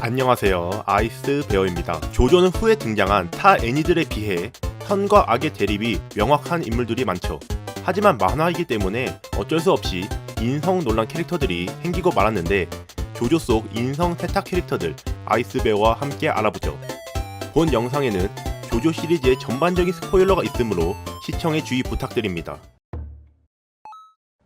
안녕하세요, 아이스 베어입니다. 조조는 후에 등장한 타 애니들에 비해 선과 악의 대립이 명확한 인물들이 많죠. 하지만 만화이기 때문에 어쩔 수 없이 인성 논란 캐릭터들이 생기고 말았는데, 조조 속 인성 세탁 캐릭터들 아이스 베어와 함께 알아보죠. 본 영상에는 조조 시리즈의 전반적인 스포일러가 있으므로 시청에 주의 부탁드립니다.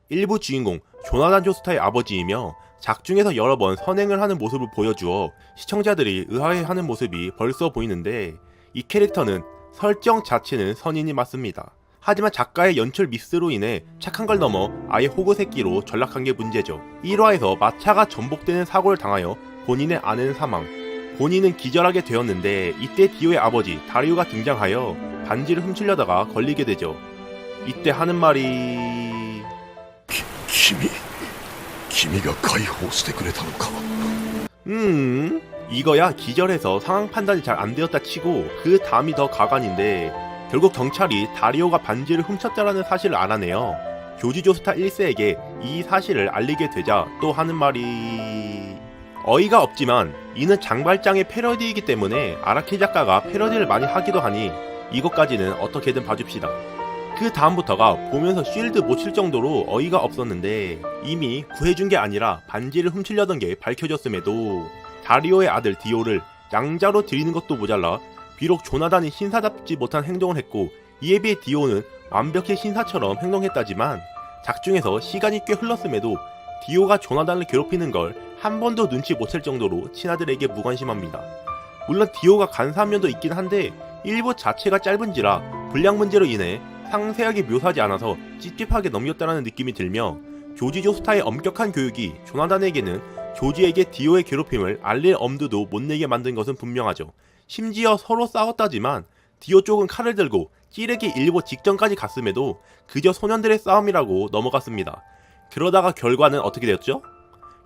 일부 주인공 조나단 조스타의 아버지이며 작중에서 여러 번 선행을 하는 모습을 보여주어 시청자들이 의아해하는 모습이 벌써 보이는데, 이 캐릭터는 설정 자체는 선인이 맞습니다. 하지만 작가의 연출 미스로 인해 착한 걸 넘어 아예 호구 새끼로 전락한 게 문제죠. 1화에서 마차가 전복되는 사고를 당하여 본인의 아내는 사망, 본인은 기절하게 되었는데, 이때 디오의 아버지 다리오가 등장하여 반지를 훔치려다가 걸리게 되죠. 이때 하는 말이... 君が解放してくれたのか。 이거야 기절해서 상황 판단이 잘 안되었다 치고 그 다음이 더 가관인데, 결국 경찰이 다리오가 반지를 훔쳤다라는 사실을 알아내요. 조지조스타 1세에게 이 사실을 알리게 되자 또 하는 말이... 어이가 없지만 이는 장발장의 패러디이기 때문에 아라키 작가가 패러디를 많이 하기도 하니 이것까지는 어떻게든 봐줍시다. 그 다음부터가 보면서 쉴드 못 칠 정도로 어이가 없었는데, 이미 구해준 게 아니라 반지를 훔치려던 게 밝혀졌음에도 다리오의 아들 디오를 양자로 들이는 것도 모자라 비록 조나단이 신사답지 못한 행동을 했고, 이에 비해 디오는 완벽히 신사처럼 행동했다지만 작중에서 시간이 꽤 흘렀음에도 디오가 조나단을 괴롭히는 걸 한 번도 눈치 못 챌 정도로 친아들에게 무관심합니다. 물론 디오가 간사한 면도 있긴 한데 일부 자체가 짧은지라 분량 문제로 인해 상세하게 묘사하지 않아서 찝찝하게 넘겼다라는 느낌이 들며, 조지조스타의 엄격한 교육이 조나단에게는 조지에게 디오의 괴롭힘을 알릴 엄두도 못 내게 만든 것은 분명하죠. 심지어 서로 싸웠다지만 디오 쪽은 칼을 들고 찌르기 일보 직전까지 갔음에도 그저 소년들의 싸움이라고 넘어갔습니다. 그러다가 결과는 어떻게 되었죠?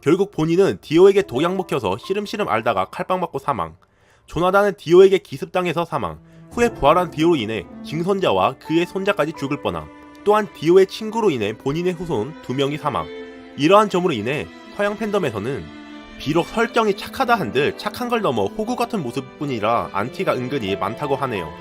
결국 본인은 디오에게 독약 먹혀서 시름시름 앓다가 칼빵 맞고 사망, 조나단은 디오에게 기습당해서 사망, 후에 부활한 디오로 인해 징선자와 그의 손자까지 죽을 뻔함, 또한 디오의 친구로 인해 본인의 후손 2명이 사망. 이러한 점으로 인해 서양 팬덤에서는 비록 설정이 착하다 한들 착한 걸 넘어 호구 같은 모습뿐이라 안티가 은근히 많다고 하네요.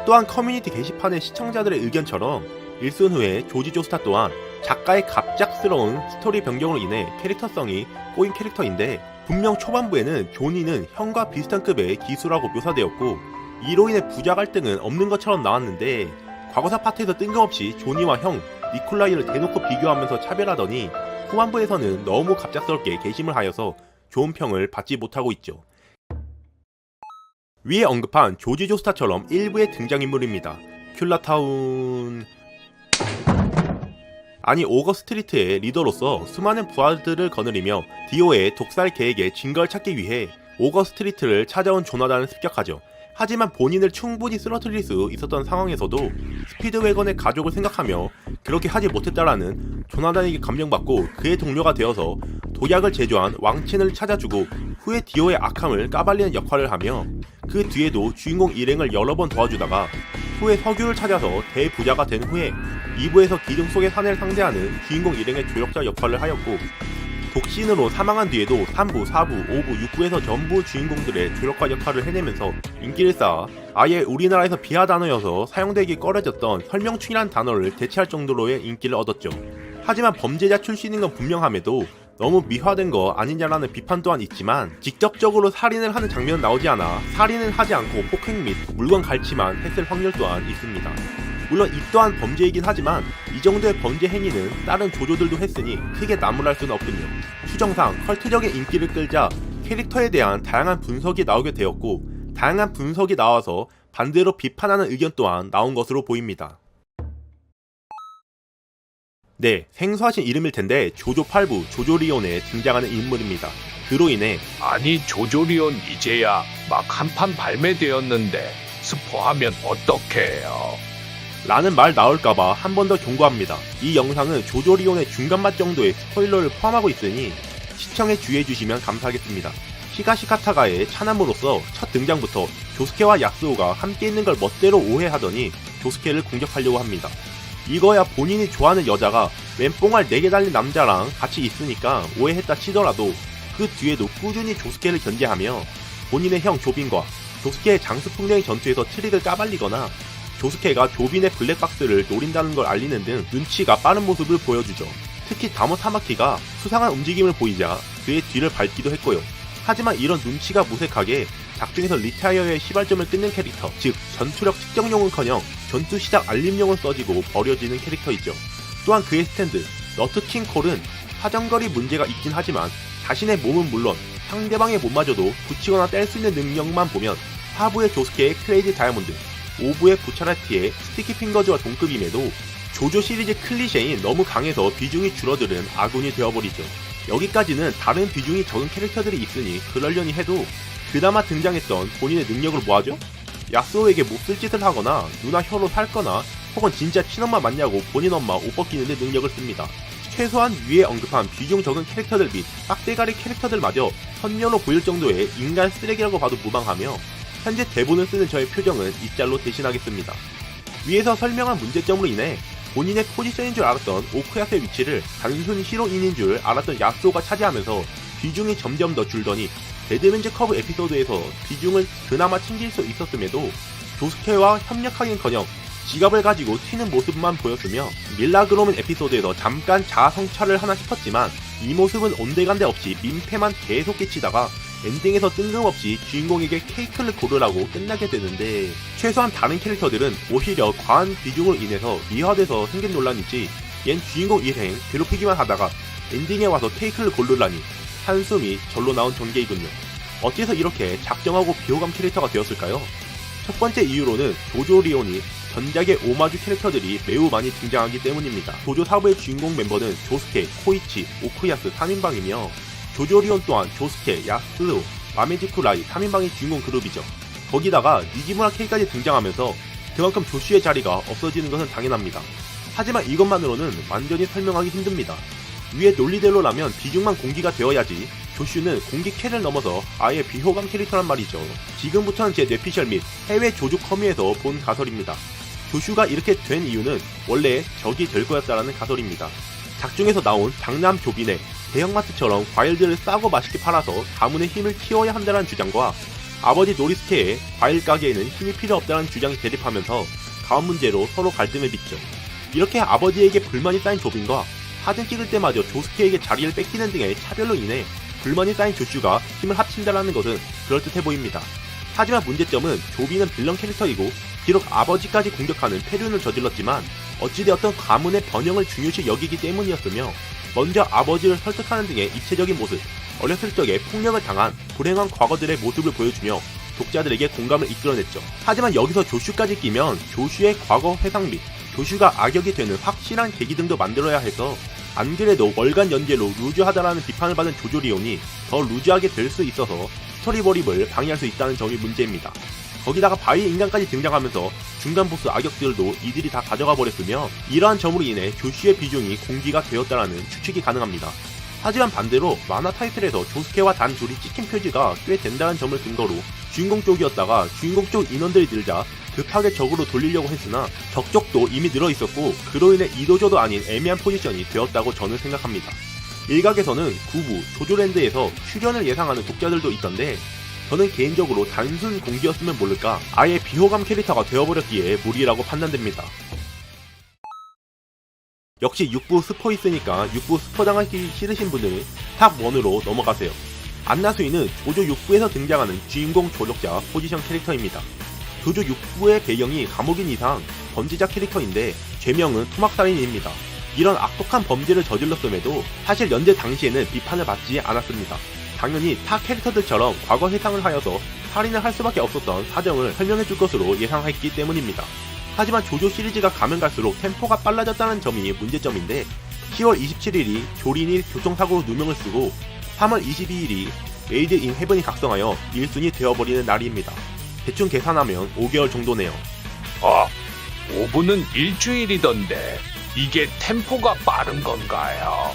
또한 커뮤니티 게시판의 시청자들의 의견처럼 일순 후에 조지조스타 또한 작가의 갑작스러운 스토리 변경으로 인해 캐릭터성이 꼬인 캐릭터인데, 분명 초반부에는 조니는 형과 비슷한 급의 기수라고 묘사되었고 이로 인해 부자 갈등은 없는 것처럼 나왔는데, 과거사 파트에서 뜬금없이 조니와 형 니콜라이를 대놓고 비교하면서 차별하더니 후반부에서는 너무 갑작스럽게 게시물 하여서 좋은 평을 받지 못하고 있죠. 위에 언급한 조지조스타처럼 일부의 등장인물입니다. 큘라타운... 아니 오거스트리트의 리더로서 수많은 부하들을 거느리며 디오의 독살 계획의 증거를 찾기 위해 오거스트리트를 찾아온 조나단을 습격하죠. 하지만 본인을 충분히 쓰러뜨릴 수 있었던 상황에서도 스피드웨건의 가족을 생각하며 그렇게 하지 못했다라는 조나단에게 감명받고 그의 동료가 되어서 독약을 제조한 왕친을 찾아주고 후에 디오의 악함을 까발리는 역할을 하며, 그 뒤에도 주인공 일행을 여러 번 도와주다가 후에 석유를 찾아서 대부자가 된 후에 2부에서 기둥 속의 사내를 상대하는 주인공 일행의 조력자 역할을 하였고, 독신으로 사망한 뒤에도 3부, 4부, 5부, 6부에서 전부 주인공들의 조력가 역할을 해내면서 인기를 쌓아 아예 우리나라에서 비하 단어여서 사용되기 꺼려졌던 설명충이란 단어를 대체할 정도로의 인기를 얻었죠. 하지만 범죄자 출신인 건 분명함에도 너무 미화된 거 아니냐라는 비판 또한 있지만, 직접적으로 살인을 하는 장면은 나오지 않아 살인은 하지 않고 폭행 및 물건 갈취만 했을 확률 또한 있습니다. 물론 이 또한 범죄이긴 하지만 이 정도의 범죄 행위는 다른 조조들도 했으니 크게 나무랄 수는 없군요. 추정상 컬트적인 인기를 끌자 캐릭터에 대한 다양한 분석이 나오게 되었고, 다양한 분석이 나와서 반대로 비판하는 의견 또한 나온 것으로 보입니다. 네, 생소하신 이름일 텐데 조조 8부 조조리온에 등장하는 인물입니다. 그로 인해 아니 조조리온 이제야 막 한판 발매되었는데 스포하면 어떡해요? 라는 말 나올까봐 한 번 더 경고합니다. 이 영상은 조조리온의 중간맛 정도의 스포일러를 포함하고 있으니 시청에 주의해주시면 감사하겠습니다. 히가시카타가의 차남으로서 첫 등장부터 조스케와 야스오가 함께 있는 걸 멋대로 오해하더니 조스케를 공격하려고 합니다. 이거야 본인이 좋아하는 여자가 멘뽕알 4개 달린 남자랑 같이 있으니까 오해했다 치더라도 그 뒤에도 꾸준히 조스케를 견제하며 본인의 형 조빈과 조스케의 장수풍뎅이 전투에서 트릭을 까발리거나 조스케가 조빈의 블랙박스를 노린다는 걸 알리는 등 눈치가 빠른 모습을 보여주죠. 특히 다모 타마키가 수상한 움직임을 보이자 그의 뒤를 밟기도 했고요. 하지만 이런 눈치가 무색하게 작중에서 리타이어의 시발점을 끊는 캐릭터, 즉 전투력 측정용은커녕 전투 시작 알림용은 써지고 버려지는 캐릭터이죠. 또한 그의 스탠드, 너트킹 콜은 사정거리 문제가 있긴 하지만 자신의 몸은 물론 상대방의 몸마저도 붙이거나 뗄 수 있는 능력만 보면 하부의 조스케의 크레이지 다이아몬드, 5부의 부차라티의 스티키 핑거즈와 동급임에도 조조 시리즈 클리셰인 너무 강해서 비중이 줄어드는 아군이 되어버리죠. 여기까지는 다른 비중이 적은 캐릭터들이 있으니 그러려니 해도 그나마 등장했던 본인의 능력을 뭐하죠? 야스오에게 몹쓸 짓을 하거나 누나 혀로 살거나 혹은 진짜 친엄마 맞냐고 본인 엄마 옷 벗기는데 능력을 씁니다. 최소한 위에 언급한 비중 적은 캐릭터들 및 빡대가리 캐릭터들마저 선녀로 보일 정도의 인간 쓰레기라고 봐도 무방하며 현재 대본을 쓰는 저의 표정은 이 짤로 대신하겠습니다. 위에서 설명한 문제점으로 인해 본인의 포지션인 줄 알았던 오크야스의 위치를 단순 히로인인 줄 알았던 야스오가 차지하면서 비중이 점점 더 줄더니 데드맨즈 커브 에피소드에서 비중을 그나마 챙길 수 있었음에도 조스케와 협력하긴커녕 지갑을 가지고 튀는 모습만 보였으며 밀라그로맨 에피소드에서 잠깐 자아 성찰을 하나 싶었지만 이 모습은 온데간데 없이 민폐만 계속 끼치다가 엔딩에서 뜬금없이 주인공에게 케이크를 고르라고 끝나게 되는데 최소한 다른 캐릭터들은 오히려 과한 비중으로 인해서 미화돼서 생긴 논란이지 얜 주인공 일행 괴롭히기만 하다가 엔딩에 와서 케이크를 고르라니 한숨이 절로 나온 전개이군요. 어째서 이렇게 작정하고 비호감 캐릭터가 되었을까요? 첫 번째 이유로는 조조 리온이 전작의 오마주 캐릭터들이 매우 많이 등장하기 때문입니다. 조조 4부의 주인공 멤버는 조스케, 코이치, 오크야스 3인방이며 조조 리온 또한 조스케, 야스오, 마메지쿠 라이 3인방이 주인공 그룹이죠. 거기다가 니지무라 K까지 등장하면서 그만큼 조슈의 자리가 없어지는 것은 당연합니다. 하지만 이것만으로는 완전히 설명하기 힘듭니다. 위의 논리대로라면 비중만 공기가 되어야지 조슈는 공기 캐를 넘어서 아예 비호감 캐릭터란 말이죠. 지금부터는 제 뇌피셜 및 해외 조조 커뮤에서 본 가설입니다. 조슈가 이렇게 된 이유는 원래 적이 될 거였다라는 가설입니다. 작중에서 나온 장남 조빈의 대형마트처럼 과일들을 싸고 맛있게 팔아서 가문의 힘을 키워야 한다는 주장과 아버지 노리스케의 과일 가게에는 힘이 필요 없다는 주장이 대립하면서 가문 문제로 서로 갈등을 빚죠. 이렇게 아버지에게 불만이 쌓인 조빈과 사진 찍을 때마저 조스케에게 자리를 뺏기는 등의 차별로 인해 불만이 쌓인 조슈가 힘을 합친다라는 것은 그럴듯해 보입니다. 하지만 문제점은 조빈은 빌런 캐릭터이고 비록 아버지까지 공격하는 폐륜을 저질렀지만 어찌되었던 가문의 번영을 중요시 여기기 때문이었으며 먼저 아버지를 설득하는 등의 입체적인 모습, 어렸을 적에 폭력을 당한 불행한 과거들의 모습을 보여주며 독자들에게 공감을 이끌어냈죠. 하지만 여기서 조슈까지 끼면 조슈의 과거 회상 및 조슈가 악역이 되는 확실한 계기 등도 만들어야 해서 안 그래도 월간 연재로 루즈하다라는 비판을 받은 조조 리온이 더 루즈하게 될 수 있어서 스토리버립을 방해할 수 있다는 점이 문제입니다. 거기다가 바위 인간까지 등장하면서 중간 보스 악역들도 이들이 다 가져가 버렸으며 이러한 점으로 인해 조슈의 비중이 공기가 되었다라는 추측이 가능합니다. 하지만 반대로 만화 타이틀에서 조스케와 단 둘이 찍힌 표지가 꽤 된다는 점을 근거로 주인공 쪽이었다가 주인공 쪽 인원들이 늘자 급하게 적으로 돌리려고 했으나 적 쪽도 이미 늘어 있었고 그로 인해 이도저도 아닌 애매한 포지션이 되었다고 저는 생각합니다. 일각에서는 9부 조조랜드에서 출연을 예상하는 독자들도 있던데 저는 개인적으로 단순 공기였으면 모를까 아예 비호감 캐릭터가 되어버렸기에 무리라고 판단됩니다. 역시 6부 스포 있으니까 6부 스포 당하기 싫으신 분들은 탑 1으로 넘어가세요. 안나수이는 조조 6부에서 등장하는 주인공 조력자 포지션 캐릭터입니다. 조조 6부의 배경이 감옥인 이상 범죄자 캐릭터인데 죄명은 토막살인입니다. 이런 악독한 범죄를 저질렀음에도 사실 연재 당시에는 비판을 받지 않았습니다. 당연히 타 캐릭터들처럼 과거 회상을 하여서 살인을 할 수밖에 없었던 사정을 설명해줄 것으로 예상했기 때문입니다. 하지만 조조 시리즈가 가면 갈수록 템포가 빨라졌다는 점이 문제점인데 10월 27일이 조린이 교통사고로 누명을 쓰고 3월 22일이 메이드 인 헤븐이 각성하여 1순위 되어버리는 날입니다. 대충 계산하면 5개월 정도네요. 5부는 일주일이던데 이게 템포가 빠른 건가요?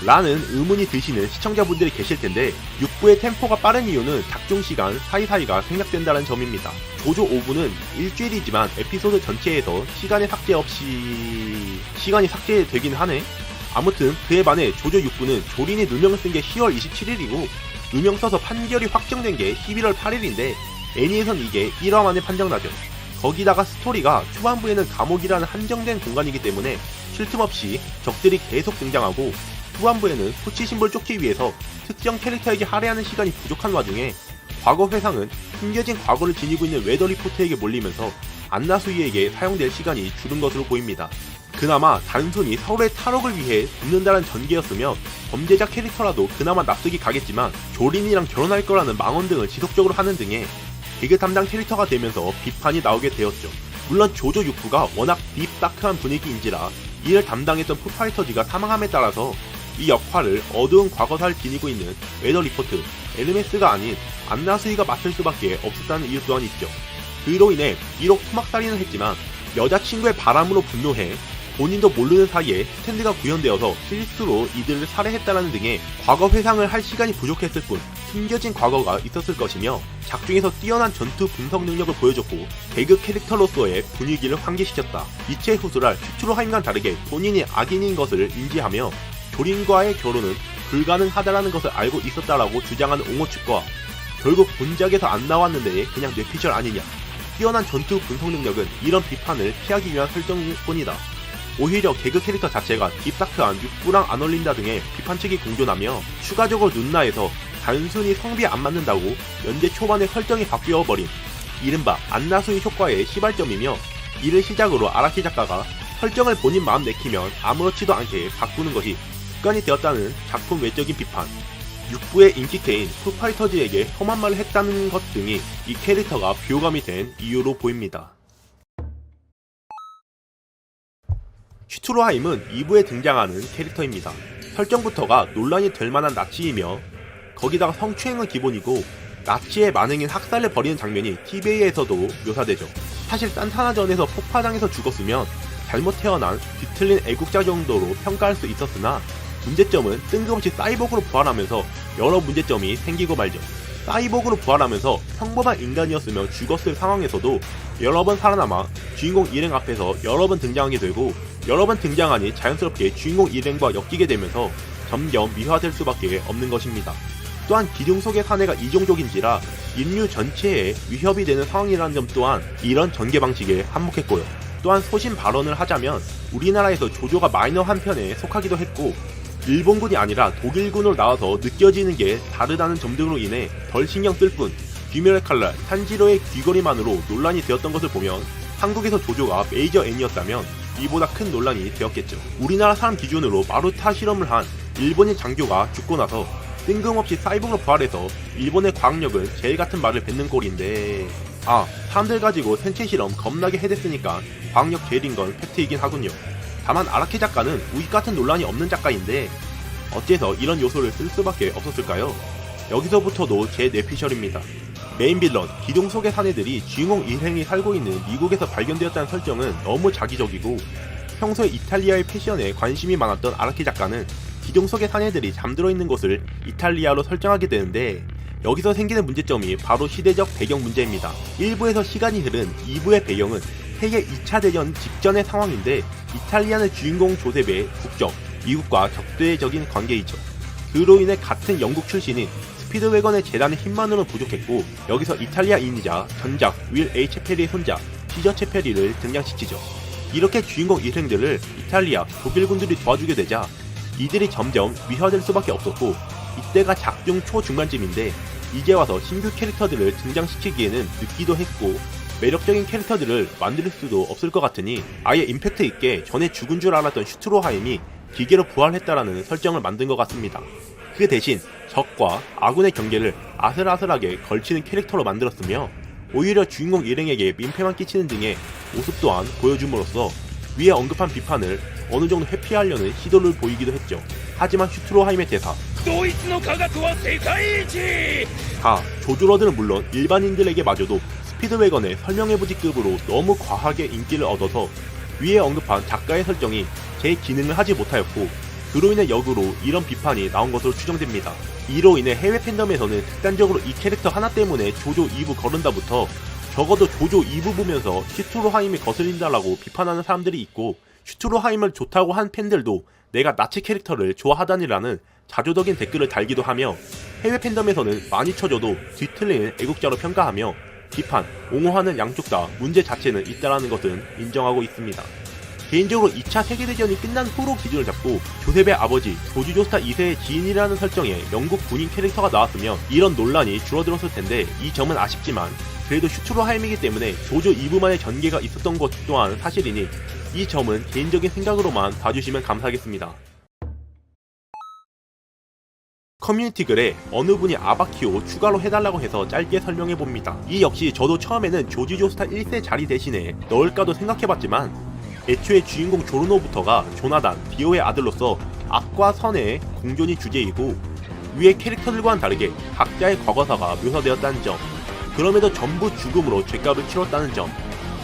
라는 의문이 드시는 시청자분들이 계실 텐데 6부의 템포가 빠른 이유는 작중 시간 사이사이가 생략된다는 점입니다. 조조 5부는 일주일이지만 에피소드 전체에서 시간이 삭제되긴 하네? 아무튼 그에 반해 조조 6부는 조린이 누명을 쓴 게 10월 27일이고 누명 써서 판결이 확정된 게 11월 8일인데 애니에선 이게 1화 만에 판정나죠. 거기다가 스토리가 초반부에는 감옥이라는 한정된 공간이기 때문에 쉴 틈 없이 적들이 계속 등장하고 후반부에는 코치 심볼 쫓기 위해서 특정 캐릭터에게 할애하는 시간이 부족한 와중에 과거 회상은 숨겨진 과거를 지니고 있는 웨더 리포트에게 몰리면서 안나수이에게 사용될 시간이 줄은 것으로 보입니다. 그나마 단순히 서로의 탈옥을 위해 붙는다는 전개였으며 범죄자 캐릭터라도 그나마 납득이 가겠지만 조린이랑 결혼할 거라는 망언 등을 지속적으로 하는 등의 개그 담당 캐릭터가 되면서 비판이 나오게 되었죠. 물론 조조 6부가 워낙 딥다크한 분위기인지라 이를 담당했던 푸파이터즈가 사망함에 따라서 이 역할을 어두운 과거사를 지니고 있는 웨더 리포트 에르메스가 아닌 안나수이가 맡을 수밖에 없었다는 이유 또한 있죠. 그로 인해 비록 토막살인을 했지만 여자친구의 바람으로 분노해 본인도 모르는 사이에 스탠드가 구현되어서 실수로 이들을 살해했다는 등의 과거 회상을 할 시간이 부족했을 뿐 숨겨진 과거가 있었을 것이며 작중에서 뛰어난 전투 분석 능력을 보여줬고 개그 캐릭터로서의 분위기를 환기시켰다. 이체 후술할 슈트로하임과는 다르게 본인이 악인인 것을 인지하며 조린과의 결혼은 불가능하다라는 것을 알고 있었다라고 주장하는 옹호 측과 결국 본작에서 안 나왔는데 그냥 뇌피셜 아니냐. 뛰어난 전투 분석 능력은 이런 비판을 피하기 위한 설정일 뿐이다. 오히려 개그 캐릭터 자체가 딥다크한 육부랑 안 어울린다 등의 비판책이 공존하며 추가적으로 눈나에서 단순히 성비에 안 맞는다고 연재 초반에 설정이 바뀌어버린 이른바 안나수이 효과의 시발점이며 이를 시작으로 아라키 작가가 설정을 본인 마음 내키면 아무렇지도 않게 바꾸는 것이 습관이 되었다는 작품 외적인 비판, 6부의 인기캐인 푸파이터즈에게 험한 말을 했다는 것 등이 이 캐릭터가 비호감이 된 이유로 보입니다. 슈트로하임은 2부에 등장하는 캐릭터입니다. 설정부터가 논란이 될 만한 나치이며 거기다가 성추행은 기본이고 나치의 만행인 학살을 벌이는 장면이 TV에서도 묘사되죠. 사실 산타나전에서 폭파당해서 죽었으면 잘못 태어난 뒤틀린 애국자 정도로 평가할 수 있었으나 문제점은 뜬금없이 사이보그로 부활하면서 여러 문제점이 생기고 말죠. 사이보그로 부활하면서 평범한 인간이었으면 죽었을 상황에서도 여러 번 살아남아 주인공 일행 앞에서 여러 번 등장하게 되고 여러 번 등장하니 자연스럽게 주인공 일행과 엮이게 되면서 점점 미화될 수밖에 없는 것입니다. 또한 기둥 속의 사내가 이종족인지라 인류 전체에 위협이 되는 상황이라는 점 또한 이런 전개 방식에 한몫했고요. 또한 소신 발언을 하자면 우리나라에서 조조가 마이너한 편에 속하기도 했고 일본군이 아니라 독일군으로 나와서 느껴지는 게 다르다는 점 등으로 인해 덜 신경 쓸 뿐 귀멸의 칼날 탄지로의 귀걸이만으로 논란이 되었던 것을 보면 한국에서 조조가 메이저 N이었다면 이보다 큰 논란이 되었겠죠. 우리나라 사람 기준으로 마루타 실험을 한 일본인 장교가 죽고 나서 뜬금없이 사이보그로 부활해서 일본의 과학력은 제일 같은 말을 뱉는 꼴인데 사람들 가지고 생체 실험 겁나게 해댔으니까 과학력 제일인 건 팩트이긴 하군요. 다만 아라키 작가는 우익 같은 논란이 없는 작가인데 어째서 이런 요소를 쓸 수밖에 없었을까요? 여기서부터도 제 뇌피셜입니다. 메인 빌런 기둥 속의 사내들이 주인공 일행이 살고 있는 미국에서 발견되었다는 설정은 너무 자기적이고 평소에 이탈리아의 패션에 관심이 많았던 아라키 작가는 기둥 속의 사내들이 잠들어 있는 곳을 이탈리아로 설정하게 되는데 여기서 생기는 문제점이 바로 시대적 배경 문제입니다. 1부에서 시간이 흐른 2부의 배경은 세계 2차 대전 직전의 상황인데 이탈리아는 주인공 조셉의 국적, 미국과 적대적인 관계이죠. 그로 인해 같은 영국 출신인 스피드웨건의 재단의 힘만으로는 부족했고 여기서 이탈리아인이자 전작 윌 A. 체페리의 손자 시저 체페리를 등장시키죠. 이렇게 주인공 일행들을 이탈리아, 독일군들이 도와주게 되자 이들이 점점 미화될 수밖에 없었고 이때가 작중 초중반쯤인데 이제 와서 신규 캐릭터들을 등장시키기에는 늦기도 했고 매력적인 캐릭터들을 만들 수도 없을 것 같으니 아예 임팩트 있게 전에 죽은 줄 알았던 슈트로하임이 기계로 부활했다라는 설정을 만든 것 같습니다. 그 대신 적과 아군의 경계를 아슬아슬하게 걸치는 캐릭터로 만들었으며 오히려 주인공 일행에게 민폐만 끼치는 등의 모습 또한 보여줌으로써 위에 언급한 비판을 어느 정도 회피하려는 시도를 보이기도 했죠. 하지만 슈트로하임의 대사 조조러들은 물론 일반인들에게마저도 스피드웨건의 설명해보지급으로 너무 과하게 인기를 얻어서 위에 언급한 작가의 설정이 제 기능을 하지 못하였고 그로 인해 역으로 이런 비판이 나온 것으로 추정됩니다. 이로 인해 해외 팬덤에서는 극단적으로 이 캐릭터 하나 때문에 조조 2부 거른다부터 적어도 조조 2부 보면서 슈트로하임이 거슬린다라고 비판하는 사람들이 있고 슈트로하임을 좋다고 한 팬들도 내가 나치 캐릭터를 좋아하다니라는 자조적인 댓글을 달기도 하며 해외 팬덤에서는 많이 쳐줘도 뒤틀리는 애국자로 평가하며 비판, 옹호하는 양쪽 다 문제 자체는 있다라는 것은 인정하고 있습니다. 개인적으로 2차 세계대전이 끝난 후로 기준을 잡고 조셉의 아버지 조지 조스타 2세의 지인이라는 설정의 영국 군인 캐릭터가 나왔으면 이런 논란이 줄어들었을 텐데 이 점은 아쉽지만 그래도 슈트로하임이기 때문에 조조 2부만의 전개가 있었던 것 또한 사실이니 이 점은 개인적인 생각으로만 봐주시면 감사하겠습니다. 커뮤니티 글에 어느 분이 아바키오 추가로 해달라고 해서 짧게 설명해봅니다. 이 역시 저도 처음에는 조지 조스타 1세 자리 대신에 넣을까도 생각해봤지만 애초에 주인공 조르노부터가 조나단, 디오의 아들로서 악과 선의 공존이 주제이고 위의 캐릭터들과는 다르게 각자의 과거사가 묘사되었다는 점, 그럼에도 전부 죽음으로 죗값을 치렀다는 점,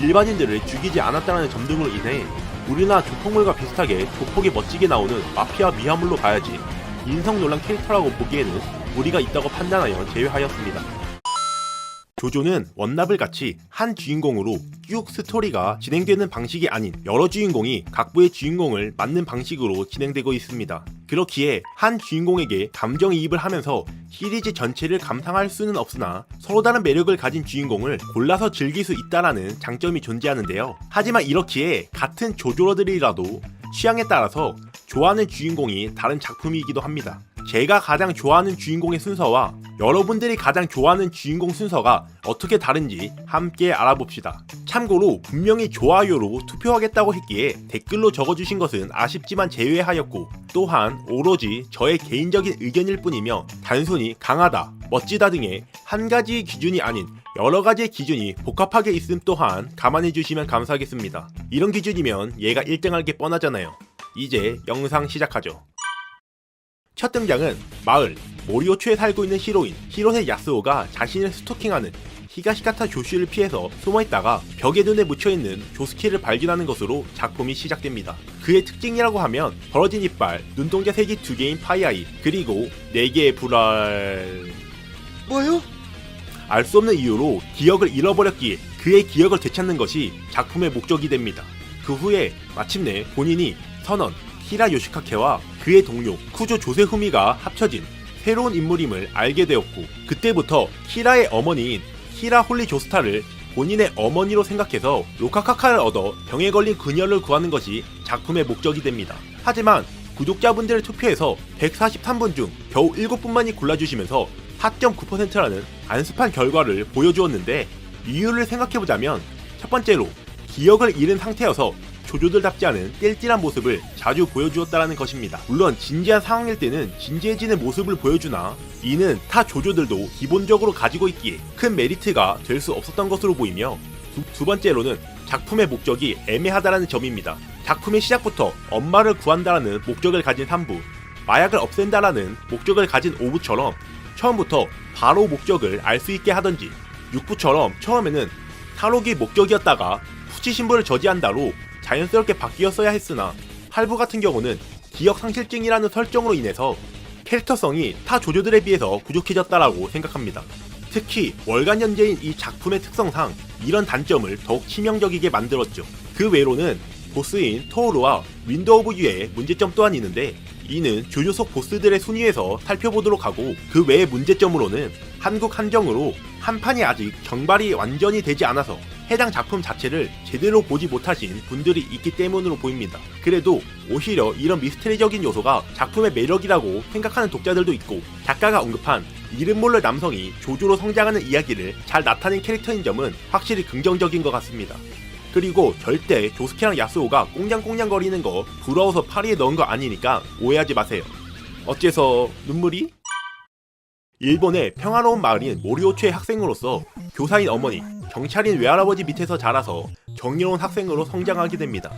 일반인들을 죽이지 않았다는 점 등으로 인해 우리나라 조폭물과 비슷하게 조폭이 멋지게 나오는 마피아 미화물로 봐야지 인성 논란 캐릭터라고 보기에는 무리가 있다고 판단하여 제외하였습니다. 조조는 원나블 같이 한 주인공으로 쭉 스토리가 진행되는 방식이 아닌 여러 주인공이 각부의 주인공을 맡는 방식으로 진행되고 있습니다. 그렇기에 한 주인공에게 감정이입을 하면서 시리즈 전체를 감상할 수는 없으나 서로 다른 매력을 가진 주인공을 골라서 즐길 수 있다라는 장점이 존재하는데요. 하지만 이렇기에 같은 조조러들이라도 취향에 따라서 좋아하는 주인공이 다른 작품이기도 합니다. 제가 가장 좋아하는 주인공의 순서와 여러분들이 가장 좋아하는 주인공 순서가 어떻게 다른지 함께 알아봅시다. 참고로 분명히 좋아요로 투표하겠다고 했기에 댓글로 적어주신 것은 아쉽지만 제외하였고 또한 오로지 저의 개인적인 의견일 뿐이며 단순히 강하다, 멋지다 등의 한 가지 기준이 아닌 여러 가지의 기준이 복합하게 있음 또한 감안해 주시면 감사하겠습니다. 이런 기준이면 얘가 1등할 게 뻔하잖아요. 이제 영상 시작하죠. 첫 등장은 마을 모리오초에 살고 있는 히로인 히로세 야스오가 자신을 스토킹하는 히가시카타 조슈를 피해서 숨어있다가 벽에 눈에 묻혀있는 조스키를 발견하는 것으로 작품이 시작됩니다. 그의 특징이라고 하면 벌어진 이빨, 눈동자 색이 2개인 파이아이, 그리고 4개의 불알... 뭐요? 알 수 없는 이유로 기억을 잃어버렸기에 그의 기억을 되찾는 것이 작품의 목적이 됩니다. 그 후에 마침내 본인이 선언, 히라 요시카케와 그의 동료 쿠조 조세후미가 합쳐진 새로운 인물임을 알게 되었고 그때부터 히라의 어머니인 히라 홀리 조스타를 본인의 어머니로 생각해서 로카카카를 얻어 병에 걸린 그녀를 구하는 것이 작품의 목적이 됩니다. 하지만 구독자분들의 투표에서 143분 중 겨우 7분만이 골라주시면서 4.9%라는 안습한 결과를 보여주었는데 이유를 생각해보자면 첫 번째로 기억을 잃은 상태여서 조조들답지 않은 띨띨한 모습을 자주 보여주었다는 것입니다. 물론 진지한 상황일 때는 진지해지는 모습을 보여주나 이는 타 조조들도 기본적으로 가지고 있기에 큰 메리트가 될 수 없었던 것으로 보이며 두 번째로는 작품의 목적이 애매하다는 점입니다. 작품의 시작부터 엄마를 구한다라는 목적을 가진 3부, 마약을 없앤다라는 목적을 가진 5부처럼 처음부터 바로 목적을 알 수 있게 하던지 6부처럼 처음에는 탈옥이 목적이었다가 후치 신부를 저지한다로 자연스럽게 바뀌었어야 했으나 8부 같은 경우는 기억 상실증이라는 설정으로 인해서 캐릭터성이 타 조조들에 비해서 부족해졌다라고 생각합니다. 특히 월간 연재인 이 작품의 특성상 이런 단점을 더욱 치명적이게 만들었죠. 그 외로는 보스인 토오루와 윈드 오브 유의 문제점 또한 있는데 이는 조조 속 보스들의 순위에서 살펴보도록 하고 그 외의 문제점으로는 한국 한정으로 한 판이 아직 정발이 완전히 되지 않아서 해당 작품 자체를 제대로 보지 못하신 분들이 있기 때문으로 보입니다. 그래도 오히려 이런 미스테리적인 요소가 작품의 매력이라고 생각하는 독자들도 있고 작가가 언급한 이름 모를 남성이 조조로 성장하는 이야기를 잘 나타낸 캐릭터인 점은 확실히 긍정적인 것 같습니다. 그리고 절대 조스케랑 야스오가 꽁냥꽁냥거리는 거 부러워서 파리에 넣은 거 아니니까 오해하지 마세요. 어째서 눈물이? 일본의 평화로운 마을인 모리오초의 학생으로서 교사인 어머니, 경찰인 외할아버지 밑에서 자라서 정의로운 학생으로 성장하게 됩니다.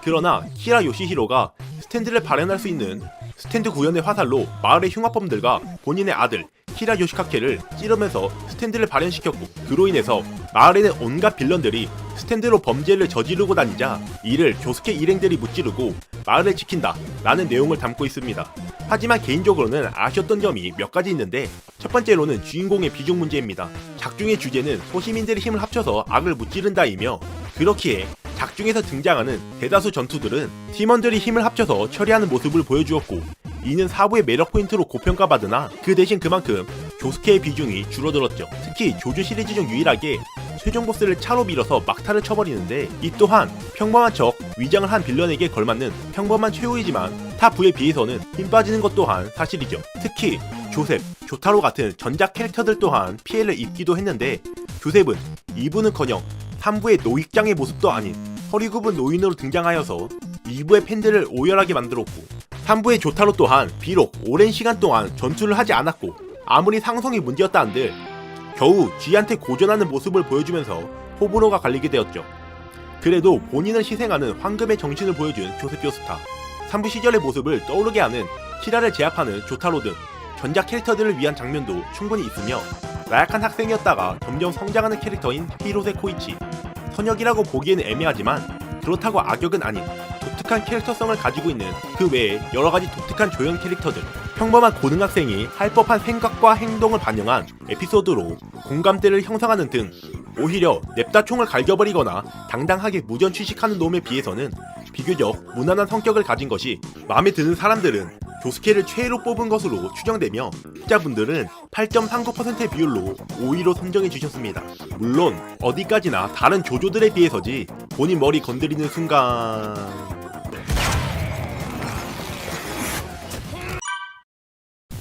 그러나 키라 요시히로가 스탠드를 발현할 수 있는 스탠드 구현의 화살로 마을의 흉악범들과 본인의 아들 키라 요시카케를 찌르면서 스탠드를 발현시켰고 그로 인해서 마을에는 온갖 빌런들이 스탠드로 범죄를 저지르고 다니자 이를 조스케 일행들이 무찌르고 마을을 지킨다 라는 내용을 담고 있습니다. 하지만 개인적으로는 아쉬웠던 점이 몇 가지 있는데 첫 번째로는 주인공의 비중 문제입니다. 작중의 주제는 소시민들의 힘을 합쳐서 악을 무찌른다이며 그렇기에 작중에서 등장하는 대다수 전투들은 팀원들이 힘을 합쳐서 처리하는 모습을 보여주었고, 이는 4부의 매력 포인트로 고평가받으나 그 대신 그만큼 조스케의 비중이 줄어들었죠. 특히 조조 시리즈 중 유일하게 최종 보스를 차로 밀어서 막타를 쳐버리는데, 이 또한 평범한 척 위장을 한 빌런에게 걸맞는 평범한 최후이지만 타 부에 비해서는 힘 빠지는 것 또한 사실이죠. 특히 조셉, 조타로 같은 전작 캐릭터들 또한 피해를 입기도 했는데, 조셉은 2부는커녕 3부의 노익장의 모습도 아닌 허리 굽은 노인으로 등장하여서 2부의 팬들을 오열하게 만들었고, 3부의 조타로 또한 비록 오랜 시간 동안 전투를 하지 않았고 아무리 상성이 문제였다 한들 겨우 쥐한테 고전하는 모습을 보여주면서 호불호가 갈리게 되었죠. 그래도 본인을 희생하는 황금의 정신을 보여준 조셉 조스타, 3부 시절의 모습을 떠오르게 하는 키라를 제압하는 조타로 등 전작 캐릭터들을 위한 장면도 충분히 있으며, 나약한 학생이었다가 점점 성장하는 캐릭터인 히로세 코이치, 선역이라고 보기에는 애매하지만 그렇다고 악역은 아닌 독특한 캐릭터성을 가지고 있는 그 외에 여러가지 독특한 조연 캐릭터들, 평범한 고등학생이 할 법한 생각과 행동을 반영한 에피소드로 공감대를 형성하는 등 오히려 냅다 총을 갈겨버리거나 당당하게 무전 취식하는 놈에 비해서는 비교적 무난한 성격을 가진 것이 마음에 드는 사람들은 조스케를 최애로 뽑은 것으로 추정되며, 시청자분들은 8.39%의 비율로 5위로 선정해 주셨습니다. 물론 어디까지나 다른 조조들에 비해서지 본인 머리 건드리는 순간...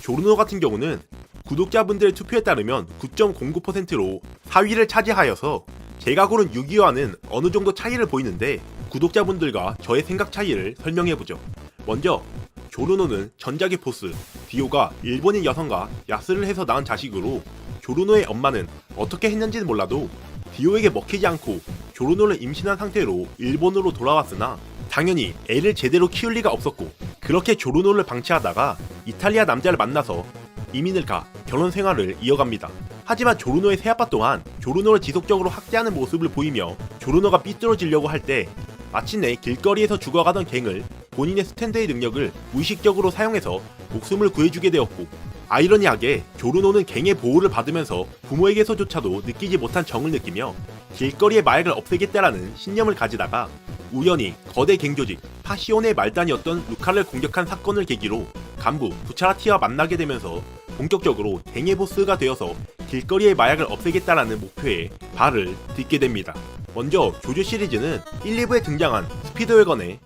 조르노 같은 경우는 구독자분들의 투표에 따르면 9.09%로 4위를 차지하여서 제가 고른 6위와는 어느 정도 차이를 보이는데, 구독자분들과 저의 생각 차이를 설명해보죠. 먼저 조르노는 전작의 보스 디오가 일본인 여성과 야스를 해서 낳은 자식으로, 조르노의 엄마는 어떻게 했는지는 몰라도 디오에게 먹히지 않고 조르노를 임신한 상태로 일본으로 돌아왔으나 당연히 애를 제대로 키울 리가 없었고, 그렇게 조르노를 방치하다가 이탈리아 남자를 만나서 이민을 가 결혼 생활을 이어갑니다. 하지만 조르노의 새아빠 또한 조르노를 지속적으로 학대하는 모습을 보이며, 조르노가 삐뚤어지려고 할 때 마침내 길거리에서 죽어가던 갱을 본인의 스탠드의 능력을 무의식적으로 사용해서 목숨을 구해주게 되었고, 아이러니하게 조르노는 갱의 보호를 받으면서 부모에게서조차도 느끼지 못한 정을 느끼며 길거리의 마약을 없애겠다라는 신념을 가지다가 우연히 거대 갱 조직 파시온의 말단이었던 루카를 공격한 사건을 계기로 간부 부차라티와 만나게 되면서 본격적으로 갱의 보스가 되어서 길거리의 마약을 없애겠다라는 목표에 발을 딛게 됩니다. 먼저 조조 시리즈는 1, 2부에 등장한 스피드웨건의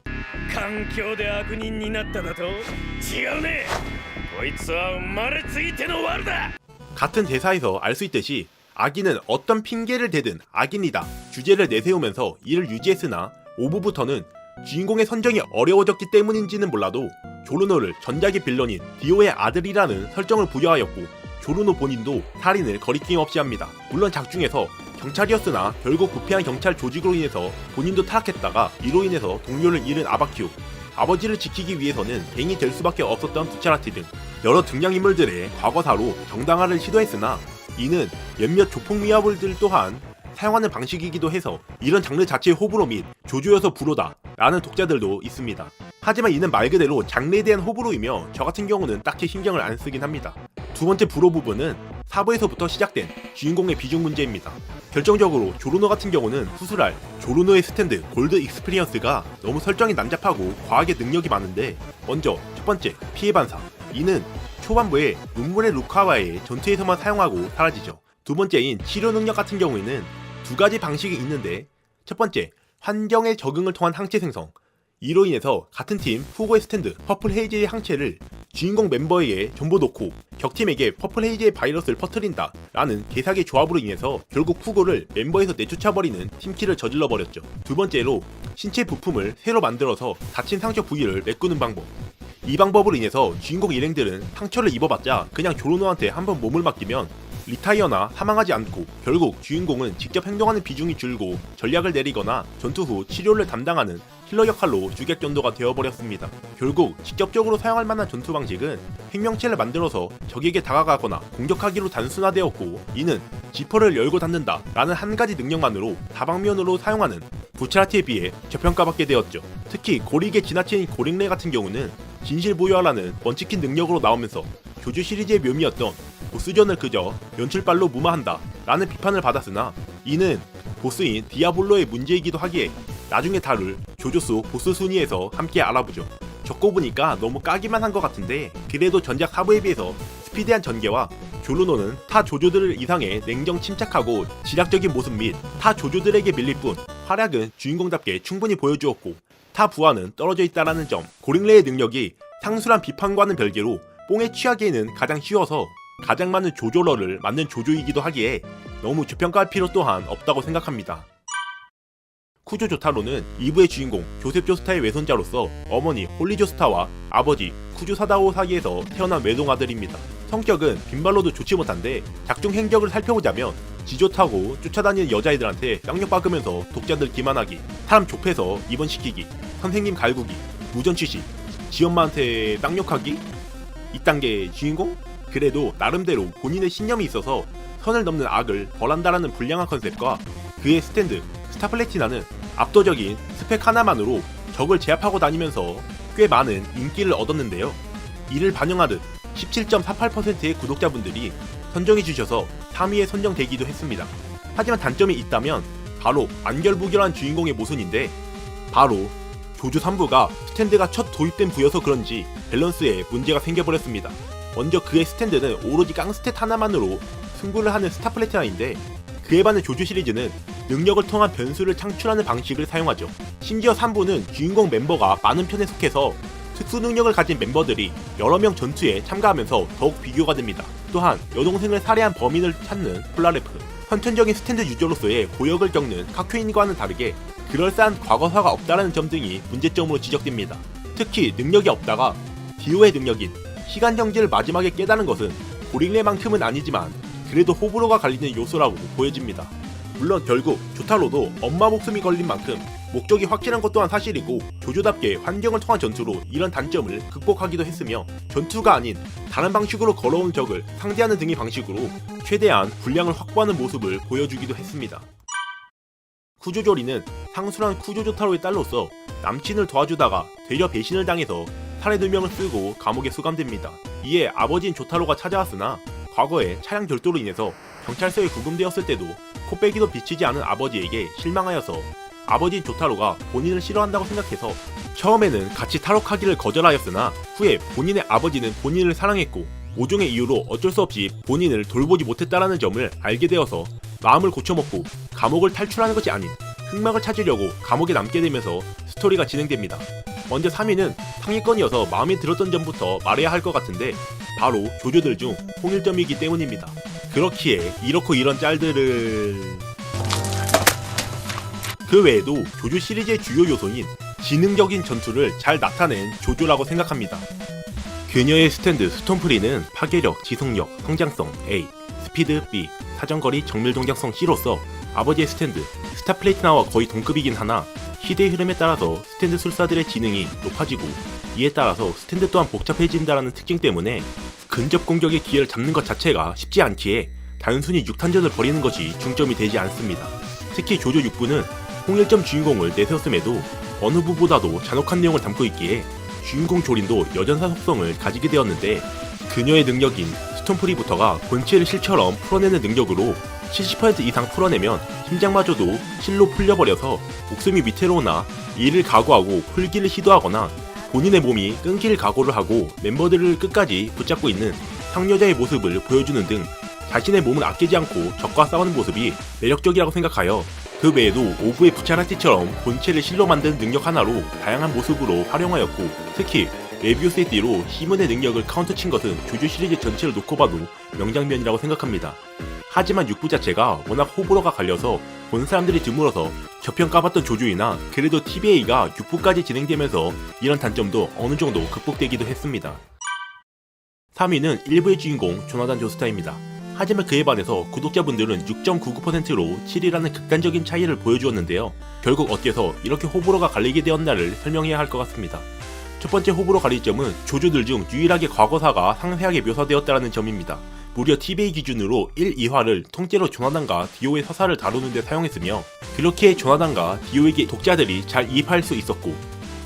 環境で悪人になっただと違うねこいつは生まれついての悪だ 같은 대사에서 알 수 있듯이 악인은 어떤 핑계를 대든 악인이다 주제를 내세우면서 이를 유지했으나 5부부터는 주인공의 선정이 어려워졌기 때문인지는 몰라도 조르노를 전작의 빌런인 디오의 아들이라는 설정을 부여하였고, 조르노 본인도 살인을 거리낌 없이 합니다. 물론 작중에서 경찰이었으나 결국 부패한 경찰 조직으로 인해서 본인도 타락했다가 이로 인해서 동료를 잃은 아바키오, 아버지를 지키기 위해서는 갱이 될 수밖에 없었던 부차라티 등 여러 등장인물들의 과거사로 정당화를 시도했으나, 이는 몇몇 조폭미화물들 또한 사용하는 방식이기도 해서 이런 장르 자체의 호불호 및 조조여서 불호다 라는 독자들도 있습니다. 하지만 이는 말 그대로 장르에 대한 호불호이며 저 같은 경우는 딱히 신경을 안 쓰긴 합니다. 두 번째 불호 부분은 4부에서부터 시작된 주인공의 비중 문제입니다. 결정적으로 조르노 같은 경우는 후술할 조르노의 스탠드 골드 익스피리언스가 너무 설정이 난잡하고 과하게 능력이 많은데, 먼저 첫 번째 피해 반사, 이는 초반부에 눈물의 루카와의 전투에서만 사용하고 사라지죠. 두 번째인 치료 능력 같은 경우에는 두 가지 방식이 있는데, 첫 번째 환경에 적응을 통한 항체 생성, 이로 인해서 같은 팀 후고의 스탠드 퍼플 헤이즈의 항체를 주인공 멤버에게 전부 놓고 격팀에게 퍼플 헤이즈의 바이러스를 퍼뜨린다 라는 개사기의 조합으로 인해서 결국 후고를 멤버에서 내쫓아버리는 팀킬을 저질러버렸죠. 두 번째로 신체 부품을 새로 만들어서 다친 상처 부위를 메꾸는 방법, 이 방법으로 인해서 주인공 일행들은 상처를 입어봤자 그냥 조르노한테 한번 몸을 맡기면 리타이어나 사망하지 않고 결국 주인공은 직접 행동하는 비중이 줄고 전략을 내리거나 전투 후 치료를 담당하는 힐러 역할로 주객전도가 되어버렸습니다. 결국 직접적으로 사용할 만한 전투 방식은 생명체를 만들어서 적에게 다가가거나 공격하기로 단순화되었고, 이는 지퍼를 열고 닫는다 라는 한 가지 능력만으로 다방면으로 사용하는 부차라티에 비해 저평가받게 되었죠. 특히 고릭의 지나친 고릭레 같은 경우는 진실보유하라는 먼치킨 능력으로 나오면서 조조 시리즈의 묘미였던 보스전을 그저 연출빨로 무마한다 라는 비판을 받았으나, 이는 보스인 디아볼로의 문제이기도 하기에 나중에 다룰 조조수 보스 순위에서 함께 알아보죠. 적고 보니까 너무 까기만 한 것 같은데 그래도 전작 4부에 비해서 스피디한 전개와 조르노는 타 조조들 이상의 냉정 침착하고 지략적인 모습 및 타 조조들에게 밀릴 뿐 활약은 주인공답게 충분히 보여주었고 타 부하는 떨어져 있다라는 점, 고링레의 능력이 상술한 비판과는 별개로 뽕에 취하기에는 가장 쉬워서 가장 많은 조조러를 만든 조조이기도 하기에 너무 저평가할 필요 또한 없다고 생각합니다. 쿠조 조타로는 2부의 주인공 조셉 조스타의 외손자로서 어머니 홀리 조스타와 아버지 쿠조 사다오 사이에서 태어난 외동아들입니다. 성격은 빈발로도 좋지 못한데 작중 행적을 살펴보자면 지조타고 쫓아다니는 여자애들한테 쌍욕 박으면서 독자들 기만하기, 사람 좁혀서 입원시키기, 선생님 갈구기, 무전 취식, 지엄마한테 쌍욕하기? 이딴 게 주인공? 그래도 나름대로 본인의 신념이 있어서 선을 넘는 악을 벌한다라는 불량한 컨셉과 그의 스탠드 스타플래티나는 압도적인 스펙 하나만으로 적을 제압하고 다니면서 꽤 많은 인기를 얻었는데요. 이를 반영하듯 17.48%의 구독자분들이 선정해주셔서 3위에 선정되기도 했습니다. 하지만 단점이 있다면 바로 안결부결한 주인공의 모순인데 바로 조조 3부가 스탠드가 첫 도입된 부여서 그런지 밸런스에 문제가 생겨버렸습니다. 먼저 그의 스탠드는 오로지 깡스탯 하나만으로 승부를 하는 스타플래티나인데 그에 반해 조조 시리즈는 능력을 통한 변수를 창출하는 방식을 사용하죠. 심지어 3부는 주인공 멤버가 많은 편에 속해서 특수 능력을 가진 멤버들이 여러 명 전투에 참가하면서 더욱 비교가 됩니다. 또한 여동생을 살해한 범인을 찾는 폴라레프, 선천적인 스탠드 유저로서의 고역을 겪는 카큐인과는 다르게 그럴싸한 과거사가 없다라는 점 등이 문제점으로 지적됩니다. 특히 능력이 없다가 디오의 능력인 시간 정지를 마지막에 깨달은 것은 고릴레만큼은 아니지만 그래도 호불호가 갈리는 요소라고 보여집니다. 물론 결국 조타로도 엄마 목숨이 걸린 만큼 목적이 확실한 것 또한 사실이고 조조답게 환경을 통한 전투로 이런 단점을 극복하기도 했으며 전투가 아닌 다른 방식으로 걸어온 적을 상대하는 등의 방식으로 최대한 분량을 확보하는 모습을 보여주기도 했습니다. 쿠조조리는 상술한 쿠조조타로의 딸로서 남친을 도와주다가 되려 배신을 당해서 살해 누명을 쓰고 감옥에 수감됩니다. 이에 아버지인 조타로가 찾아왔으나 과거에 차량 절도로 인해서 경찰서에 구금되었을 때도 코빼기도 비치지 않은 아버지에게 실망하여서 아버지인 조타로가 본인을 싫어한다고 생각해서 처음에는 같이 탈옥하기를 거절하였으나 후에 본인의 아버지는 본인을 사랑했고 모종의 이유로 어쩔 수 없이 본인을 돌보지 못했다라는 점을 알게 되어서 마음을 고쳐먹고 감옥을 탈출하는 것이 아닌 흑막을 찾으려고 감옥에 남게 되면서 스토리가 진행됩니다. 먼저 3위는 상위권이어서 마음에 들었던 점부터 말해야 할 것 같은데 바로 조조들 중 홍일점이기 때문입니다. 그렇기에 이렇고 이런 짤들을... 그 외에도 조조 시리즈의 주요 요소인 지능적인 전투를 잘 나타낸 조조라고 생각합니다. 그녀의 스탠드 스톰프리는 파괴력, 지속력, 성장성 A, 스피드 B, 사정거리, 정밀 동작성 C로서 아버지의 스탠드 스타플래티나와 거의 동급이긴 하나 시대의 흐름에 따라서 스탠드 술사들의 지능이 높아지고 이에 따라서 스탠드 또한 복잡해진다는 특징 때문에 근접 공격의 기회를 잡는 것 자체가 쉽지 않기에 단순히 6탄전을 벌이는 것이 중점이 되지 않습니다. 특히 조조 6부는 홍일점 주인공을 내세웠음에도 어느 부보다도 잔혹한 내용을 담고 있기에 주인공 조린도 여전사 속성을 가지게 되었는데 그녀의 능력인 스톰프리부터가 본체를 실처럼 풀어내는 능력으로 70% 이상 풀어내면 심장마저도 실로 풀려버려서 목숨이 밑으로 오나 이를 각오하고 풀기를 시도하거나 본인의 몸이 끊길 각오를 하고 멤버들을 끝까지 붙잡고 있는 상여자의 모습을 보여주는 등 자신의 몸을 아끼지 않고 적과 싸우는 모습이 매력적이라고 생각하여 그 외에도 오브의 부차라티처럼 본체를 실로 만드는 능력 하나로 다양한 모습으로 활용하였고 특히 메비우스의 띠로 시문의 능력을 카운터친 것은 조조 시리즈 전체를 놓고 봐도 명장면이라고 생각합니다. 하지만 6부 자체가 워낙 호불호가 갈려서 본 사람들이 드물어서 저평가받던 조조이나 그래도 TVA가 6부까지 진행되면서 이런 단점도 어느 정도 극복되기도 했습니다. 3위는 1부의 주인공 조나단 조스타입니다. 하지만 그에 반해서 구독자분들은 6.99%로 7위라는 극단적인 차이를 보여주었는데요. 결국 어째서 이렇게 호불호가 갈리게 되었나를 설명해야 할 것 같습니다. 첫 번째 호불호 갈릴 점은 조조들 중 유일하게 과거사가 상세하게 묘사되었다는 점입니다. 무려 TVA 기준으로 1, 2화를 통째로 조나단과 디오의 서사를 다루는 데 사용했으며 그렇게 조나단과 디오에게 독자들이 잘 이입할 수 있었고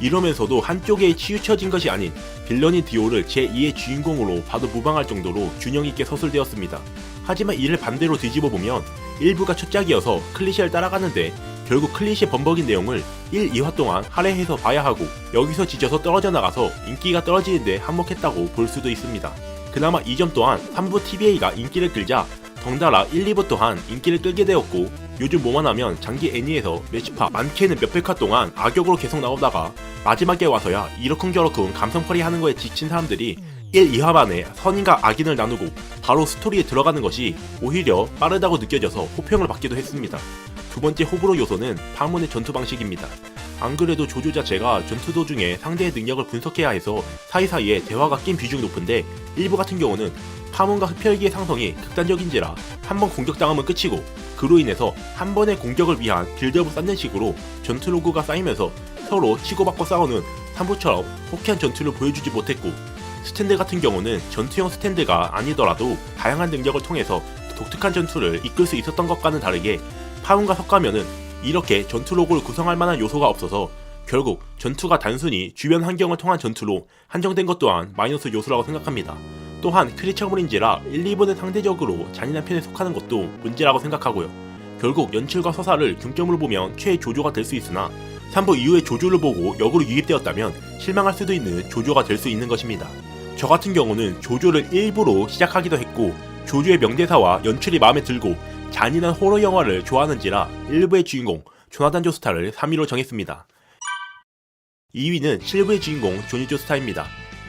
이러면서도 한쪽에 치우쳐진 것이 아닌 빌런인 디오를 제2의 주인공으로 봐도 무방할 정도로 균형있게 서술되었습니다. 하지만 이를 반대로 뒤집어보면 1부가 첫작이어서 클리셰를 따라가는데 결국 클리셰 범벅인 내용을 1, 2화 동안 할애해서 봐야 하고 여기서 지쳐서 떨어져 나가서 인기가 떨어지는데 한몫했다고 볼 수도 있습니다. 그나마 이 점 또한 3부 TVA가 인기를 끌자 덩달아 1, 2부 또한 인기를 끌게 되었고 요즘 뭐만 하면 장기 애니에서 매치파 많게는 몇백 화 동안 악역으로 계속 나오다가 마지막에 와서야 이러쿵저러쿵 감성팔이 하는 거에 지친 사람들이 1, 2화 만에 선인과 악인을 나누고 바로 스토리에 들어가는 것이 오히려 빠르다고 느껴져서 호평을 받기도 했습니다. 두 번째 호불호 요소는 파문의 전투 방식입니다. 안 그래도 조조 자체가 전투 도중에 상대의 능력을 분석해야 해서 사이사이에 대화가 낀 비중이 높은데 일부 같은 경우는 파문과 흡혈기의 상성이 극단적인지라 한번 공격당하면 끝이고 그로 인해서 한 번의 공격을 위한 빌드업을 쌓는 식으로 전투 로그가 쌓이면서 서로 치고받고 싸우는 3부처럼 호쾌한 전투를 보여주지 못했고 스탠드 같은 경우는 전투형 스탠드가 아니더라도 다양한 능력을 통해서 독특한 전투를 이끌 수 있었던 것과는 다르게 파문과 섞가면은 이렇게 전투 로그를 구성할 만한 요소가 없어서 결국 전투가 단순히 주변 환경을 통한 전투로 한정된 것 또한 마이너스 요소라고 생각합니다. 또한 크리처물인지라 1, 2부는 상대적으로 잔인한 편에 속하는 것도 문제라고 생각하고요. 결국 연출과 서사를 중점으로 보면 최애 조조가 될 수 있으나 3부 이후에 조조를 보고 역으로 유입되었다면 실망할 수도 있는 조조가 될 수 있는 것입니다. 저 같은 경우는 조조를 1부로 시작하기도 했고 조조의 명대사와 연출이 마음에 들고 잔인한 호러 영화를 좋아하는지라 1부의 주인공 조나단 조스타를 3위로 정했습니다. 2위는 7부의 주인공 조니 조스타입니다.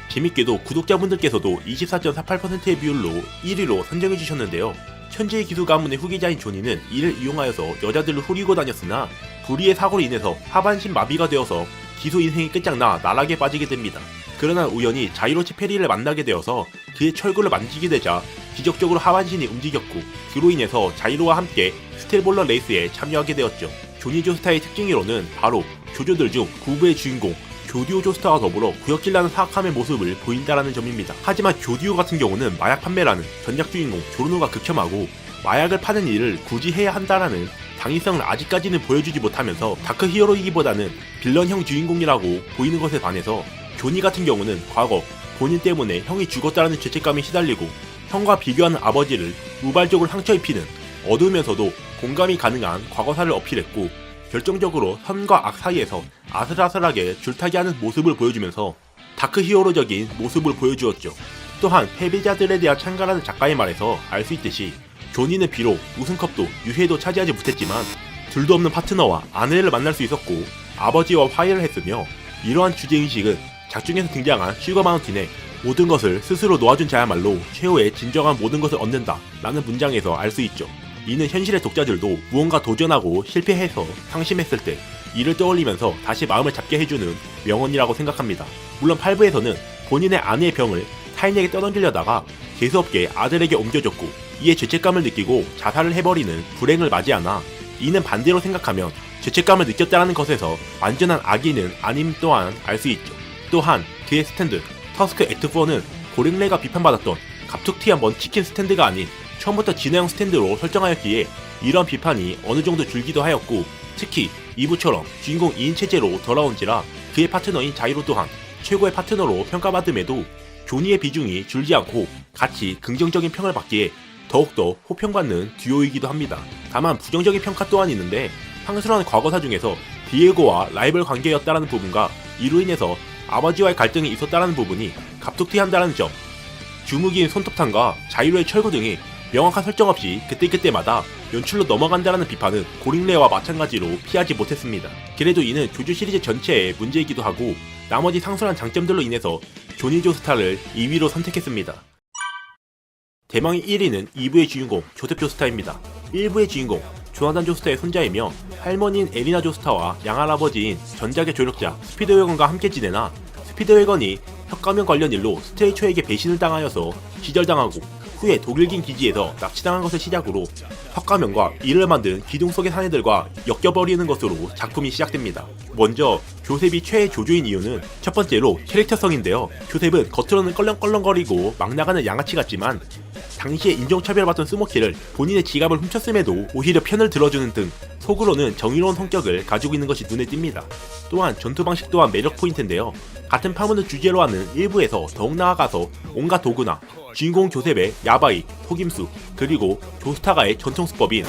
재밌게도 구독자분들께서도 24.48%의 비율로 1위로 선정해주셨는데요. 천재의 기수 가문의 후계자인 조니는 이를 이용하여서 여자들을 후리고 다녔으나 불의의 사고로 인해서 하반신 마비가 되어서 기수 인생이 끝장나 나락에 빠지게 됩니다. 그러나 우연히 자이로치 페리를 만나게 되어서 그의 철구를 만지게 되자 기적적으로 하반신이 움직였고 그로 인해서 자이로와 함께 스텔볼러 레이스에 참여하게 되었죠. 조니 조스타의 특징으로는 바로 조조들 중 9부의 주인공 교디오 조스타와 더불어 구역질나는 사악함의 모습을 보인다라는 점입니다. 하지만 교디오 같은 경우는 마약 판매라는 전작 주인공 조르노가 극혐하고 마약을 파는 일을 굳이 해야 한다라는 당위성을 아직까지는 보여주지 못하면서 다크 히어로이기보다는 빌런형 주인공이라고 보이는 것에 반해서 조니 같은 경우는 과거 본인 때문에 형이 죽었다라는 죄책감에 시달리고 형과 비교하는 아버지를 우발적으로 상처 입히는 어두우면서도 공감이 가능한 과거사를 어필했고 결정적으로 선과 악 사이에서 아슬아슬하게 줄타기 하는 모습을 보여주면서 다크 히어로적인 모습을 보여주었죠. 또한 패배자들에 대한 찬가라는 작가의 말에서 알 수 있듯이 조니는 비록 우승컵도 유해도 차지하지 못했지만 둘도 없는 파트너와 아내를 만날 수 있었고 아버지와 화해를 했으며 이러한 주제의식은 작중에서 등장한 슈거 마운틴의 모든 것을 스스로 놓아준 자야말로 최후의 진정한 모든 것을 얻는다 라는 문장에서 알 수 있죠. 이는 현실의 독자들도 무언가 도전하고 실패해서 상심했을 때 이를 떠올리면서 다시 마음을 잡게 해주는 명언이라고 생각합니다. 물론 8부에서는 본인의 아내의 병을 타인에게 떠넘기려다가 재수없게 아들에게 옮겨줬고 이에 죄책감을 느끼고 자살을 해버리는 불행을 맞이하나 이는 반대로 생각하면 죄책감을 느꼈다는 것에서 완전한 악인은 아님 또한 알 수 있죠. 또한 그의 스탠드 터스크 액트4는 고랭레가 비판받았던 갑툭튀한 먼치킨 스탠드가 아닌 처음부터 진화형 스탠드로 설정하였기에 이런 비판이 어느 정도 줄기도 하였고 특히 2부처럼 주인공 2인 체제로 돌아온지라 그의 파트너인 자이로 또한 최고의 파트너로 평가받음에도 조니의 비중이 줄지 않고 같이 긍정적인 평을 받기에 더욱더 호평받는 듀오이기도 합니다. 다만 부정적인 평가 또한 있는데 상술한 과거사 중에서 디에고와 라이벌 관계였다라는 부분과 이로 인해서 아버지와의 갈등이 있었다라는 부분이 갑툭튀한다는 점, 주무기인 손톱탄과 자이로의 철구 등이 명확한 설정 없이 그때그때마다 연출로 넘어간다라는 비판은 고링레와 마찬가지로 피하지 못했습니다. 그래도 이는 조조 시리즈 전체의 문제이기도 하고 나머지 상술한 장점들로 인해서 조니 조스타를 2위로 선택했습니다. 대망의 1위는 2부의 주인공 조셉 조스타입니다. 1부의 주인공 조나단 조스타의 손자이며 할머니인 에리나 조스타와 양할아버지인 전작의 조력자 스피드웨건과 함께 지내나 스피드웨건이 혁가면 관련 일로 스트레이처에게 배신을 당하여서 기절당하고 후에 독일긴 기지에서 납치당한 것을 시작으로 혁가면과 이를 만든 기둥 속의 사내들과 엮여버리는 것으로 작품이 시작됩니다. 먼저 조셉이 최애 조조인 이유는 첫 번째로 캐릭터성인데요. 조셉은 겉으로는 껄렁껄렁거리고 막 나가는 양아치 같지만 당시에 인종차별받던 스모키를 본인의 지갑을 훔쳤음에도 오히려 편을 들어주는 등 속으로는 정의로운 성격을 가지고 있는 것이 눈에 띕니다. 또한 전투 방식 또한 매력 포인트인데요. 같은 파문을 주제로 하는 1부에서 더욱 나아가서 온갖 도구나 주인공 조셉의 야바이, 속임수, 그리고 조스타가의 전통 수법인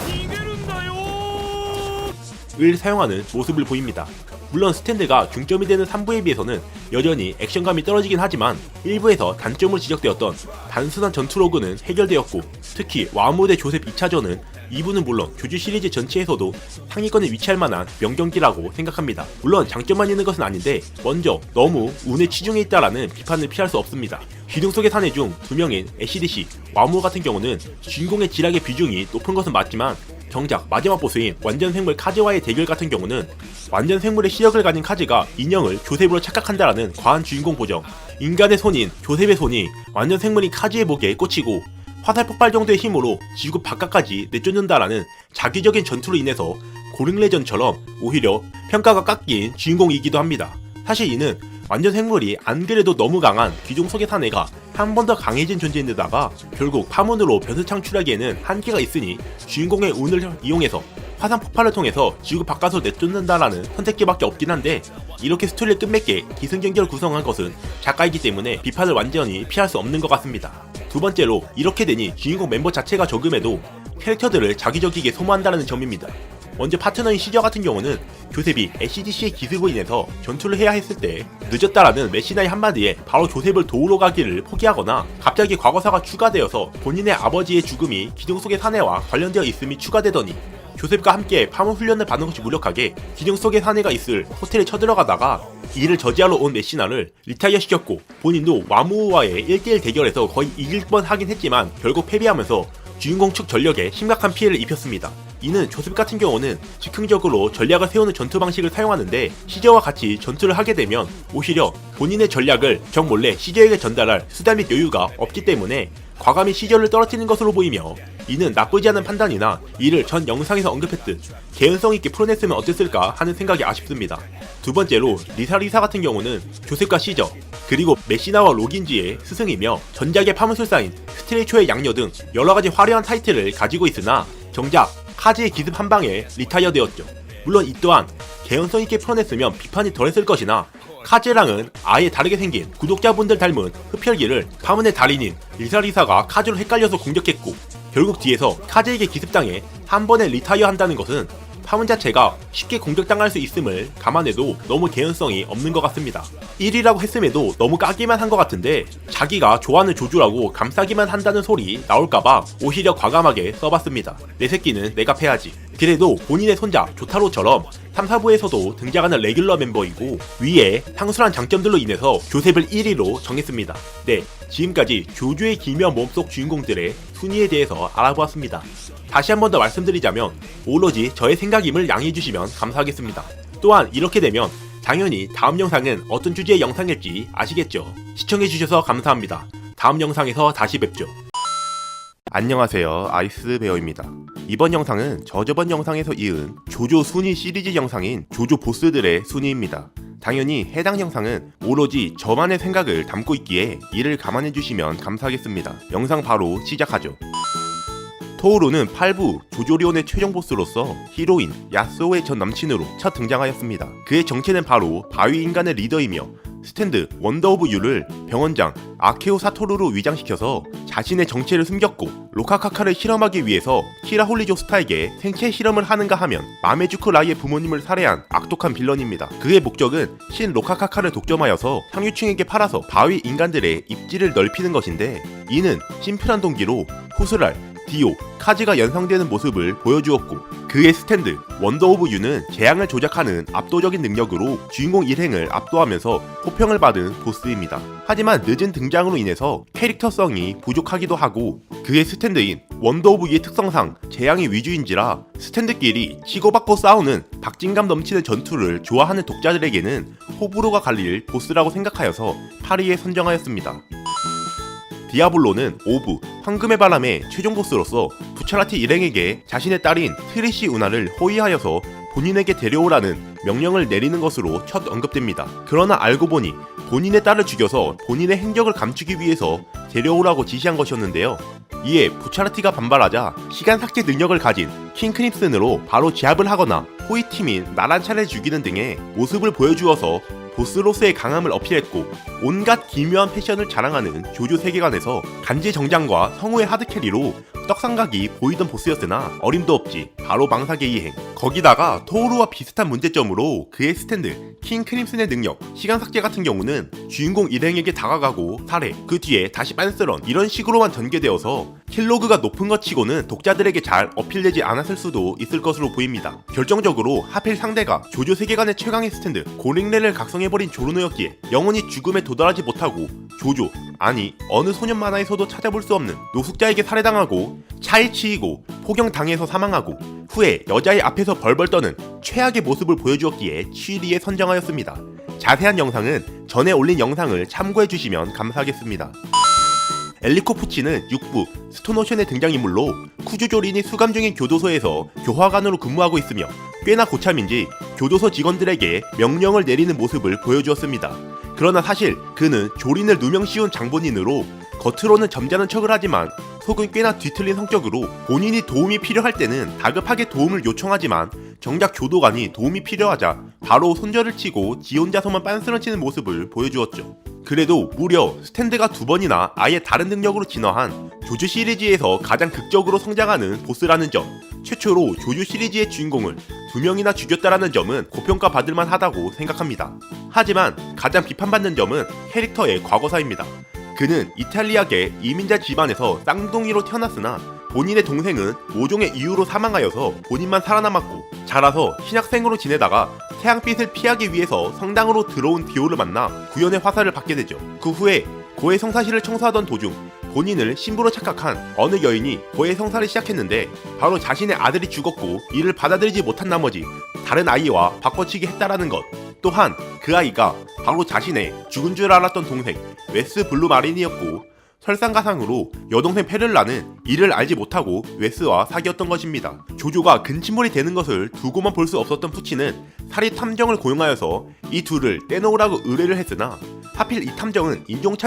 사용하는 모습을 보입니다. 물론 스탠드가 중점이 되는 3부에 비해서는 여전히 액션감이 떨어지긴 하지만 1부에서 단점으로 지적되었던 단순한 전투로그는 해결되었고, 특히 와무 대 조셉 2차전은 2부는 물론 조조 시리즈 전체에서도 상위권에 위치할 만한 명경기라고 생각합니다. 물론 장점만 있는 것은 아닌데 먼저 너무 운에 치중해 있다라는 비판을 피할 수 없습니다. 기둥 속의 사내 중 2명인 SDC, 와무 같은 경우는 주인공의 지략의 비중이 높은 것은 맞지만 정작 마지막 보스인 완전 생물 카즈와의 대결 같은 경우는 완전 생물의 시력을 가진 카즈가 인형을 조셉으로 착각한다라는 과한 주인공 보정, 인간의 손인 조셉의 손이 완전 생물인 카즈의 목에 꽂히고 화살 폭발 정도의 힘으로 지구 바깥까지 내쫓는다라는 자기적인 전투로 인해서 고릉레전처럼 오히려 평가가 깎인 주인공이기도 합니다. 사실 이는 완전 생물이 안 그래도 너무 강한 귀종 속의 사내가 한 번 더 강해진 존재인데다가 결국 파문으로 변수 창출하기에는 한계가 있으니 주인공의 운을 이용해서 화산 폭발을 통해서 지구 바깥으로 내쫓는다라는 선택지밖에 없긴 한데, 이렇게 스토리를 끝맺게 기승전결 구성한 것은 작가이기 때문에 비판을 완전히 피할 수 없는 것 같습니다. 두 번째로 이렇게 되니 주인공 멤버 자체가 적음에도 캐릭터들을 자기적이게 소모한다는 점입니다. 먼저 파트너인 시저 같은 경우는 조셉이 SDC의 기습으로 인해서 전투를 해야 했을 때 늦었다라는 메시나의 한마디에 바로 조셉을 도우러 가기를 포기하거나 갑자기 과거사가 추가되어서 본인의 아버지의 죽음이 기둥 속의 사내와 관련되어 있음이 추가되더니 조셉과 함께 파문 훈련을 받는 것이 무력하게 기둥 속의 사내가 있을 호텔에 쳐들어가다가 이를 저지하러 온 메시나를 리타이어 시켰고, 본인도 와무와의 1대1 대결에서 거의 이길 뻔 하긴 했지만 결국 패배하면서 주인공 측 전력에 심각한 피해를 입혔습니다. 이는 조셉 같은 경우는 즉흥적으로 전략을 세우는 전투 방식을 사용하는데 시저와 같이 전투를 하게 되면 오히려 본인의 전략을 적 몰래 시저에게 전달할 수단 및 여유가 없기 때문에 과감히 시저를 떨어뜨리는 것으로 보이며, 이는 나쁘지 않은 판단이나 이를 전 영상에서 언급했듯 개연성 있게 풀어냈으면 어땠을까 하는 생각이 아쉽습니다. 두 번째로 리사 같은 경우는 조셉과 시저, 그리고 메시나와 로긴지의 스승이며 전작의 파문술사인 스트레이초의 양녀 등 여러가지 화려한 타이틀을 가지고 있으나 정작 카즈의 기습 한방에 리타이어 되었죠. 물론 이 또한 개연성 있게 풀어냈으면 비판이 덜했을 것이나 카즈랑은 아예 다르게 생긴 구독자분들 닮은 흡혈귀를 파문의 달인인 리사가 카즈로 헷갈려서 공격했고, 결국 뒤에서 카즈에게 기습당해 한 번에 리타이어 한다는 것은 파문 자체가 쉽게 공격당할 수 있음을 감안해도 너무 개연성이 없는 것 같습니다. 1위라고 했음에도 너무 까기만 한 것 같은데 자기가 좋아하는 조조라고 감싸기만 한다는 소리 나올까봐 오히려 과감하게 써봤습니다. 내 새끼는 내가 패야지. 그래도 본인의 손자 조타로처럼 3, 4부에서도 등장하는 레귤러 멤버이고 위에 상술한 장점들로 인해서 조셉을 1위로 정했습니다. 네, 지금까지 조조의 기묘한 몸속 주인공들의 순위에 대해서 알아보았습니다. 다시 한 번 더 말씀드리자면 오로지 저의 생각임을 양해해주시면 감사하겠습니다. 또한 이렇게 되면 당연히 다음 영상은 어떤 주제의 영상일지 아시겠죠? 시청해주셔서 감사합니다. 다음 영상에서 다시 뵙죠. 안녕하세요, 아이스베어입니다. 이번 영상은 저저번 영상에서 이은 조조 순위 시리즈 영상인 조조 보스들의 순위입니다. 당연히 해당 영상은 오로지 저만의 생각을 담고 있기에 이를 감안해주시면 감사하겠습니다. 영상 바로 시작하죠. 토우로는 8부 조조리온의 최종 보스로서 히로인 야스오의 전 남친으로 첫 등장하였습니다. 그의 정체는 바로 바위 인간의 리더이며 스탠드 원더 오브 유를 병원장 아케오 사토루로 위장시켜서 자신의 정체를 숨겼고, 로카카카를 실험하기 위해서 키라홀리조 스타에게 생체 실험을 하는가 하면 마메주크 라이의 부모님을 살해한 악독한 빌런입니다. 그의 목적은 신 로카카카를 독점하여서 상류층에게 팔아서 바위 인간들의 입지를 넓히는 것인데, 이는 심플한 동기로 후스랄, 디오, 카즈가 연상되는 모습을 보여주었고, 그의 스탠드 원더 오브 유는 재앙을 조작하는 압도적인 능력으로 주인공 일행을 압도하면서 호평을 받은 보스입니다. 하지만 늦은 등장으로 인해서 캐릭터성이 부족하기도 하고, 그의 스탠드인 원더 오브 유의 특성상 재앙이 위주인지라 스탠드끼리 치고받고 싸우는 박진감 넘치는 전투를 좋아하는 독자들에게는 호불호가 갈릴 보스라고 생각하여서 8위에 선정하였습니다. 디아블로는 5부 황금의 바람의 최종 보스로서 부차라티 일행에게 자신의 딸인 트리시 우나를 호위하여서 본인에게 데려오라는 명령을 내리는 것으로 첫 언급됩니다. 그러나 알고 보니 본인의 딸을 죽여서 본인의 행적을 감추기 위해서 데려오라고 지시한 것이었는데요. 이에 부차라티가 반발하자 시간 삭제 능력을 가진 킹 크립슨으로 바로 제압을 하거나 호위팀인 나란차를 죽이는 등의 모습을 보여주어서 보스로서의 강함을 어필했고, 온갖 기묘한 패션을 자랑하는 조조 세계관에서 간지 정장과 성우의 하드캐리로 떡상각이 보이던 보스였으나 어림도 없지 바로 망사계 이행. 거기다가 토오루와 비슷한 문제점으로 그의 스탠드 킹 크림슨의 능력 시간 삭제 같은 경우는 주인공 일행에게 다가가고 살해, 그 뒤에 다시 빤스런 이런 식으로만 전개되어서 킬로그가 높은 것 치고는 독자들에게 잘 어필되지 않았을 수도 있을 것으로 보입니다. 결정적으로 하필 상대가 조조 세계관의 최강의 스탠드 고링레를 각성해버린 조르노였기에 영원히 죽음에 도달하지 못하고 조조, 아니 어느 소년 만화에서도 찾아볼 수 없는 노숙자에게 살해당하고 차에 치이고 포경당해서 사망하고 후에 여자의 앞에서 벌벌 떠는 최악의 모습을 보여주었기에 취리에 선정하였습니다. 자세한 영상은 전에 올린 영상을 참고해주시면 감사하겠습니다. 엘리코 푸치는 6부 스톤오션의 등장인물로 쿠조조린이 수감 중인 교도소에서 교화관으로 근무하고 있으며 꽤나 고참인지 교도소 직원들에게 명령을 내리는 모습을 보여주었습니다. 그러나 사실 그는 조린을 누명씌운 장본인으로 겉으로는 점잖은 척을 하지만 속은 꽤나 뒤틀린 성격으로 본인이 도움이 필요할 때는 다급하게 도움을 요청하지만 정작 교도관이 도움이 필요하자 바로 손절을 치고 지 혼자서만 빤스런치는 모습을 보여주었죠. 그래도 무려 스탠드가 2번이나 아예 다른 능력으로 진화한 조조 시리즈에서 가장 극적으로 성장하는 보스라는 점, 최초로 조조 시리즈의 주인공을 2명이나 죽였다라는 점은 고평가 받을만 하다고 생각합니다. 하지만 가장 비판받는 점은 캐릭터의 과거사입니다. 그는 이탈리아계 이민자 집안에서 쌍둥이로 태어났으나 본인의 동생은 모종의 이유로 사망하여서 본인만 살아남았고 자라서 신학생으로 지내다가 태양빛을 피하기 위해서 성당으로 들어온 디오를 만나 구연의 화살을 받게 되죠. 그 후에 고해 성사시를 청소하던 도중 본인을 신부로 착각한 어느 여인이 고해 성사를 시작했는데 바로 자신의 아들이 죽었고 이를 받아들이지 못한 나머지 다른 아이와 바꿔치기 했다라는 것. 또한 그 아이가 바로 자신의 죽은 줄 알았던 동생 웨스 블루마린이었고 설상가상으로 여동생 페를라는 이를 알지 못하고 웨스와 사귀었던 것입니다. 조조가 근친몰이 되는 것을 두고만 볼 수 없었던 푸치는 사리 탐정을 고용하여서 이 둘을 떼놓으라고 의뢰를 했으나 하필 이 탐정은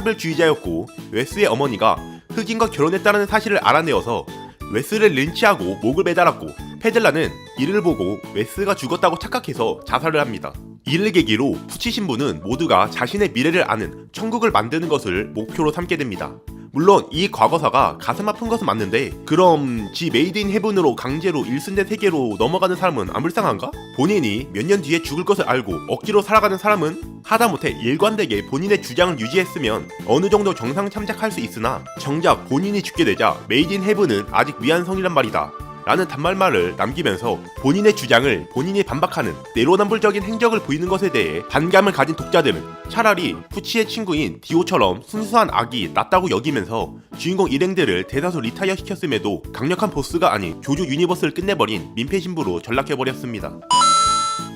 인종차별주의자였고 웨스의 어머니가 흑인과 결혼했다는 사실을 알아내어서 웨스를 린치하고 목을 매달았고 페들라는 이를 보고 웨스가 죽었다고 착각해서 자살을 합니다. 이를 계기로 푸치 신부는 모두가 자신의 미래를 아는 천국을 만드는 것을 목표로 삼게 됩니다. 물론 이 과거사가 가슴 아픈 것은 맞는데 그럼 지 메이드 인 헤븐으로 강제로 1순대 세계로 넘어가는 사람은 안 불쌍한가? 본인이 몇 년 뒤에 죽을 것을 알고 억지로 살아가는 사람은 하다못해 일관되게 본인의 주장을 유지했으면 어느 정도 정상 참작할 수 있으나 정작 본인이 죽게 되자 메이드 인 헤븐은 아직 미완성이란 말이다 라는 단말말을 남기면서 본인의 주장을 본인이 반박하는 내로남불적인 행적을 보이는 것에 대해 반감을 가진 독자들은 차라리 푸치의 친구인 디오처럼 순수한 악이 낫다고 여기면서 주인공 일행들을 대다수 리타이어 시켰음에도 강력한 보스가 아닌 조조 유니버스를 끝내버린 민폐 신부로 전락해버렸습니다.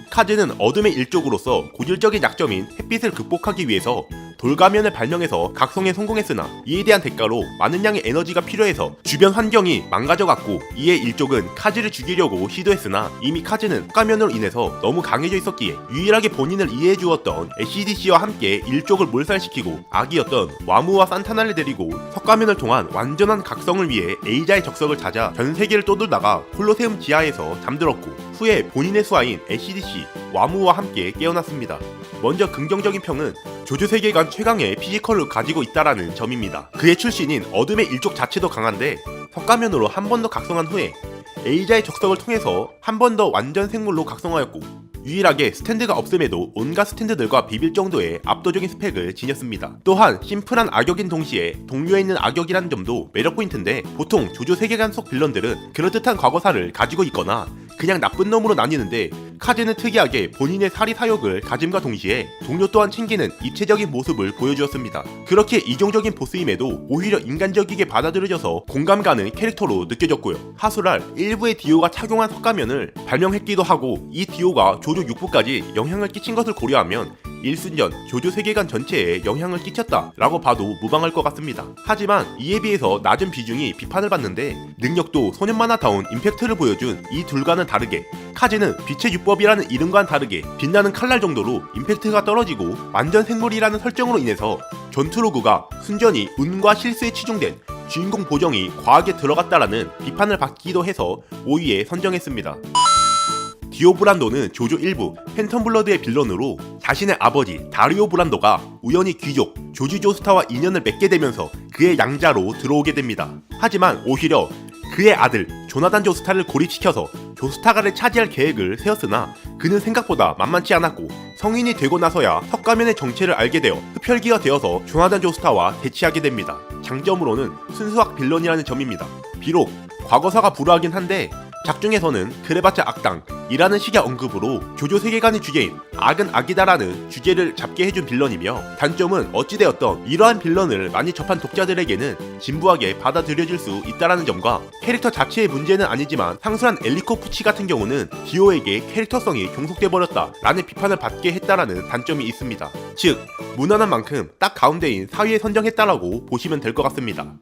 카즈는 어둠의 일족으로서 고질적인 약점인 햇빛을 극복하기 위해서 돌가면을 발명해서 각성에 성공했으나 이에 대한 대가로 많은 양의 에너지가 필요해서 주변 환경이 망가져갔고 이에 일족은 카즈를 죽이려고 시도했으나 이미 카즈는 가면으로 인해서 너무 강해져 있었기에 유일하게 본인을 이해해주었던 SCDC와 함께 일족을 몰살시키고 악이었던 와무와 산타나를 데리고 석가면을 통한 완전한 각성을 위해 에이자의 적석을 찾아 전 세계를 떠돌다가 콜로세움 지하에서 잠들었고 후에 본인의 수하인 SCDC 와무와 함께 깨어났습니다. 먼저 긍정적인 평은 조조 세계관 최강의 피지컬을 가지고 있다라는 점입니다. 그의 출신인 어둠의 일족 자체도 강한데 석가면으로 한 번 더 각성한 후에 에이자의 적석을 통해서 한 번 더 완전 생물로 각성하였고 유일하게 스탠드가 없음에도 온갖 스탠드들과 비빌 정도의 압도적인 스펙을 지녔습니다. 또한 심플한 악역인 동시에 동료에 있는 악역이라는 점도 매력 포인트인데 보통 조조 세계관 속 빌런들은 그럴듯한 과거사를 가지고 있거나 그냥 나쁜 놈으로 나뉘는데 카즈는 특이하게 본인의 사리 사욕을 가짐과 동시에 동료 또한 챙기는 입체적인 모습을 보여주었습니다. 그렇게 이종적인 보스임에도 오히려 인간적이게 받아들여져서 공감 가는 캐릭터로 느껴졌고요. 하수랄 일부의 디오가 착용한 석가면을 발명했기도 하고 이 디오가 조조 6부까지 영향을 끼친 것을 고려하면 1순전 조조 세계관 전체에 영향을 끼쳤다라고 봐도 무방할 것 같습니다. 하지만 이에 비해서 낮은 비중이 비판을 받는데 능력도 소년 만화다운 임팩트를 보여준 이 둘과는 다르게 카즈는 빛의 유법이라는 이름과는 다르게 빛나는 칼날 정도로 임팩트가 떨어지고 완전 생물이라는 설정으로 인해서 전투 로그가 순전히 운과 실수에 치중된 주인공 보정이 과하게 들어갔다라는 비판을 받기도 해서 5위에 선정했습니다. 디오 브란도는 조조 1부 팬텀 블러드의 빌런으로 자신의 아버지 다리오 브란도가 우연히 귀족 조지 조스타와 인연을 맺게 되면서 그의 양자로 들어오게 됩니다. 하지만 오히려 그의 아들 조나단 조스타를 고립시켜서 조스타가를 차지할 계획을 세웠으나 그는 생각보다 만만치 않았고 성인이 되고 나서야 석가면의 정체를 알게 되어 흡혈귀가 되어서 조나단 조스타와 대치하게 됩니다. 장점으로는 순수학 빌런이라는 점입니다. 비록 과거사가 불우하긴 한데 작중에서는 그래봤자 악당이라는 식의 언급으로 조조 세계관의 주제인 악은 악이다라는 주제를 잡게 해준 빌런이며, 단점은 어찌되었던 이러한 빌런을 많이 접한 독자들에게는 진부하게 받아들여질 수 있다라는 점과 캐릭터 자체의 문제는 아니지만 상술한 엘리코 푸치 같은 경우는 디오에게 캐릭터성이 종속돼버렸다 라는 비판을 받게 했다라는 단점이 있습니다. 즉 무난한 만큼 딱 가운데인 4위에 선정했다라고 보시면 될 것 같습니다.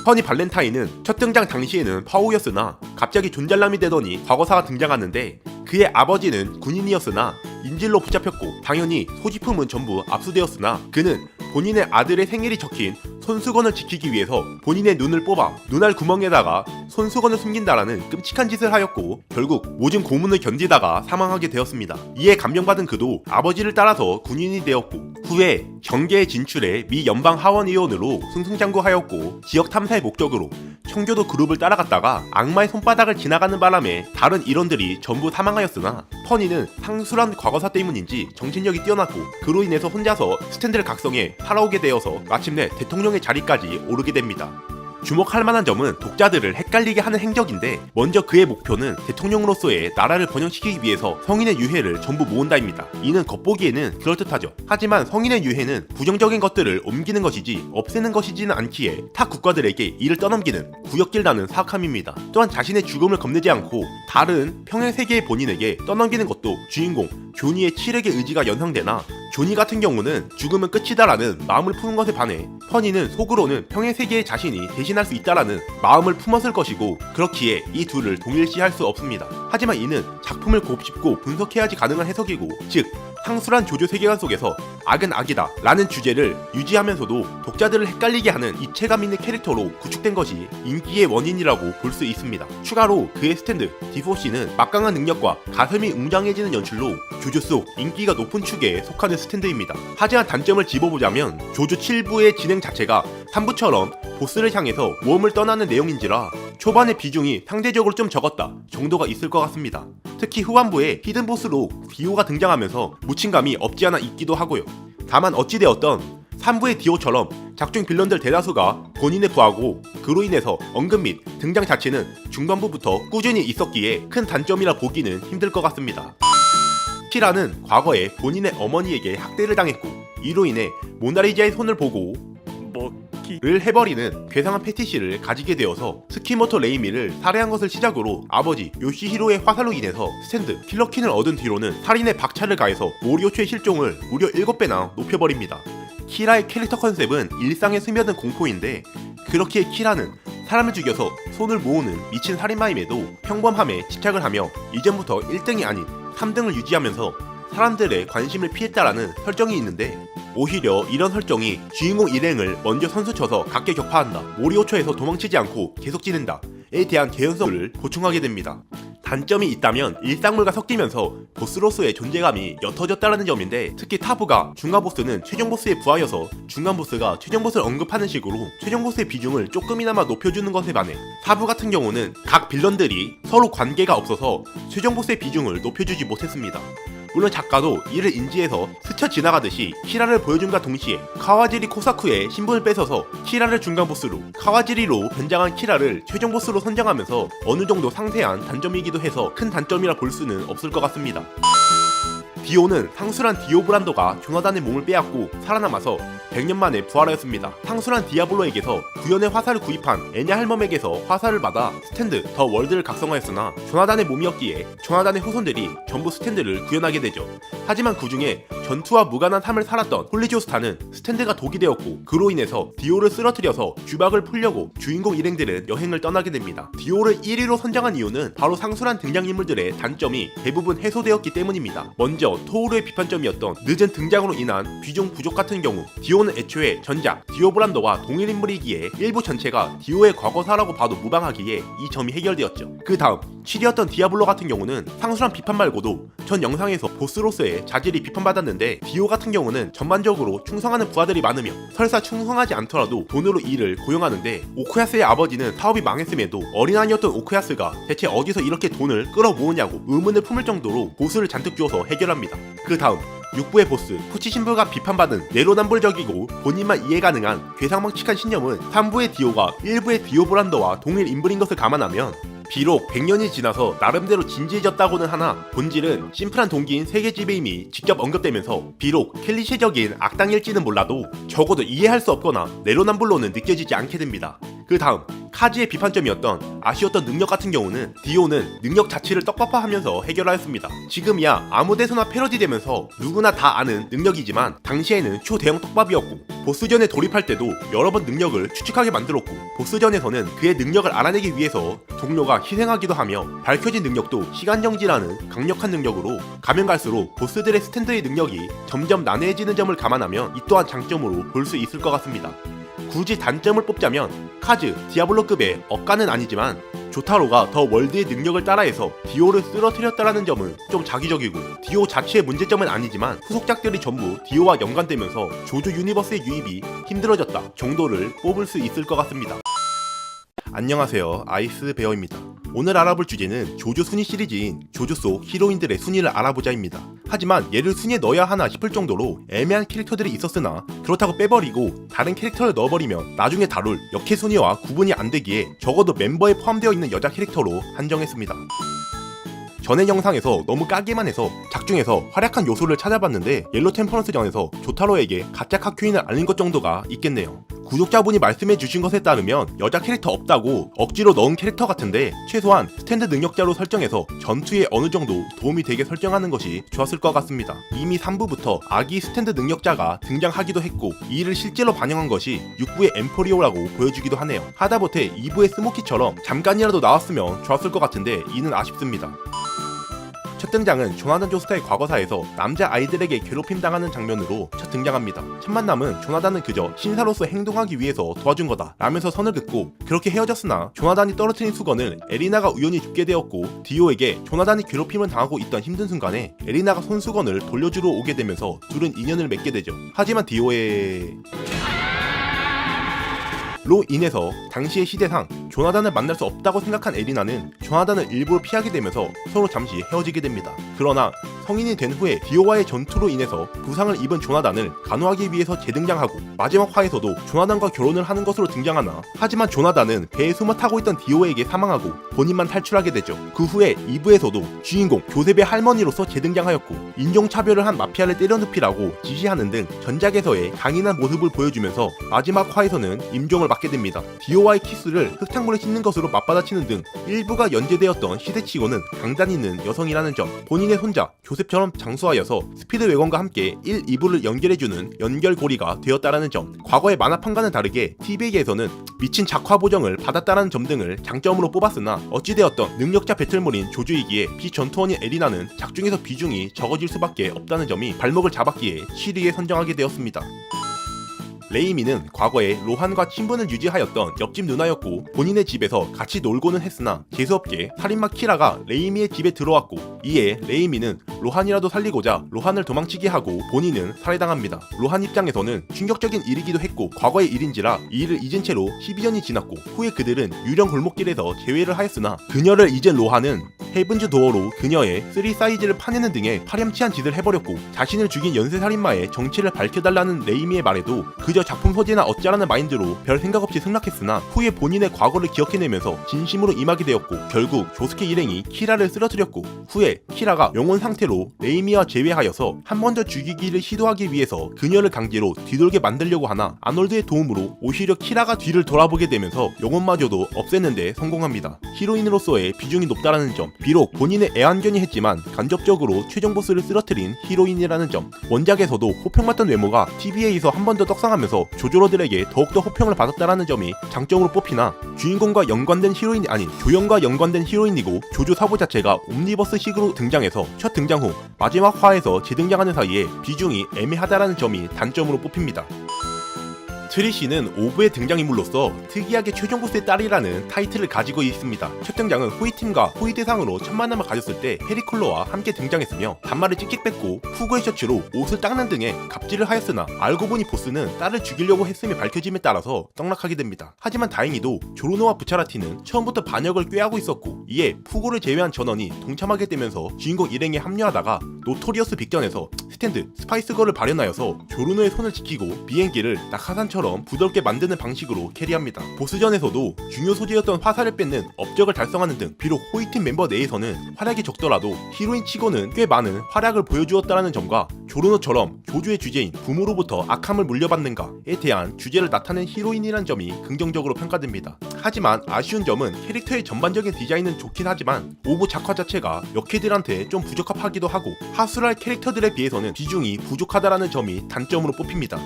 허니 발렌타인은 첫 등장 당시에는 파워였으나 갑자기 존잘남이 되더니 과거사가 등장하는데, 그의 아버지는 군인이었으나 인질로 붙잡혔고 당연히 소지품은 전부 압수되었으나 그는 본인의 아들의 생일이 적힌 손수건을 지키기 위해서 본인의 눈을 뽑아 눈알 구멍에다가 손수건을 숨긴다라는 끔찍한 짓을 하였고 결국 모진 고문을 견디다가 사망하게 되었습니다. 이에 감명받은 그도 아버지를 따라서 군인이 되었고 후에 경계에 진출해 미 연방 하원 의원으로 승승장구하였고 지역 탐사의 목적으로 청교도 그룹을 따라갔다가 악마의 손바닥을 지나가는 바람에 다른 일원들이 전부 사망하였으나 퍼니는 상술한 과거사 때문인지 정신력이 뛰어났고 그로 인해서 혼자서 스탠드를 각성해 살아오게 되어서 마침내 대통령의 자리까지 오르게 됩니다. 주목할 만한 점은 독자들을 헷갈리게 하는 행적인데, 먼저 그의 목표는 대통령으로서의 나라를 번영시키기 위해서 성인의 유해를 전부 모은다입니다. 이는 겉보기에는 그럴듯하죠. 하지만 성인의 유해는 부정적인 것들을 옮기는 것이지 없애는 것이지는 않기에 타 국가들에게 이를 떠넘기는 구역질나는 사악함입니다. 또한 자신의 죽음을 겁내지 않고 다른 평행세계의 본인에게 떠넘기는 것도 주인공 조니의 칠흑의 의지가 연상되나, 조니 같은 경우는 죽음은 끝이다라는 마음을 품은 것에 반해 퍼니는 속으로는 평행세계의 자신이 대신할 수 있다라는 마음을 품었을 것이고, 그렇기에 이 둘을 동일시할 수 없습니다. 하지만 이는 작품을 곱씹고 분석해야지 가능한 해석이고, 즉 상술한 조조 세계관 속에서 악은 악이다 라는 주제를 유지하면서도 독자들을 헷갈리게 하는 입체감 있는 캐릭터로 구축된 것이 인기의 원인이라고 볼 수 있습니다. 추가로 그의 스탠드 디포시는 막강한 능력과 가슴이 웅장해지는 연출로 조조 속 인기가 높은 축에 속하는 스탠드입니다. 하지만 단점을 집어보자면 조조 7부의 진행 자체가 3부처럼 보스를 향해서 모험을 떠나는 내용인지라 초반의 비중이 상대적으로 좀 적었다 정도가 있을 것 같습니다. 특히 후반부에 히든 보스로 디오가 등장하면서 묻힌감이 없지 않아 있기도 하고요. 다만 어찌되었던 3부의 디오처럼 작중 빌런들 대다수가 본인의 부하고 그로 인해서 언급 및 등장 자체는 중반부부터 꾸준히 있었기에 큰 단점이라 보기는 힘들 것 같습니다. 키라는 과거에 본인의 어머니에게 학대를 당했고 이로 인해 모나리자의 손을 보고 를 해버리는 괴상한 패티시를 가지게 되어서 스키모토 레이미를 살해한 것을 시작으로 아버지 요시히로의 화살로 인해서 스탠드 킬러킨을 얻은 뒤로는 살인의 박차를 가해서 모리오초의 실종을 무려 7배나 높여버립니다. 키라의 캐릭터 컨셉은 일상에 스며든 공포인데, 그렇기에 키라는 사람을 죽여서 손을 모으는 미친 살인마임에도 평범함에 집착을 하며 이전부터 1등이 아닌 3등을 유지하면서 사람들의 관심을 피했다라는 설정이 있는데, 오히려 이런 설정이 주인공 일행을 먼저 선수쳐서 각계 격파한다, 모리오초에서 도망치지 않고 계속 지낸다 에 대한 개연성을 보충하게 됩니다. 단점이 있다면 일상물과 섞이면서 보스로서의 존재감이 옅어졌다는 점인데, 특히 타부가 중간보스는 최종보스의 부하여서 중간보스가 최종보스를 언급하는 식으로 최종보스의 비중을 조금이나마 높여주는 것에 반해 타부 같은 경우는 각 빌런들이 서로 관계가 없어서 최종보스의 비중을 높여주지 못했습니다. 물론 작가도 이를 인지해서 스쳐 지나가듯이 키라를 보여줌과 동시에 카와지리 코사쿠의 신분을 뺏어서 키라를 중간보스로, 카와지리로 변장한 키라를 최종보스로 선정하면서 어느정도 상세한 단점이기도 해서 큰 단점이라 볼 수는 없을 것 같습니다. 디오는 상술한 디오 브란도가 조나단의 몸을 빼앗고 살아남아서 100년 만에 부활하였습니다. 상술한 디아블로에게서 구현의 화살을 구입한 애냐 할멈에게서 화살을 받아 스탠드 더 월드를 각성하였으나 조나단의 몸이었기에 조나단의 후손들이 전부 스탠드를 구현하게 되죠. 하지만 그 중에 전투와 무관한 삶을 살았던 홀리조스타는 스탠드가 독이 되었고 그로 인해서 디오를 쓰러뜨려서 주박을 풀려고 주인공 일행들은 여행을 떠나게 됩니다. 디오를 1위로 선정한 이유는 바로 상술한 등장인물들의 단점이 대부분 해소되었기 때문입니다. 먼저 토우르의 비판점이었던 늦은 등장으로 인한 비중 부족 같은 경우, 디오는 애초에 전작 디오 브란도와 동일 인물이기에 일부 전체가 디오의 과거사라고 봐도 무방하기에 이 점이 해결되었죠. 그 다음 7이었던 디아블로 같은 경우는 상술한 비판 말고도 전 영상에서 보스로서의 자질이 비판받았는데, 디오 같은 경우는 전반적으로 충성하는 부하들이 많으며 설사 충성하지 않더라도 돈으로 이를 고용하는데, 오쿠야스의 아버지는 사업이 망했음에도 어린아이였던 오쿠야스가 대체 어디서 이렇게 돈을 끌어모으냐고 의문을 품을 정도로 보스를 잔뜩 주어서 해결합니다. 그 다음 6부의 보스 푸치 신부가 비판받은 내로남불적이고 본인만 이해 가능한 괴상망측한 신념은 3부의 디오가 1부의 디오 브란더와 동일 인물인 것을 감안하면 비록 100년이 지나서 나름대로 진지해졌다고는 하나 본질은 심플한 동기인 세계 지배임이 직접 언급되면서 비록 클리셰적인 악당일지는 몰라도 적어도 이해할 수 없거나 내로남불로는 느껴지지 않게 됩니다. 그 다음 카즈의 비판점이었던 아쉬웠던 능력 같은 경우는 디오는 능력 자체를 떡밥화하면서 해결하였습니다. 지금이야 아무데서나 패러디되면서 누구나 다 아는 능력이지만 당시에는 초대형 떡밥이었고, 보스전에 돌입할 때도 여러 번 능력을 추측하게 만들었고, 보스전에서는 그의 능력을 알아내기 위해서 동료가 희생하기도 하며, 밝혀진 능력도 시간정지라는 강력한 능력으로 가면 갈수록 보스들의 스탠드의 능력이 점점 난해해지는 점을 감안하면 이 또한 장점으로 볼 수 있을 것 같습니다. 굳이 단점을 뽑자면 카즈, 디아블로급의 억가는 아니지만 조타로가 더 월드의 능력을 따라해서 디오를 쓰러뜨렸다라는 점은 좀 자기적이고, 디오 자체의 문제점은 아니지만 후속작들이 전부 디오와 연관되면서 조조 유니버스의 유입이 힘들어졌다 정도를 뽑을 수 있을 것 같습니다. 안녕하세요, 아이스베어입니다. 오늘 알아볼 주제는 조조 순위 시리즈인 조조 속 히로인들의 순위를 알아보자입니다. 하지만 얘를 순위에 넣어야 하나 싶을 정도로 애매한 캐릭터들이 있었으나, 그렇다고 빼버리고 다른 캐릭터를 넣어버리면 나중에 다룰 역캐 순위와 구분이 안되기에 적어도 멤버에 포함되어 있는 여자 캐릭터로 한정했습니다. 전에 영상에서 너무 까기만 해서 작중에서 활약한 요소를 찾아봤는데, 옐로 템퍼런스전에서 조타로에게 가짜 카큐인을 알린 것 정도가 있겠네요. 구독자분이 말씀해주신 것에 따르면 여자 캐릭터 없다고 억지로 넣은 캐릭터 같은데, 최소한 스탠드 능력자로 설정해서 전투에 어느 정도 도움이 되게 설정하는 것이 좋았을 것 같습니다. 이미 3부부터 아기 스탠드 능력자가 등장하기도 했고, 이를 실제로 반영한 것이 6부의 엠포리오라고 보여주기도 하네요. 하다못해 2부의 스모키처럼 잠깐이라도 나왔으면 좋았을 것 같은데 이는 아쉽습니다. 첫 등장은 조나단 조스타의 과거사에서 남자 아이들에게 괴롭힘 당하는 장면으로 첫 등장합니다. 첫 만남은 조나단은 그저 신사로서 행동하기 위해서 도와준 거다 라면서 선을 긋고 그렇게 헤어졌으나, 조나단이 떨어뜨린 수건을 에리나가 우연히 줍게 되었고, 디오에게 조나단이 괴롭힘을 당하고 있던 힘든 순간에 에리나가 손수건을 돌려주러 오게 되면서 둘은 인연을 맺게 되죠. 하지만 디오의 로 인해서 당시의 시대상 조나단을 만날 수 없다고 생각한 에리나는 조나단을 일부러 피하게 되면서 서로 잠시 헤어지게 됩니다. 그러나 성인이 된 후에 디오와의 전투로 인해서 부상을 입은 조나단을 간호하기 위해서 재등장하고, 마지막 화에서도 조나단과 결혼을 하는 것으로 등장하나, 하지만 조나단은 배에 숨어 타고 있던 디오에게 사망하고 본인만 탈출하게 되죠. 그 후에 2부에서도 주인공 조셉의 할머니로서 재등장하였고, 인종차별을 한 마피아를 때려눕히라고 지시하는 등 전작에서의 강인한 모습을 보여주면서 마지막 화에서는 임종을 받게 됩니다. 디오와의 키스를 흙탕물에 씻는 것으로 맞받아치는 등 일부가 연재되었던 시대치고는 강단 있는 여성이라는 점, 본인의 손자 조셉처럼 장수하여서 스피드 웨건과 함께 1, 2부를 연결해주는 연결고리가 되었다라는 점, 과거의 만화판과는 다르게 TV에서는 미친 작화 보정을 받았다라는 점 등을 장점으로 뽑았으나, 어찌되었던 능력자 배틀물인 조조이기에 비전투원인 에리나는 작중에서 비중이 적어질 수밖에 없다는 점이 발목을 잡았기에 7위에 선정하게 되었습니다. 레이미는 과거에 로한과 친분을 유지하였던 옆집 누나였고, 본인의 집에서 같이 놀고는 했으나 재수없게 살인마 키라가 레이미의 집에 들어왔고, 이에 레이미는 로한이라도 살리고자 로한을 도망치게 하고 본인은 살해당합니다. 로한 입장에서는 충격적인 일이기도 했고 과거의 일인지라 이 일을 잊은 채로 12년이 지났고, 후에 그들은 유령 골목길에서 재회를 하였으나, 그녀를 잊은 로한은 헤븐즈 도어로 그녀의 3 사이즈를 파내는 등의 파렴치한 짓을 해버렸고, 자신을 죽인 연쇄살인마의 정체를 밝혀달라는 레이미의 말에도 그저 작품 소재나 어쩌라는 마인드로 별 생각 없이 승낙했으나, 후에 본인의 과거를 기억해내면서 진심으로 임하게 되었고, 결국 조스케 일행이 키라를 쓰러뜨렸고, 후에 키라가 영혼 상태로 레이미와 재회하여서 한 번 더 죽이기를 시도하기 위해서 그녀를 강제로 뒤돌게 만들려고 하나, 아놀드의 도움으로 오히려 키라가 뒤를 돌아보게 되면서 영혼마저도 없애는데 성공합니다. 히로인으로서의 비중이 높다라는 점, 비록 본인의 애완견이 했지만 간접적으로 최종 보스를 쓰러뜨린 히로인이라는 점, 원작에서도 호평받던 외모가 TV에서 한 번 더 떡상하면서 조조러들에게 더욱더 호평을 받았다라는 점이 장점으로 뽑히나, 주인공과 연관된 히로인이 아닌 조연과 연관된 히로인이고, 조조 사부 자체가 옴니버스식으로 등장해서 첫 등장 후 마지막 화에서 재등장하는 사이에 비중이 애매하다라는 점이 단점으로 뽑힙니다. 트리시는 5부의 등장인물로서 특이하게 최종 보스의 딸이라는 타이틀을 가지고 있습니다. 첫 등장은 호이팀과 호이 대상으로 첫 만남을 가졌을 때 페리콜러와 함께 등장했으며 단말을 찍찍 뺏고 푸그의 셔츠로 옷을 닦는 등의 갑질을 하였으나 알고 보니 보스는 딸을 죽이려고 했음이 밝혀짐에 따라서 떡락하게 됩니다. 하지만 다행히도 조르노와 부차라티는 처음부터 반역을 꾀하고 있었고 이에 푸고를 제외한 전원이 동참하게 되면서 주인공 일행에 합류하다가 노토리어스 빅전에서 스탠드 스파이스걸을 발현하여서 조르노의 손을 지키고 비행기를 낙하산처럼 부드럽게 만드는 방식으로 캐리합니다. 보스전에서도 중요 소재였던 화살을 뺏는 업적을 달성하는 등 비록 호이팀 멤버 내에서는 활약이 적더라도 히로인 치고는 꽤 많은 활약을 보여주었다는 점과 조르노처럼 조주의 주제인 부모로부터 악함을 물려받는가에 대한 주제를 나타낸 히로인이란 점이 긍정적으로 평가됩니다. 하지만 아쉬운 점은 캐릭터의 전반적인 디자인은 좋긴 하지만 오브 작화 자체가 역캐들한테 좀 부적합하기도 하고 하수랄 캐릭터들에 비해서는 비중이 부족하다라는 점이 단점으로 뽑힙니다.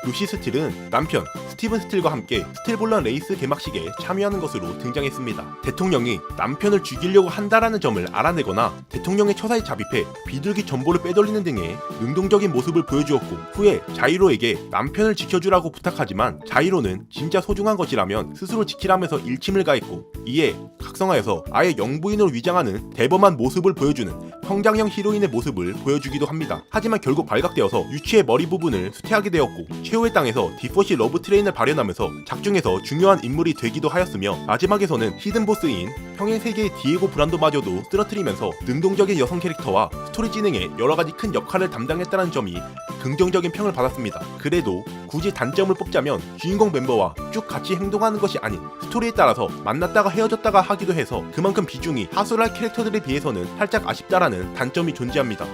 루시 스틸은 남편 스티븐 스틸과 함께 스틸볼런 레이스 개막식에 참여하는 것으로 등장했습니다. 대통령이 남편을 죽이려고 한다라는 점을 알아내거나 대통령의 처사에 잡입해 비둘기 전보를 빼돌리는 등의 능동적인 모습을 보여주었고 후에 자이로에게 남편을 지켜주라고 부탁하지만 자이로는 진짜 소중한 것이라면 스스로 지키라면서 일침을 가했고 이에 각성하여서 아예 영부인으로 위장하는 대범한 모습을 보여주는 성장형 히로인의 모습을 보여주기도 합니다. 하지만 결국 발각되어서 유치의 머리 부분을 수태하게 되었고 최후의 땅에서 디포시 러브 트레인을 발현하면서 작중에서 중요한 인물이 되기도 하였으며 마지막에서는 히든보스인 평행 세계의 디에고 브란도마저도 쓰러뜨리면서 능동적인 여성 캐릭터와 스토리 진행에 여러가지 큰 역할을 담당했다는 점이 긍정적인 평을 받았습니다. 그래도 굳이 단점을 뽑자면 주인공 멤버와 쭉 같이 행동하는 것이 아닌 스토리에 따라서 만났다가 헤어졌다가 하기도 해서 그만큼 비중이 하수랄 캐릭터들에 비해서는 살짝 아쉽다라는 단점이 존재합니다.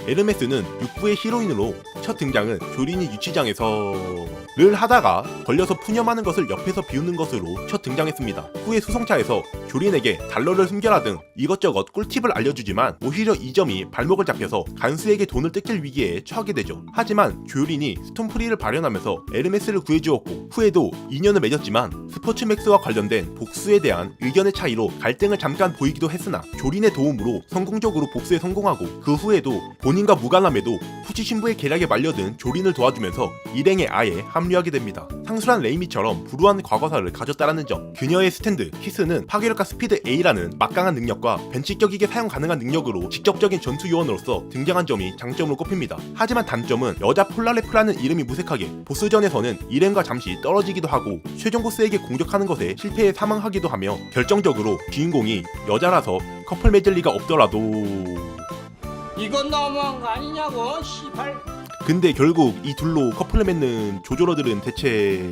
에르메스는 6부의 히로인으로 첫 등장은 조린이 유치장에서를 하다가 걸려서 푸념하는 것을 옆에서 비웃는 것으로 첫 등장했습니다. 후에 수송차에서 조린에게 달러를 숨겨라 등 이것저것 꿀팁을 알려주지만 오히려 이 점이 발목을 잡혀서 간수에게 돈을 뜯길 위기에 처하게 되죠. 하지만 조린이 스톤프리를 발현하면서 에르메스를 구해주었고 후에도 인연을 맺었지만 스포츠맥스와 관련된 복수에 대한 의견의 차이로 갈등을 잠깐 보이기도 했으나 조린의 도움으로 성공적으로 복수에 성공하고 그 후에도 본인과 무관함에도 푸치 신부의 계략에 말려든 조린을 도와주면서 일행에 아예 합류하게 됩니다. 상술한 레이미처럼 불우한 과거사를 가졌다라는 점, 그녀의 스탠드, 키스는 파괴력과 스피드 A라는 막강한 능력과 벤치격이게 사용 가능한 능력으로 직접적인 전투 요원으로서 등장한 점이 장점으로 꼽힙니다. 하지만 단점은 여자 폴라레프라는 이름이 무색하게 보스전에서는 일행과 잠시 떨어지기도 하고 최종 보스에게 공격하는 것에 실패해 사망하기도 하며 결정적으로 주인공이 여자라서 커플 맺을 리가 없더라도 이건 너무한 거 아니냐고 시발. 근데 결국 이 둘로 커플을 맺는 조조러들은 대체...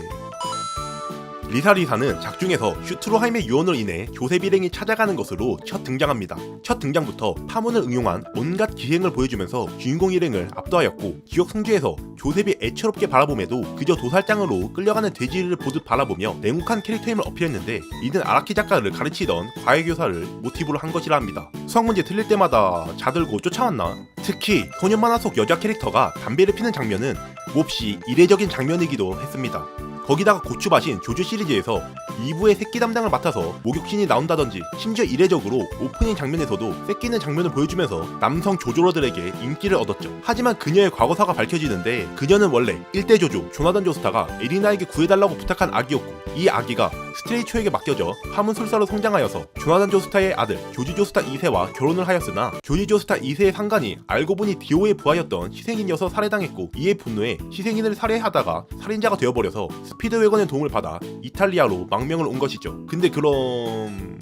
리사리사는 작중에서 슈트로하임의 유언으로 인해 조셉 일행이 찾아가는 것으로 첫 등장합니다. 첫 등장부터 파문을 응용한 온갖 기행을 보여주면서 주인공 일행을 압도하였고 기억 성주에서 조셉이 애처롭게 바라봄에도 그저 도살장으로 끌려가는 돼지를 보듯 바라보며 냉혹한 캐릭터임을 어필했는데 이는 아라키 작가를 가르치던 과외교사를 모티브로 한 것이라 합니다. 수학 문제 틀릴 때마다 자들고 쫓아왔나? 특히 소년 만화 속 여자 캐릭터가 담배를 피는 장면은 몹시 이례적인 장면이기도 했습니다. 거기다가 고추밭인 조조 시리즈에서 2부의 새끼 담당을 맡아서 목욕신이 나온다든지 심지어 이례적으로 오프닝 장면에서도 새끼는 장면을 보여주면서 남성 조조러들에게 인기를 얻었죠. 하지만 그녀의 과거사가 밝혀지는데 그녀는 원래 1대 조조 조나단 조스타가 에리나에게 구해달라고 부탁한 아기였고 이 아기가 스트레이초에게 맡겨져 파문술사로 성장하여서 조나단 조스타의 아들 조지 조스타 2세와 결혼을 하였으나 조지 조스타 2세의 상간이 알고 보니 디오의 부하였던 희생인이어서 살해당했고 이에 분노해 희생인을 살해하다가 살인자가 되어버려서 스피드웨건의 도움을 받아 이탈리아로 망명을 온 것이죠. 근데 그럼...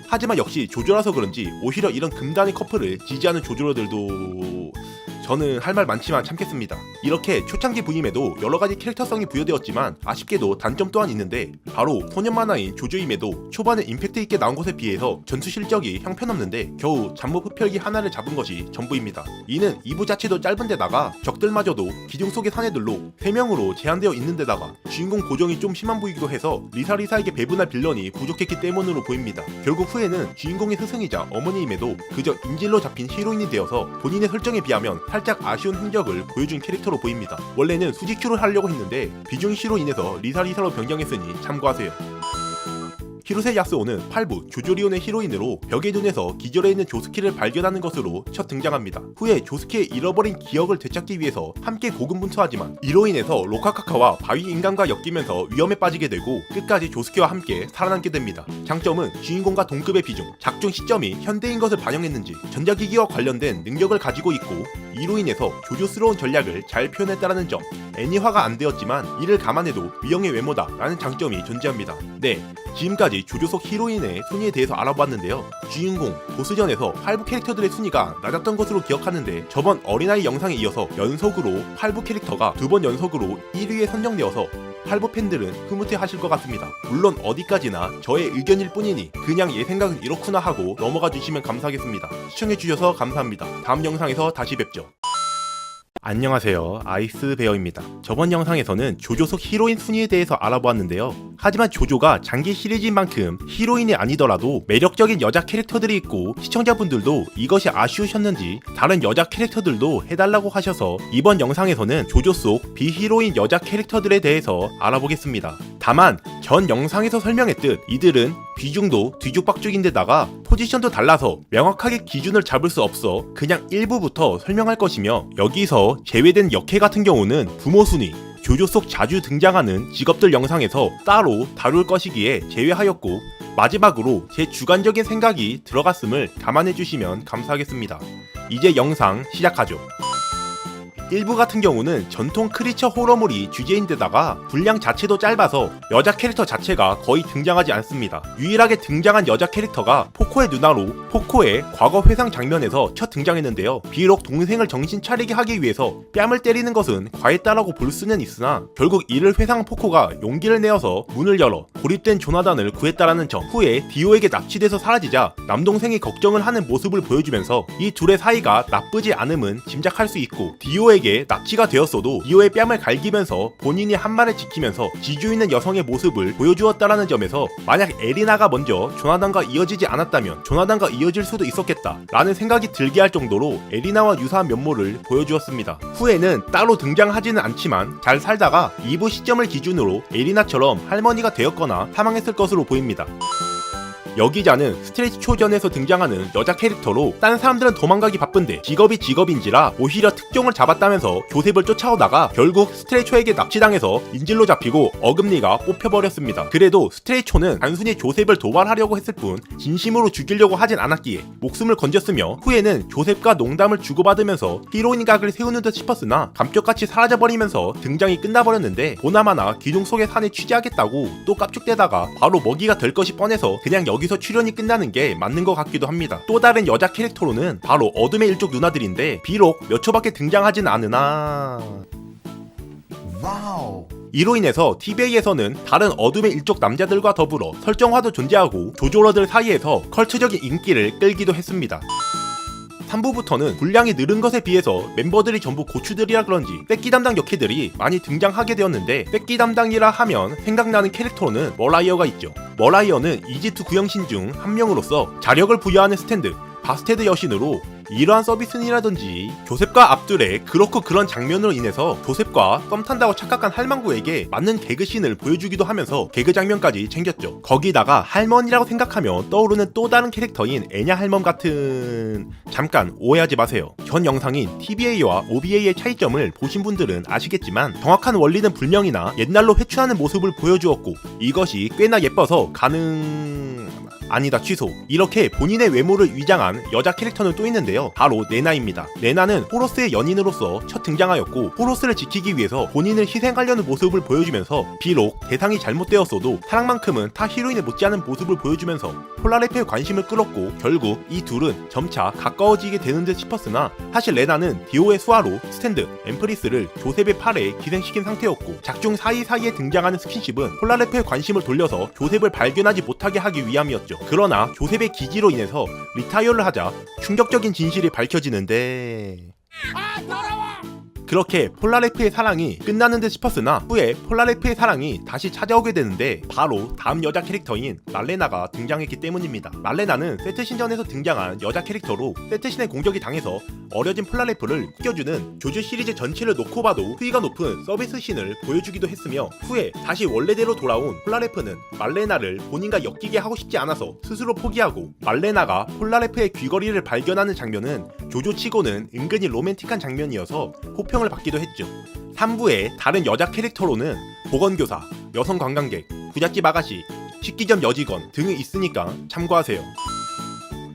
하지만 역시 조조라서 그런지 오히려 이런 금단의 커플을 지지하는 조조러들도... 저는 할 말 많지만 참겠습니다. 이렇게 초창기 부임에도 여러가지 캐릭터성이 부여되었지만 아쉽게도 단점 또한 있는데 바로 소년 만화인 조조임에도 초반에 임팩트 있게 나온 것에 비해서 전투 실적이 형편없는데 겨우 잡목 흡혈기 하나를 잡은 것이 전부입니다. 이는 2부 자체도 짧은데다가 적들마저도 기둥 속의 사내들로 3명으로 제한되어 있는데다가 주인공 고정이 좀 심한 보이기도 해서 리사리사에게 배분할 빌런이 부족했기 때문으로 보입니다. 결국 후에는 주인공의 스승이자 어머니임에도 그저 인질로 잡힌 히로인이 되어서 본인의 설정에 비하면 살짝 아쉬운 흔적을 보여준 캐릭터로 보입니다. 원래는 수지큐를 하려고 했는데 비중 시로 인해서 리사리사로 변경했으니 참고하세요. 히로세 야스오는 8부 조조리온의 히로인으로 벽의 눈에서 기절해 있는 조스키를 발견하는 것으로 첫 등장합니다. 후에 조스키의 잃어버린 기억을 되찾기 위해서 함께 고군분투하지만 이로 인해서 로카카카와 바위 인간과 엮이면서 위험에 빠지게 되고 끝까지 조스키와 함께 살아남게 됩니다. 장점은 주인공과 동급의 비중, 작중 시점이 현대인 것을 반영했는지 전자기기와 관련된 능력을 가지고 있고 이로 인해서 조조스러운 전략을 잘 표현했다라는 점. 애니화가 안 되었지만 이를 감안해도 위형의 외모다 라는 장점이 존재합니다. 네, 지금까지 조조 속 히로인의 순위에 대해서 알아봤는데요. 주인공, 보스전에서 8부 캐릭터들의 순위가 낮았던 것으로 기억하는데 저번 어린아이 영상에 이어서 연속으로 8부 캐릭터가 2번 연속으로 1위에 선정되어서 8부 팬들은 흐뭇해 하실 것 같습니다. 물론 어디까지나 저의 의견일 뿐이니 그냥 얘 생각은 이렇구나 하고 넘어가 주시면 감사하겠습니다. 시청해주셔서 감사합니다. 다음 영상에서 다시 뵙죠. 안녕하세요, 아이스베어입니다. 저번 영상에서는 조조 속 히로인 순위에 대해서 알아보았는데요. 하지만 조조가 장기 시리즈인 만큼 히로인이 아니더라도 매력적인 여자 캐릭터들이 있고 시청자분들도 이것이 아쉬우셨는지 다른 여자 캐릭터들도 해달라고 하셔서 이번 영상에서는 조조 속 비히로인 여자 캐릭터들에 대해서 알아보겠습니다. 다만 전 영상에서 설명했듯 이들은 비중도 뒤죽박죽인데다가 포지션도 달라서 명확하게 기준을 잡을 수 없어 그냥 일부부터 설명할 것이며 여기서 제외된 역해 같은 경우는 부모 순위, 조조 속 자주 등장하는 직업들 영상에서 따로 다룰 것이기에 제외하였고 마지막으로 제 주관적인 생각이 들어갔음을 감안해 주시면 감사하겠습니다. 이제 영상 시작하죠. 1부 같은 경우는 전통 크리처 호러물이 주제인데다가 분량 자체도 짧아서 여자 캐릭터 자체가 거의 등장하지 않습니다. 유일하게 등장한 여자 캐릭터가 포코의 누나로 포코의 과거 회상 장면에서 첫 등장했는데요. 비록 동생을 정신 차리게 하기 위해서 뺨을 때리는 것은 과했다라고 볼 수는 있으나 결국 이를 회상한 포코가 용기를 내어서 문을 열어 고립된 조나단을 구했다라는 점, 후에 디오에게 납치돼서 사라지자 남동생이 걱정을 하는 모습을 보여주면서 이 둘의 사이가 나쁘지 않음은 짐작할 수 있고 디오에게 납치가 되었어도 디오의 뺨을 갈기면서 본인이 한 말을 지키면서 지주 있는 여성의 모습을 보여주었다라는 점에서 만약 에리나가 먼저 조나단과 이어지지 않았다면 조나단과 이어질 수도 있었겠다 라는 생각이 들게 할 정도로 에리나와 유사한 면모를 보여주었습니다. 후에는 따로 등장하지는 않지만 잘 살다가 2부 시점을 기준으로 에리나처럼 할머니가 되었거나 사망했을 것으로 보입니다. 여기자는 스트레이트 초전에서 등장하는 여자 캐릭터로 딴 사람들은 도망가기 바쁜데 직업이 직업인지라 오히려 특종을 잡았다면서 조셉을 쫓아오다가 결국 스트레이초에게 납치당해서 인질로 잡히고 어금니가 뽑혀버렸습니다. 그래도 스트레이초는 단순히 조셉을 도발하려고 했을 뿐 진심으로 죽이려고 하진 않았기에 목숨을 건졌으며 후에는 조셉과 농담을 주고받으면서 히로인 각을 세우는 듯 싶었으나 감쪽같이 사라져버리면서 등장이 끝나버렸는데 보나마나 기둥 속의 산에 취재하겠다고 또 깝죽대다가 바로 먹이가 될 것이 뻔해서 그냥 여기서 출연이 끝나는 게 맞는 것 같기도 합니다. 또 다른 여자 캐릭터로는 바로 어둠의 일족 누나들인데 비록 몇 초밖에 등장하진 않으나 와우. 이로 인해서 TVA에서는 다른 어둠의 일족 남자들과 더불어 설정화도 존재하고 조조러들 사이에서 컬트적인 인기를 끌기도 했습니다. 3부부터는 분량이 늘은 것에 비해서 멤버들이 전부 고추들이라 그런지 뺏기 담당 역캐들이 많이 등장하게 되었는데 뺏기 담당이라 하면 생각나는 캐릭터로는 머라이어가 있죠. 머라이어는 이지트 구형신 중 한 명으로서 자력을 부여하는 스탠드, 바스테드 여신으로 이러한 서비스이라든지 조셉과 압둘의 그렇고 그런 장면으로 인해서 조셉과 썸 탄다고 착각한 할망구에게 맞는 개그신을 보여주기도 하면서 개그 장면까지 챙겼죠. 거기다가 할머니라고 생각하면 떠오르는 또 다른 캐릭터인 애냐 할멈 같은... 잠깐 오해하지 마세요. 전 영상인 TVA와 OVA의 차이점을 보신 분들은 아시겠지만 정확한 원리는 불명이나 옛날로 회춘하는 모습을 보여주었고 이것이 꽤나 예뻐서 아니다 취소. 이렇게 본인의 외모를 위장한 여자 캐릭터는 또 있는데요. 바로 네나입니다. 네나는 호로스의 연인으로서 첫 등장하였고 호로스를 지키기 위해서 본인을 희생하려는 모습을 보여주면서 비록 대상이 잘못되었어도 사랑만큼은 타 히로인에 못지않은 모습을 보여주면서 폴라레페의 관심을 끌었고 결국 이 둘은 점차 가까워지게 되는 듯 싶었으나 사실 레나는 디오의 수하로 스탠드, 엠프리스를 조셉의 팔에 기생시킨 상태였고 작중 사이사이에 등장하는 스킨십은 폴라레페의 관심을 돌려서 조셉을 발견하지 못하게 하기 위함이었죠. 그러나 조셉의 기지로 인해서 리타이어를 하자 충격적인 진실이 밝혀지는데 그렇게 폴라레프의 사랑이 끝나는 듯 싶었으나 후에 폴라레프의 사랑이 다시 찾아오게 되는데 바로 다음 여자 캐릭터인 말레나가 등장했기 때문입니다. 말레나는 세트신전에서 등장한 여자 캐릭터로 세트신의 공격이 당해서 어려진 폴라레프를 구겨주는 조조 시리즈 전체를 놓고 봐도 수위가 높은 서비스 씬을 보여주기도 했으며 후에 다시 원래대로 돌아온 폴라레프는 말레나를 본인과 엮이게 하고 싶지 않아서 스스로 포기하고 말레나가 폴라레프의 귀걸이를 발견하는 장면은 조조치고는 은근히 로맨틱한 장면이어서 호평을 받기도 했죠. 3부의 다른 여자 캐릭터로는 보건교사, 여성 관광객, 부잣집 아가씨, 식기점 여직원 등이 있으니까 참고하세요.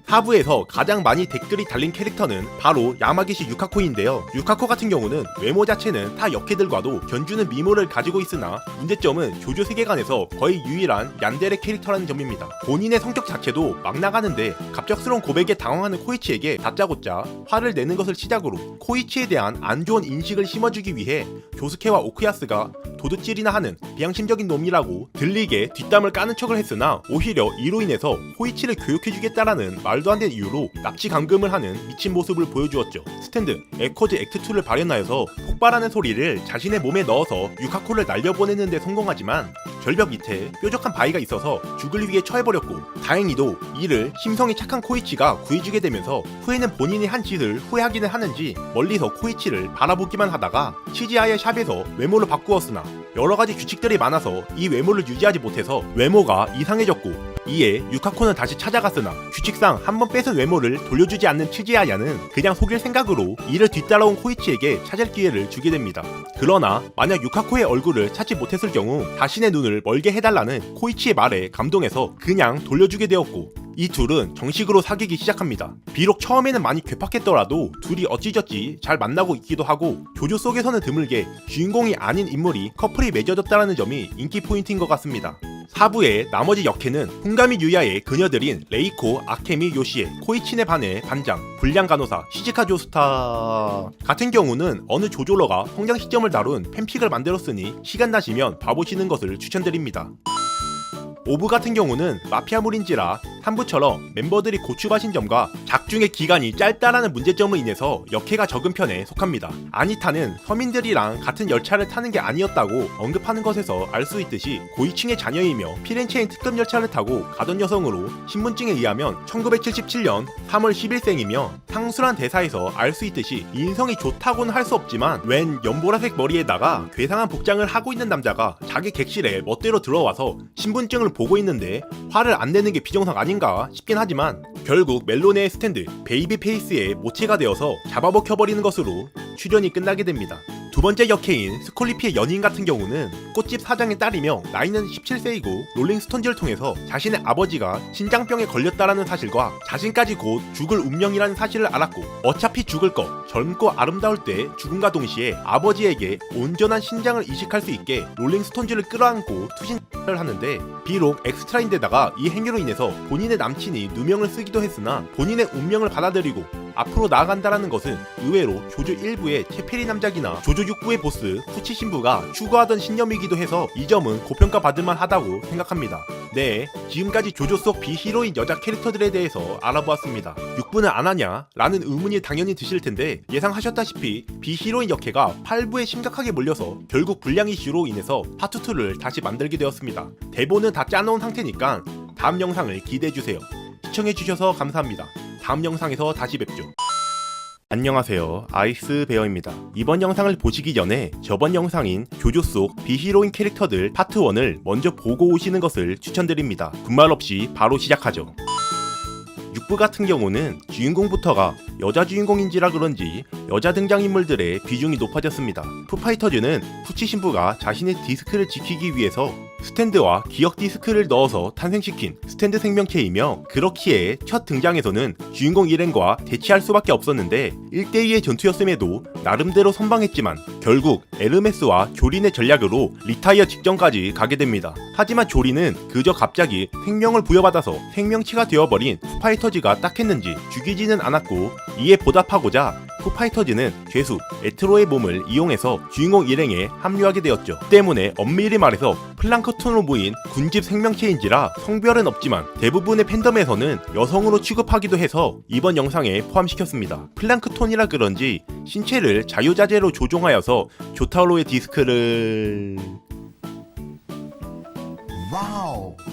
4부에서 가장 많이 댓글이 달린 캐릭터는 바로 야마기시 유카코인데요. 유카코 같은 경우는 외모 자체는 타 역캐들과도 견주는 미모를 가지고 있으나 문제점은 조조 세계관에서 거의 유일한 얀데레 캐릭터라는 점입니다. 본인의 성격 자체도 막 나가는데 갑작스러운 고백에 당황하는 코이치에게 다짜고짜 화를 내는 것을 시작으로 코이치에 대한 안 좋은 인식을 심어주기 위해 조스케와 오쿠야스가 도둑질이나 하는 비양심적인 놈이라고 들리게 뒷담을 까는 척을 했으나 오히려 이로 인해서 코이치를 교육해주겠다라는 말도 안 되는 이유로 납치 감금을 하는 미친 모습을 보여주었죠. 스탠드 에코즈 액트2를 발현하여서 폭발하는 소리를 자신의 몸에 넣어서 유카코를 날려보내는 데 성공하지만 절벽 밑에 뾰족한 바위가 있어서 죽을 위해 처해버렸고 다행히도 이를 심성이 착한 코이치가 구해주게 되면서 후에는 본인이 한 짓을 후회하기는 하는지 멀리서 코이치를 바라보기만 하다가 치지아의 샵에서 외모를 바꾸었으나 여러가지 규칙들이 많아서 이 외모를 유지하지 못해서 외모가 이상해졌고 이에 유카코는 다시 찾아갔으나 규칙상 한번 뺏은 외모를 돌려주지 않는 치지아야는 그냥 속일 생각으로 이를 뒤따라온 코이치에게 찾을 기회를 주게 됩니다. 그러나 만약 유카코의 얼굴을 찾지 못했을 경우 자신의 눈을 멀게 해달라는 코이치의 말에 감동해서 그냥 돌려주게 되었고 이 둘은 정식으로 사귀기 시작합니다. 비록 처음에는 많이 괴팍했더라도 둘이 어찌저찌 잘 만나고 있기도 하고 조조 속에서는 드물게 주인공이 아닌 인물이 커플이 맺어졌다는 점이 인기 포인트인 것 같습니다. 4부의 나머지 역해는 훈가미 유야의 그녀들인 레이코, 아케미, 요시에, 코이치네 반의 반장, 불량 간호사, 시즈카 조스타 같은 경우는 어느 조조러가 성장 시점을 다룬 팬픽을 만들었으니 시간 나시면 봐보시는 것을 추천드립니다. 5부 같은 경우는 마피아물인지라 3부처럼 멤버들이 고추밭인 점과 작중의 기간이 짧다라는 문제점으로 인해서 역해가 적은 편에 속합니다. 아니타는 서민들이랑 같은 열차를 타는 게 아니었다고 언급하는 것에서 알 수 있듯이 고위층의 자녀이며 피렌체인 특급 열차를 타고 가던 여성으로 신분증에 의하면 1977년 3월 10일생이며 상술한 대사에서 알 수 있듯이 인성이 좋다고는 할 수 없지만 웬 연보라색 머리에다가 괴상한 복장을 하고 있는 남자가 자기 객실에 멋대로 들어와서 신분증을 보고 있는데 화를 안 내는 게 비정상 아닌가 싶긴 하지만 결국 멜로네의 스탠드 베이비 페이스의 모체가 되어서 잡아먹혀버리는 것으로 출연이 끝나게 됩니다. 두 번째 역해인 스콜리피의 연인 같은 경우는 꽃집 사장의 딸이며 나이는 17세이고 롤링스톤즈를 통해서 자신의 아버지가 신장병에 걸렸다라는 사실과 자신까지 곧 죽을 운명이라는 사실을 알았고 어차피 죽을 것 젊고 아름다울 때 죽음과 동시에 아버지에게 온전한 신장을 이식할 수 있게 롤링스톤즈를 끌어안고 투신을 하는데 비록 엑스트라인데다가 이 행위로 인해서 본인의 남친이 누명을 쓰기도 했으나 본인의 운명을 받아들이고 앞으로 나아간다라는 것은 의외로 조조 1부의 채페리 남작이나 조조 6부의 보스 후치 신부가 추구하던 신념이기도 해서 이 점은 고평가 받을만 하다고 생각합니다. 네, 지금까지 조조 속 비히로인 여자 캐릭터들에 대해서 알아보았습니다. 6부는 안 하냐? 라는 의문이 당연히 드실 텐데 예상하셨다시피 비히로인 역해가 8부에 심각하게 몰려서 결국 불량 이슈로 인해서 파트 2를 다시 만들게 되었습니다. 대본은 다 짜놓은 상태니까 다음 영상을 기대해주세요. 시청해주셔서 감사합니다. 다음 영상에서 다시 뵙죠. 안녕하세요, 아이스베어입니다. 이번 영상을 보시기 전에 저번 영상인 조조 속 비히로인 캐릭터들 파트 1을 먼저 보고 오시는 것을 추천드립니다. 군말 없이 바로 시작하죠. 6부 같은 경우는 주인공부터가 여자 주인공인지라 그런지 여자 등장인물들의 비중이 높아졌습니다. 푸파이터즈는 후치 신부가 자신의 디스크를 지키기 위해서 스탠드와 기억 디스크를 넣어서 탄생시킨 스탠드 생명체이며 그렇기에 첫 등장에서는 주인공 이렌과 대치할 수밖에 없었는데 1대2의 전투였음에도 나름대로 선방했지만 결국 에르메스와 조린의 전략으로 리타이어 직전까지 가게 됩니다. 하지만 조린은 그저 갑자기 생명을 부여받아서 생명체가 되어버린 푸파이터즈가 딱했는지 죽이지는 않았고 이에 보답하고자 푸파이터즈는 죄수 에트로의 몸을 이용해서 주인공 일행에 합류하게 되었죠. 때문에 엄밀히 말해서 플랑크톤으로 모인 군집 생명체인지라 성별은 없지만 대부분의 팬덤에서는 여성으로 취급하기도 해서 이번 영상에 포함시켰습니다. 플랑크톤이라 그런지 신체를 자유자재로 조종하여서 조타로의 디스크를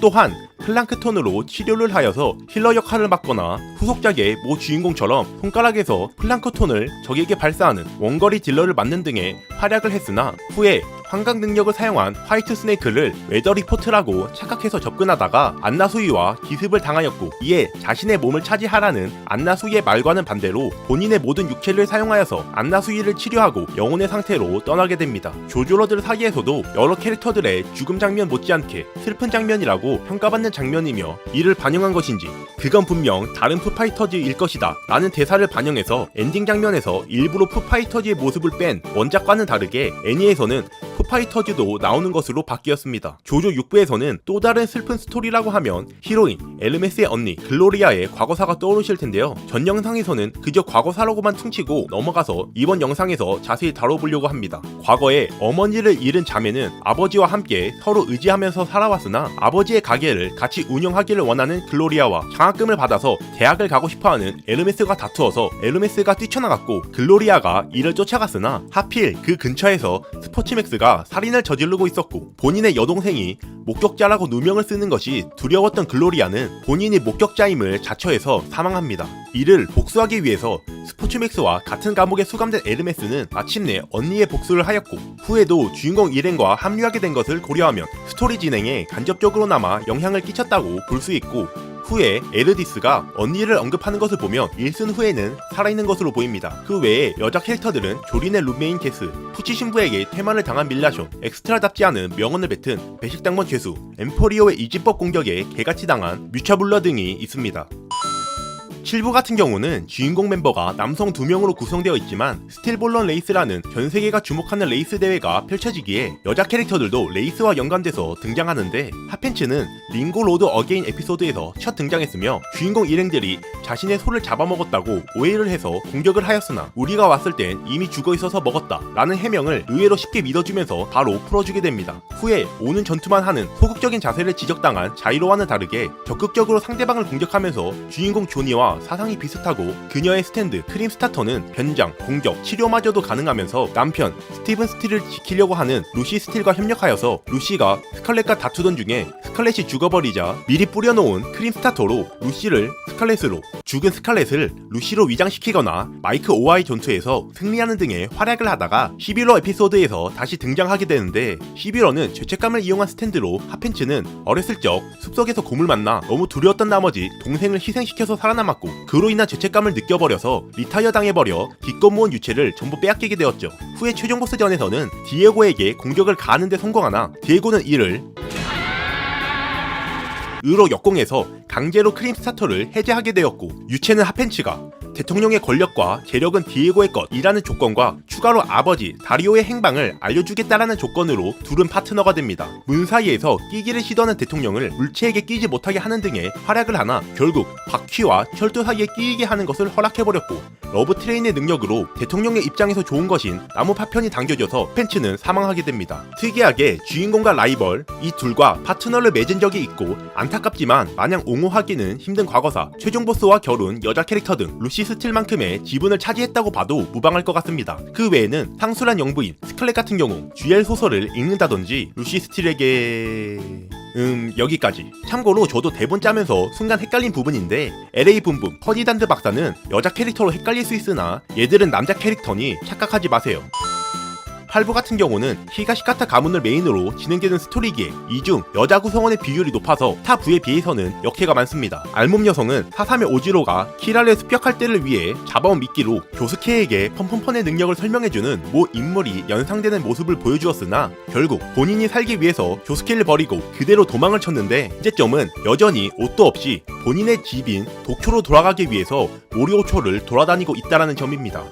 또한 플랑크톤으로 치료를 하여서 힐러 역할을 맡거나 후속작의 모 주인공처럼 손가락에서 플랑크톤을 적에게 발사하는 원거리 딜러를 맡는 등의 활약을 했으나 후에 환각 능력을 사용한 화이트 스네이크를 웨더 리포트라고 착각해서 접근하다가 안나수이와 기습을 당하였고, 이에 자신의 몸을 차지하라는 안나수이의 말과는 반대로 본인의 모든 육체를 사용하여서 안나수이를 치료하고 영혼의 상태로 떠나게 됩니다. 조조러들 사이에서도 여러 캐릭터들의 죽음 장면 못지않게 슬픈 장면이라고 평가받는 장면이며, 이를 반영한 것인지 그건 분명 다른 푸파이터즈일 것이다 라는 대사를 반영해서 엔딩 장면에서 일부러 푸파이터즈의 모습을 뺀 원작과는 다르게 애니에서는 푸파이터즈도 나오는 것으로 바뀌었습니다. 조조 6부에서는 또 다른 슬픈 스토리라고 하면 히로인 에르메스의 언니 글로리아의 과거사가 떠오르실 텐데요. 전 영상에서는 그저 과거사라고만 퉁치고 넘어가서 이번 영상에서 자세히 다뤄보려고 합니다. 과거에 어머니를 잃은 자매는 아버지와 함께 서로 의지하면서 살아왔으나 아버지의 가게를 같이 운영하기를 원하는 글로리아와 장학금을 받아서 대학을 가고 싶어하는 에르메스가 다투어서 에르메스가 뛰쳐나갔고 글로리아가 이를 쫓아갔으나 하필 그 근처에서 스포츠맥스가 살인을 저지르고 있었고, 본인의 여동생이 목격자라고 누명을 쓰는 것이 두려웠던 글로리아는 본인이 목격자임을 자처해서 사망합니다. 이를 복수하기 위해서 스포츠맥스와 같은 감옥에 수감된 에르메스는 마침내 언니의 복수를 하였고, 후에도 주인공 일행과 합류하게 된 것을 고려하면 스토리 진행에 간접적으로나마 영향을 끼쳤다고 볼 수 있고, 후에 에르디스가 언니를 언급하는 것을 보면 1순 후에는 살아있는 것으로 보입니다. 그 외에 여자 캐릭터들은 조린의 룸메인 게스, 푸치 신부에게 퇴만을 당한 밀라숀, 엑스트라답지 않은 명언을 뱉은 배식당번 죄수, 엠포리오의 이진법 공격에 개같이 당한 뮤차블러 등이 있습니다. 7부 같은 경우는 주인공 멤버가 남성 2명으로 구성되어 있지만 스틸볼런 레이스라는 전 세계가 주목하는 레이스 대회가 펼쳐지기에 여자 캐릭터들도 레이스와 연관돼서 등장하는데, 핫팬츠는 링고 로드 어게인 에피소드에서 첫 등장했으며 주인공 일행들이 자신의 소를 잡아먹었다고 오해를 해서 공격을 하였으나 우리가 왔을 땐 이미 죽어있어서 먹었다 라는 해명을 의외로 쉽게 믿어주면서 바로 풀어주게 됩니다. 후에 오는 전투만 하는 소극적인 자세를 지적당한 자이로와는 다르게 적극적으로 상대방을 공격하면서 주인공 조니와 사상이 비슷하고, 그녀의 스탠드 크림 스타터는 변장, 공격, 치료마저도 가능하면서 남편 스티븐 스틸을 지키려고 하는 루시 스틸과 협력하여서 루시가 스칼렛과 다투던 중에 스칼렛이 죽어버리자 미리 뿌려놓은 크림 스타터로 루시를 스칼렛으로, 죽은 스칼렛을 루시로 위장시키거나 마이크 오아이 전투에서 승리하는 등의 활약을 하다가 11호 에피소드에서 다시 등장하게 되는데, 11호는 죄책감을 이용한 스탠드로 핫팬츠는 어렸을 적 숲속에서 곰을 만나 너무 두려웠던 나머지 동생을 희생시켜서 살아남았고, 그로 인한 죄책감을 느껴버려서 리타이어 당해버려 기껏 모은 유체를 전부 빼앗기게 되었죠. 후에 최종 보스전에서는 디에고에게 공격을 가하는 데 성공하나 디에고는 이를 으로 역공해서 강제로 크림 스타터를 해제하게 되었고, 유체는 핫팬츠가 대통령의 권력과 재력은 디에고의 것이라는 조건과 추가로 아버지 다리오의 행방을 알려주겠다라는 조건으로 둘은 파트너가 됩니다. 문 사이에서 끼기를 시도하는 대통령을 물체에게 끼지 못하게 하는 등의 활약을 하나 결국 바퀴와 철도 사이에 끼이게 하는 것을 허락해버렸고, 러브 트레인의 능력으로 대통령의 입장에서 좋은 것인 나무 파편이 당겨져서 팬츠는 사망하게 됩니다. 특이하게 주인공과 라이벌 이 둘과 파트너를 맺은 적이 있고, 안타깝지만 마냥 옹호하기는 힘든 과거사 최종 보스와 결혼 여자 캐릭터 등 루시 스틸만큼의 지분을 차지했다고 봐도 무방할 것 같습니다. 그 외에는 상술한 영부인 스칼렛 같은 경우 GL 소설을 읽는다든지 루시 스틸에게 여기까지. 참고로 저도 대본 짜면서 순간 헷갈린 부분인데, LA 붐붐 퍼디단드 박사는 여자 캐릭터로 헷갈릴 수 있으나 얘들은 남자 캐릭터니 착각하지 마세요. 8부 같은 경우는 히가시카타 가문을 메인으로 진행되는 스토리기에 이 중 여자 구성원의 비율이 높아서 타 부에 비해서는 역해가 많습니다. 알몸 여성은 사삼의 오지로가 키라를 습격할 때를 위해 잡아온 미끼로 교스케에게 펀펀펀의 능력을 설명해주는 모 인물이 연상되는 모습을 보여주었으나 결국 본인이 살기 위해서 교스케를 버리고 그대로 도망을 쳤는데, 문제점은 여전히 옷도 없이 본인의 집인 도쿄로 돌아가기 위해서 모리오초를 돌아다니고 있다라는 점입니다.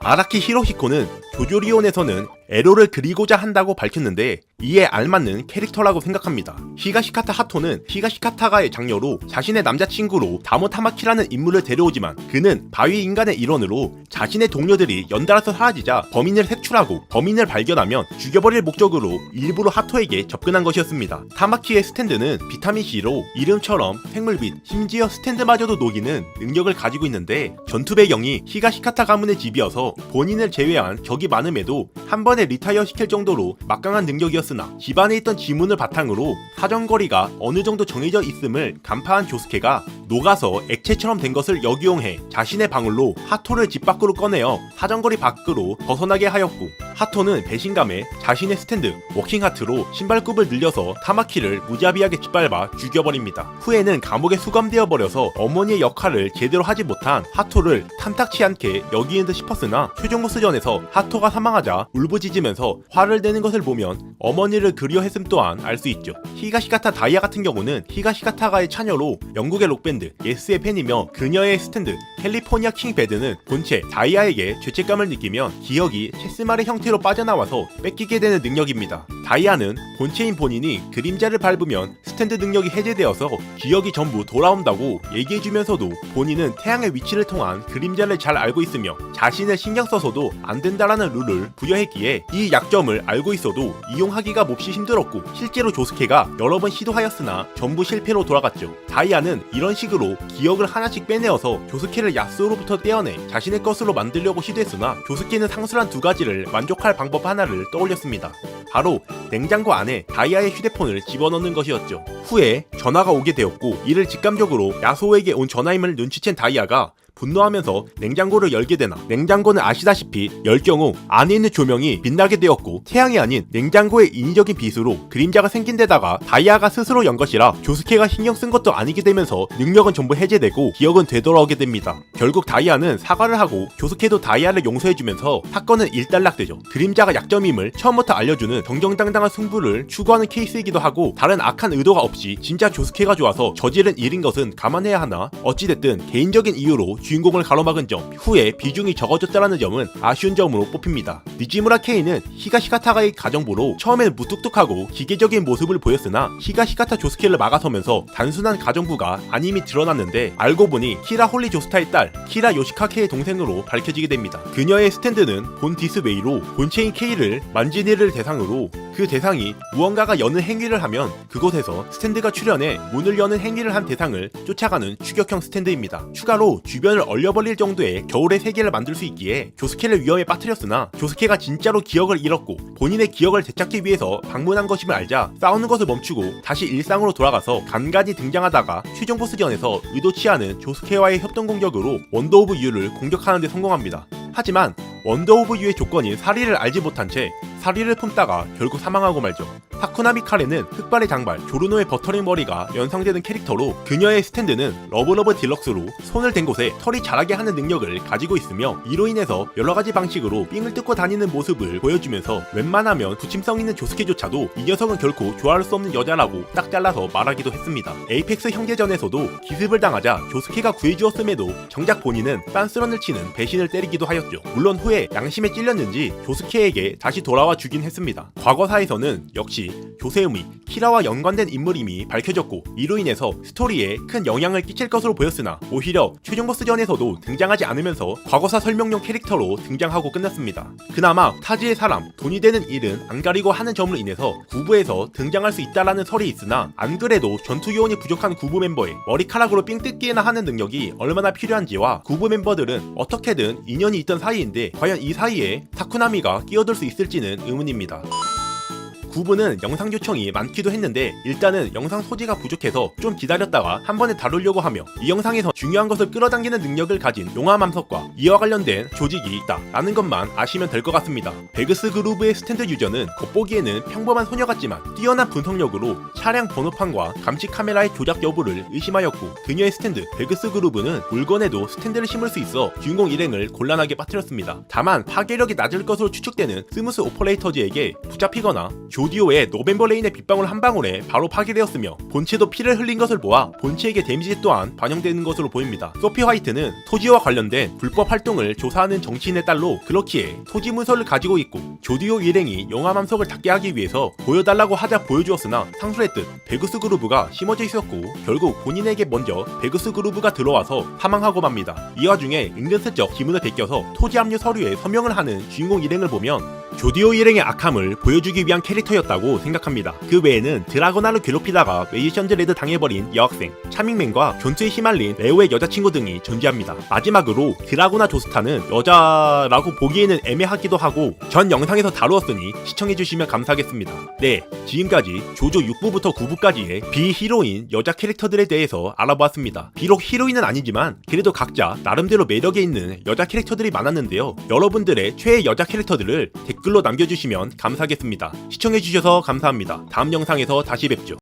아라키 히로히코는 조조리온에서는 에로를 그리고자 한다고 밝혔는데 이에 알맞는 캐릭터라고 생각합니다. 히가시카타 하토는 히가시카타가의 장녀로 자신의 남자친구로 다모 타마키라는 인물을 데려오지만 그는 바위 인간의 일원으로 자신의 동료들이 연달아서 사라지자 범인을 색출하고 범인을 발견하면 죽여버릴 목적으로 일부러 하토에게 접근한 것이었습니다. 타마키의 스탠드는 비타민C로 이름처럼 생물빛, 심지어 스탠드마저도 녹이는 능력을 가지고 있는데 전투 배경이 히가시카타 가문의 집이어서 본인을 제외한 적이 많음에도 한 번에 리타이어 시킬 정도로 막강한 능력이었으나 집안에 있던 지문을 바탕으로 사정거리가 어느 정도 정해져 있음을 간파한 조스케가 녹아서 액체처럼 된 것을 역이용해 자신의 방울로 하토를 집 밖으로 꺼내어 사정거리 밖으로 벗어나게 하였고 하토는 배신감에 자신의 스탠드, 워킹하트로 신발굽을 늘려서 타마키를 무자비하게 짓밟아 죽여버립니다. 후에는 감옥에 수감되어 버려서 어머니의 역할을 제대로 하지 못한 하토를 탐탁치 않게 여기는 듯 싶었으나 최종 보스전에서 하토가 사망하자 울부짖으면서 화를 내는 것을 보면 어머니를 그리워했음 또한 알 수 있죠. 히가시카타 다이아 같은 경우는 히가시카타가의 차녀로 영국의 록밴드 예스의 팬이며 그녀의 스탠드 캘리포니아 킹 배드는 본체 다이아에게 죄책감을 느끼면 기억이 체스말의 형태로 빠져나와서 뺏기게 되는 능력입니다. 다이아는 본체인 본인이 그림자를 밟으면 스탠드 능력이 해제되어서 기억이 전부 돌아온다고 얘기해주면서도 본인은 태양의 위치를 통한 그림자를 잘 알고 있으며 자신을 신경 써서도 안 된다라는 룰을 부여했기에 이 약점을 알고 있어도 이용하기가 몹시 힘들었고 실제로 조스케가 여러 번 시도하였으나 전부 실패로 돌아갔죠. 다이아는 이런 식으로 기억을 하나씩 빼내어서 조스케를 야스오로부터 떼어내 자신의 것으로 만들려고 시도했으나 조스케는 상술한 두 가지를 만족할 방법 하나를 떠올렸습니다. 바로 냉장고 안에 다이아의 휴대폰을 집어넣는 것이었죠. 후에 전화가 오게 되었고 이를 직감적으로 야소에게 온 전화임을 눈치챈 다이아가 분노하면서 냉장고를 열게 되나 냉장고는 아시다시피 열 경우 안에 있는 조명이 빛나게 되었고 태양이 아닌 냉장고의 인위적인 빛으로 그림자가 생긴 데다가 다이아가 스스로 연 것이라 조스케가 신경 쓴 것도 아니게 되면서 능력은 전부 해제되고 기억은 되돌아오게 됩니다. 결국 다이아는 사과를 하고 조스케도 다이아를 용서해주면서 사건은 일단락되죠. 그림자가 약점임을 처음부터 알려주는 정정당당한 승부를 추구하는 케이스이기도 하고 다른 악한 의도가 없이 진짜 조스케가 좋아서 저지른 일인 것은 감안해야 하나 어찌됐든 개인적인 이유로 주인공을 가로막은 점, 후에 비중이 적어졌다는 점은 아쉬운 점으로 뽑힙니다. 니지무라 케이는 히가시카타가의 가정부로 처음에는 무뚝뚝하고 기계적인 모습을 보였으나 히가시카타 조스케를 막아서면서 단순한 가정부가 아님이 드러났는데 알고 보니 키라 홀리 조스타의 딸 키라 요시카케의 동생으로 밝혀지게 됩니다. 그녀의 스탠드는 본 디스웨이로 본체인 케이를 만진 이를 대상으로 그 대상이 무언가가 여는 행위를 하면 그곳에서 스탠드가 출현해 문을 여는 행위를 한 대상을 쫓아가는 추격형 스탠드입니다. 추가로 주변을 얼려버릴 정도의 겨울의 세계를 만들 수 있기에 조스케를 위험에 빠뜨렸으나 조스케가 진짜로 기억을 잃었고 본인의 기억을 되찾기 위해서 방문한 것임을 알자 싸우는 것을 멈추고 다시 일상으로 돌아가서 간간히 등장하다가 최종 보스전에서 의도치 않은 조스케와의 협동 공격으로 원더 오브 유를 공격하는 데 성공합니다. 하지만 원더 오브 유의 조건인 사리를 알지 못한 채 사리를 품다가 결국 사망하고 말죠. 타쿠나미 카레는 흑발의 장발, 조르노의 버터링 머리가 연상되는 캐릭터로 그녀의 스탠드는 러브러브 딜럭스로 손을 댄 곳에 털이 자라게 하는 능력을 가지고 있으며 이로 인해서 여러가지 방식으로 삥을 뜯고 다니는 모습을 보여주면서 웬만하면 부침성 있는 조스케조차도 이 녀석은 결코 좋아할 수 없는 여자라고 딱 잘라서 말하기도 했습니다. 에이펙스 형제전에서도 기습을 당하자 조스케가 구해주었음에도 정작 본인은 빤스런을 치는 배신을 때리기도 하였죠. 물론 후에 양심에 찔렸는지 조스케에게 다시 돌아와 주긴 했습니다. 과거사에서는 역시 조세음이 키라와 연관된 인물임이 밝혀졌고 이로 인해서 스토리에 큰 영향을 끼칠 것으로 보였으나 오히려 최종 보스전에서도 등장하지 않으면서 과거사 설명용 캐릭터로 등장하고 끝났습니다. 그나마 타지의 사람, 돈이 되는 일은 안 가리고 하는 점으로 인해서 구부에서 등장할 수 있다라는 설이 있으나 안 그래도 전투 요원이 부족한 구부 멤버의 머리카락으로 삥 뜯기나 하는 능력이 얼마나 필요한지와 구부 멤버들은 어떻게든 인연이 있던 사이인데 과연 이 사이에 타쿠나미가 끼어들 수 있을지는 의문입니다. 구부는 영상 요청이 많기도 했는데 일단은 영상 소지가 부족해서 좀 기다렸다가 한 번에 다루려고 하며 이 영상에서 중요한 것을 끌어당기는 능력을 가진 용화맘석과 이와 관련된 조직이 있다 라는 것만 아시면 될 것 같습니다. 베그스 그루브의 스탠드 유저는 겉보기에는 평범한 소녀 같지만 뛰어난 분석력으로 차량 번호판과 감시 카메라의 조작 여부를 의심하였고 그녀의 스탠드 베그스 그루브는 물건에도 스탠드를 심을 수 있어 주인공 일행을 곤란하게 빠뜨렸습니다. 다만 파괴력이 낮을 것으로 추측되는 스무스 오퍼레이터즈에게 붙잡히거나 조디오의 노벤버 레인의 빗방울 한 방울에 바로 파괴되었으며 본체도 피를 흘린 것을 보아 본체에게 데미지 또한 반영되는 것으로 보입니다. 소피 화이트는 토지와 관련된 불법 활동을 조사하는 정치인의 딸로 그렇기에 토지 문서를 가지고 있고 조디오 일행이 영화 맘석을 닫게 하기 위해서 보여달라고 하자 보여주었으나 상술했듯 베그스 그루브가 심어져 있었고 결국 본인에게 먼저 베그스 그루브가 들어와서 사망하고 맙니다. 이 와중에 은근슬쩍 지문을 베껴서 토지 압류 서류에 서명을 하는 주인공 일행을 보면 조디오 일행의 악함을 보여주기 위한 캐릭터였다고 생각합니다. 그 외에는 드라고나를 괴롭히다가 메이션즈 레드 당해버린 여학생, 차밍맨과 전투에 휘말린 레오의 여자친구 등이 존재합니다. 마지막으로 드라고나 조스타는 여자라고 보기에는 애매하기도 하고 전 영상에서 다루었으니 시청해주시면 감사하겠습니다. 네, 지금까지 조조 6부부터 9부까지의 비히로인 여자 캐릭터들에 대해서 알아보았습니다. 비록 히로인은 아니지만 그래도 각자 나름대로 매력에 있는 여자 캐릭터들이 많았는데요. 여러분들의 최애 여자 캐릭터들을 댓글로 남겨주시면 감사하겠습니다. 시청해주셔서 감사합니다. 다음 영상에서 다시 뵙죠.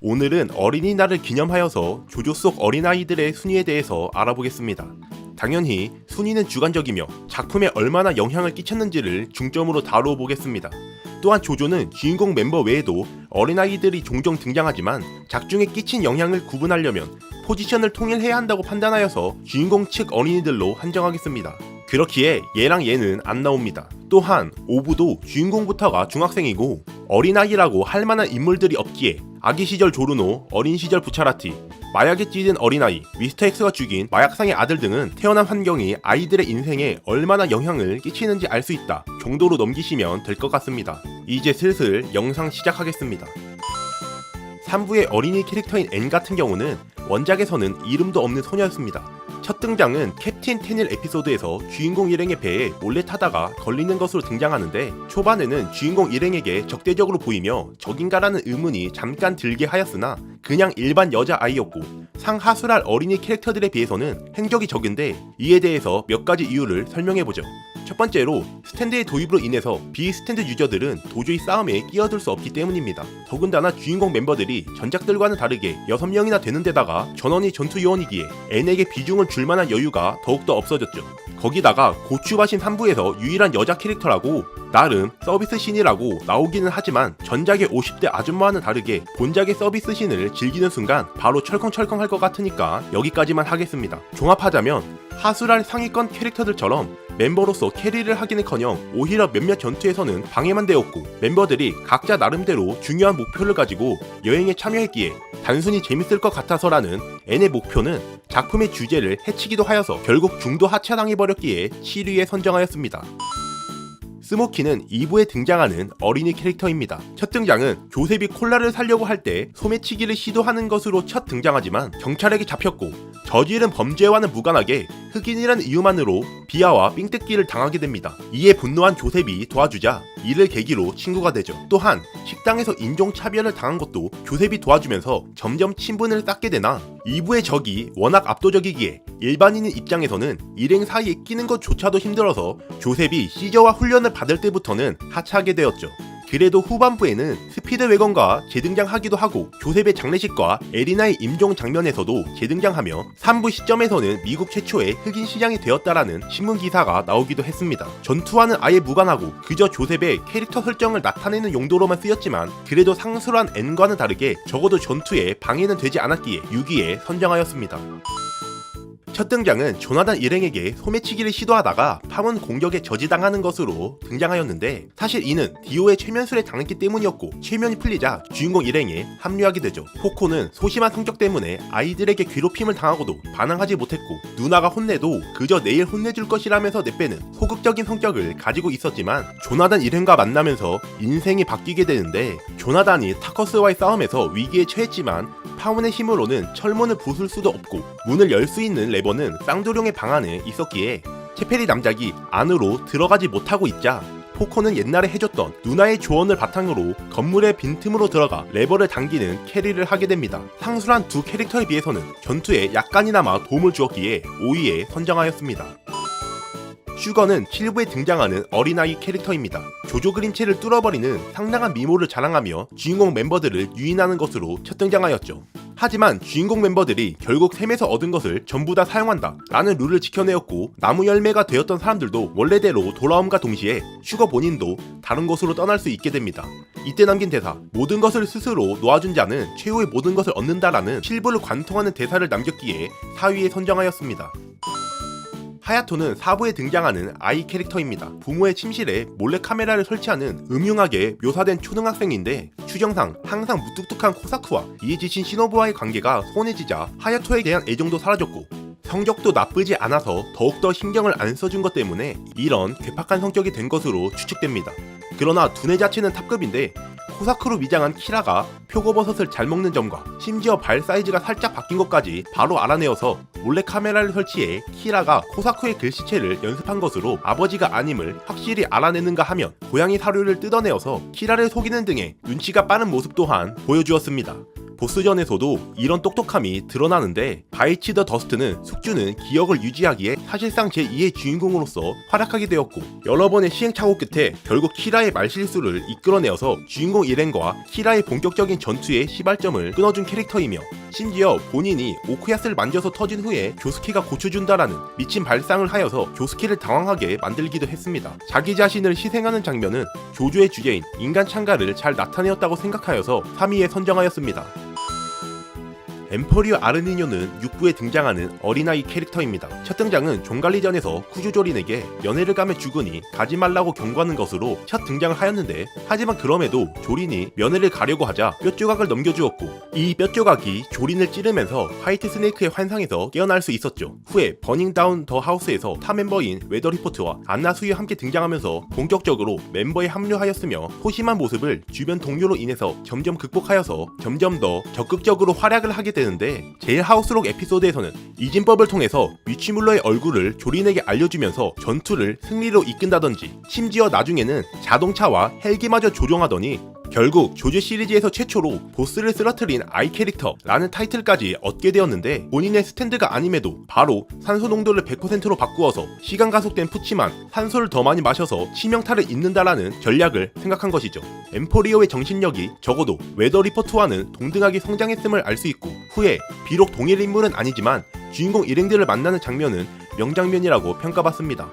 오늘은 어린이날을 기념하여서 조조 속 어린아이들의 순위에 대해서 알아보겠습니다. 당연히 순위는 주관적이며 작품에 얼마나 영향을 끼쳤는지를 중점으로 다루어 보겠습니다. 또한 조조는 주인공 멤버 외에도 어린아이들이 종종 등장하지만 작중에 끼친 영향을 구분하려면 포지션을 통일해야 한다고 판단하여서 주인공 측 어린이들로 한정하겠습니다. 그렇기에 얘랑 얘는 안 나옵니다. 또한 5부도 주인공부터가 중학생이고 어린아이라고 할 만한 인물들이 없기에 아기 시절 조르노, 어린 시절 부차라티, 마약에 찌든 어린아이, 미스터 X가 죽인 마약상의 아들 등은 태어난 환경이 아이들의 인생에 얼마나 영향을 끼치는지 알 수 있다 정도로 넘기시면 될 것 같습니다. 이제 슬슬 영상 시작하겠습니다. 3부의 어린이 캐릭터인 앤 같은 경우는 원작에서는 이름도 없는 소녀였습니다. 첫 등장은 캡틴 테닐 에피소드에서 주인공 일행의 배에 몰래 타다가 걸리는 것으로 등장하는데 초반에는 주인공 일행에게 적대적으로 보이며 적인가라는 의문이 잠깐 들게 하였으나 그냥 일반 여자아이였고 상하수랄 어린이 캐릭터들에 비해서는 행적이 적은데 이에 대해서 몇 가지 이유를 설명해보죠. 첫 번째로 스탠드의 도입으로 인해서 비스탠드 유저들은 도저히 싸움에 끼어들 수 없기 때문입니다. 더군다나 주인공 멤버들이 전작들과는 다르게 6명이나 되는 데다가 전원이 전투 요원이기에 N에게 비중을 줄 만한 여유가 더욱더 없어졌죠. 거기다가 고추밭인 3부에서 유일한 여자 캐릭터라고 나름 서비스 씬이라고 나오기는 하지만 전작의 50대 아줌마와는 다르게 본작의 서비스 씬을 즐기는 순간 바로 철컹철컹 할 것 같으니까 여기까지만 하겠습니다. 종합하자면 하수랄 상위권 캐릭터들처럼 멤버로서 캐리를 하기는커녕 오히려 몇몇 전투에서는 방해만 되었고 멤버들이 각자 나름대로 중요한 목표를 가지고 여행에 참여했기에 단순히 재밌을 것 같아서라는 N의 목표는 작품의 주제를 해치기도 하여서 결국 중도 하차당해버렸기에 7위에 선정하였습니다. 스모키는 2부에 등장하는 어린이 캐릭터입니다. 첫 등장은 조셉이 콜라를 사려고 할 때 소매치기를 시도하는 것으로 첫 등장하지만 경찰에게 잡혔고 저지른 범죄와는 무관하게 흑인이라는 이유만으로 비하와 삥뜯기를 당하게 됩니다. 이에 분노한 조셉이 도와주자 이를 계기로 친구가 되죠. 또한 식당에서 인종차별을 당한 것도 조셉이 도와주면서 점점 친분을 쌓게 되나 2부의 적이 워낙 압도적이기에 일반인의 입장에서는 일행 사이에 끼는 것조차도 힘들어서 조셉이 시저와 훈련을 받을 때부터는 하차하게 되었죠. 그래도 후반부에는 스피드 웨건과 재등장하기도 하고 조셉의 장례식과 에리나의 임종 장면에서도 재등장하며 3부 시점에서는 미국 최초의 흑인 시장이 되었다라는 신문 기사가 나오기도 했습니다. 전투와는 아예 무관하고 그저 조셉의 캐릭터 설정을 나타내는 용도로만 쓰였지만 그래도 상술한 N과는 다르게 적어도 전투에 방해는 되지 않았기에 6위에 선정하였습니다. 첫 등장은 조나단 일행에게 소매치기를 시도하다가 파문 공격에 저지당하는 것으로 등장하였는데 사실 이는 디오의 최면술에 당했기 때문이었고 최면이 풀리자 주인공 일행에 합류하게 되죠. 포코는 소심한 성격 때문에 아이들에게 괴롭힘을 당하고도 반항하지 못했고 누나가 혼내도 그저 내일 혼내줄 것이라면서 내빼는 소극적인 성격을 가지고 있었지만 조나단 일행과 만나면서 인생이 바뀌게 되는데 조나단이 타커스와의 싸움에서 위기에 처했지만 파운의 힘으로는 철문을 부술 수도 없고 문을 열 수 있는 레버는 쌍두룡의 방 안에 있었기에 체페리 남작이 안으로 들어가지 못하고 있자 포코는 옛날에 해줬던 누나의 조언을 바탕으로 건물의 빈틈으로 들어가 레버를 당기는 캐리를 하게 됩니다. 상술한 두 캐릭터에 비해서는 전투에 약간이나마 도움을 주었기에 5위에 선정하였습니다. 슈거는 7부에 등장하는 어린아이 캐릭터입니다. 조조 그림체를 뚫어버리는 상당한 미모를 자랑하며 주인공 멤버들을 유인하는 것으로 첫 등장하였죠. 하지만 주인공 멤버들이 결국 샘에서 얻은 것을 전부 다 사용한다 라는 룰을 지켜내었고, 나무 열매가 되었던 사람들도 원래대로 돌아옴과 동시에 슈거 본인도 다른 곳으로 떠날 수 있게 됩니다. 이때 남긴 대사, 모든 것을 스스로 놓아준 자는 최후의 모든 것을 얻는다라는 실부를 관통하는 대사를 남겼기에 4위에 선정하였습니다. 하야토는 4부에 등장하는 아이 캐릭터입니다. 부모의 침실에 몰래 카메라를 설치하는 음흉하게 묘사된 초등학생인데, 추정상 항상 무뚝뚝한 코사쿠와 이에 지친 시노부와의 관계가 소원해지자 하야토에 대한 애정도 사라졌고, 성적도 나쁘지 않아서 더욱더 신경을 안 써준 것 때문에 이런 괴팍한 성격이 된 것으로 추측됩니다. 그러나 두뇌 자체는 탑급인데 코사쿠로 위장한 키라가 표고버섯을 잘 먹는 점과 심지어 발 사이즈가 살짝 바뀐 것까지 바로 알아내어서 몰래 카메라를 설치해 키라가 코사쿠의 글씨체를 연습한 것으로 아버지가 아님을 확실히 알아내는가 하면 고양이 사료를 뜯어내어서 키라를 속이는 등의 눈치가 빠른 모습 또한 보여주었습니다. 보스전에서도 이런 똑똑함이 드러나는데, 바이치 더 더스트는 숙주는 기억을 유지하기에 사실상 제2의 주인공으로서 활약하게 되었고, 여러 번의 시행착오 끝에 결국 키라의 말실수를 이끌어내어서 주인공 일행과 키라의 본격적인 전투의 시발점을 끊어준 캐릭터이며, 심지어 본인이 오쿠야스를 만져서 터진 후에 조스케가 고쳐준다라는 미친 발상을 하여서 조스케를 당황하게 만들기도 했습니다. 자기 자신을 희생하는 장면은 조조의 주제인 인간 창가를 잘 나타내었다고 생각하여서 3위에 선정하였습니다. 엠퍼리오 아르니뇨는 6부에 등장하는 어린아이 캐릭터입니다. 첫 등장은 종갈리전에서 쿠조조린에게 연애를 가며 죽으니 가지 말라고 경고하는 것으로 첫 등장을 하였는데, 하지만 그럼에도 조린이 면회를 가려고 하자 뼈조각을 넘겨주었고, 이 뼈조각이 조린을 찌르면서 화이트 스네이크의 환상에서 깨어날 수 있었죠. 후에 버닝 다운 더 하우스에서 타 멤버인 웨더 리포트와 안나 수유 함께 등장하면서 본격적으로 멤버에 합류하였으며, 소심한 모습을 주변 동료로 인해서 점점 극복하여서 점점 더 적극적으로 활약을 하게 되는데, 제일 하우스록 에피소드에서는 이진법을 통해서 위치물러의 얼굴을 조린에게 알려주면서 전투를 승리로 이끈다던지, 심지어 나중에는 자동차와 헬기마저 조종하더니 결국 조조 시리즈에서 최초로 보스를 쓰러뜨린 아이 캐릭터라는 타이틀까지 얻게 되었는데, 본인의 스탠드가 아님에도 바로 산소 농도를 100%로 바꾸어서 시간 가속된 푸치만 산소를 더 많이 마셔서 치명타를 입는다라는 전략을 생각한 것이죠. 엠포리오의 정신력이 적어도 웨더 리포트와는 동등하게 성장했음을 알 수 있고, 후에 비록 동일 인물은 아니지만 주인공 일행들을 만나는 장면은 명장면이라고 평가받습니다.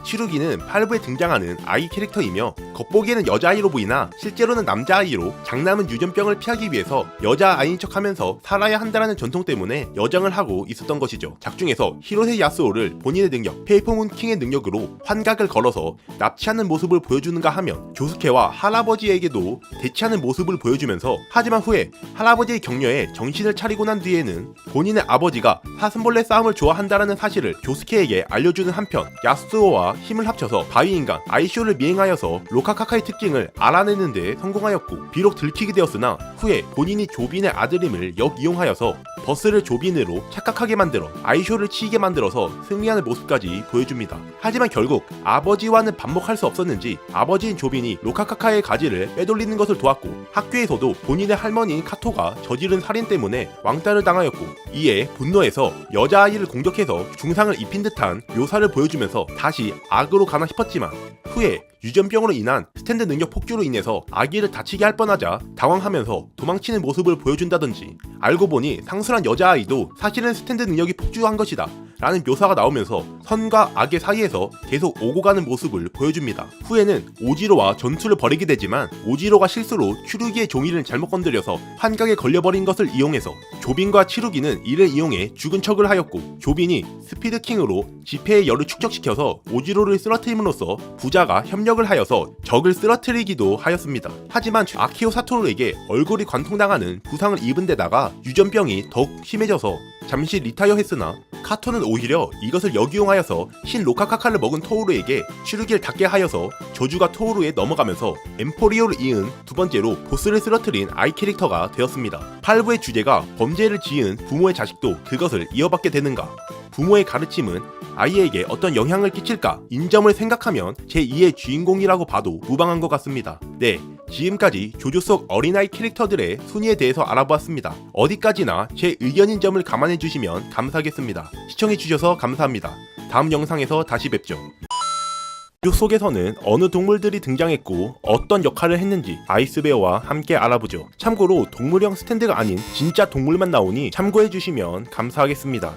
치루기는 8부에 등장하는 아이 캐릭터이며, 겉보기에는 여자아이로 보이나 실제로는 남자아이로 장남은 유전병을 피하기 위해서 여자아이인 척하면서 살아야 한다는 전통 때문에 여장을 하고 있었던 것이죠. 작중에서 히로세 야스오를 본인의 능력 페이퍼문 킹의 능력으로 환각을 걸어서 납치하는 모습을 보여주는가 하면, 조스케와 할아버지에게도 대치하는 모습을 보여주면서, 하지만 후에 할아버지의 격려에 정신을 차리고 난 뒤에는 본인의 아버지가 사슴벌레 싸움을 좋아한다는 사실을 조스케에게 알려주는 한편, 야스오와 힘을 합쳐서 바위인간 아이쇼를 미행하여서 로카카카의 특징을 알아내는 데 성공하였고, 비록 들키게 되었으나 후에 본인이 조빈의 아들임을 역이용하여서 버스를 조빈으로 착각하게 만들어 아이쇼를 치이게 만들어서 승리하는 모습까지 보여줍니다. 하지만 결국 아버지와는 반복할 수 없었는지 아버지인 조빈이 로카카카의 가지를 빼돌리는 것을 도왔고, 학교에서도 본인의 할머니인 카토가 저지른 살인 때문에 왕따를 당하였고, 이에 분노해서 여자아이를 공격해서 중상을 입힌 듯한 묘사를 보여주면서 다시 악으로 가나 싶었지만, 후에 유전병으로 인한 스탠드 능력 폭주로 인해서 아기를 다치게 할 뻔하자 당황하면서 도망치는 모습을 보여준다든지, 알고 보니 상술한 여자아이도 사실은 스탠드 능력이 폭주한 것이다 라는 묘사가 나오면서 선과 악의 사이에서 계속 오고 가는 모습을 보여줍니다. 후에는 오지로와 전투를 벌이게 되지만, 오지로가 실수로 추루기의 종이를 잘못 건드려서 환각에 걸려버린 것을 이용해서 조빈과 치루기는 이를 이용해 죽은 척을 하였고, 조빈이 스피드킹으로 지폐의 열을 축적시켜서 오지로를 쓰러뜨림으로써 부자가 협력을 하여서 적을 쓰러뜨리기도 하였습니다. 하지만 아키오 사토루에게 얼굴이 관통당하는 부상을 입은 데다가 유전병이 더욱 심해져서 잠시 리타이어 했으나, 카토는 오히려 이것을 역이용하여서 신 로카카카를 먹은 토우루에게 추루기를 닿게 하여서 저주가 토우루에 넘어가면서 엠포리오를 이은 두 번째로 보스를 쓰러뜨린 아이 캐릭터가 되었습니다. 8부의 주제가 범죄를 지은 부모의 자식도 그것을 이어받게 되는가, 부모의 가르침은 아이에게 어떤 영향을 끼칠까, 인점을 생각하면 제2의 주인공이라고 봐도 무방한 것 같습니다. 네, 지금까지 조조 속 어린아이 캐릭터들의 순위에 대해서 알아보았습니다. 어디까지나 제 의견인 점을 감안해주시면 감사하겠습니다. 시청해주셔서 감사합니다. 다음 영상에서 다시 뵙죠. 이 속에서는 어느 동물들이 등장했고 어떤 역할을 했는지 아이스베어와 함께 알아보죠. 참고로 동물형 스탠드가 아닌 진짜 동물만 나오니 참고해주시면 감사하겠습니다.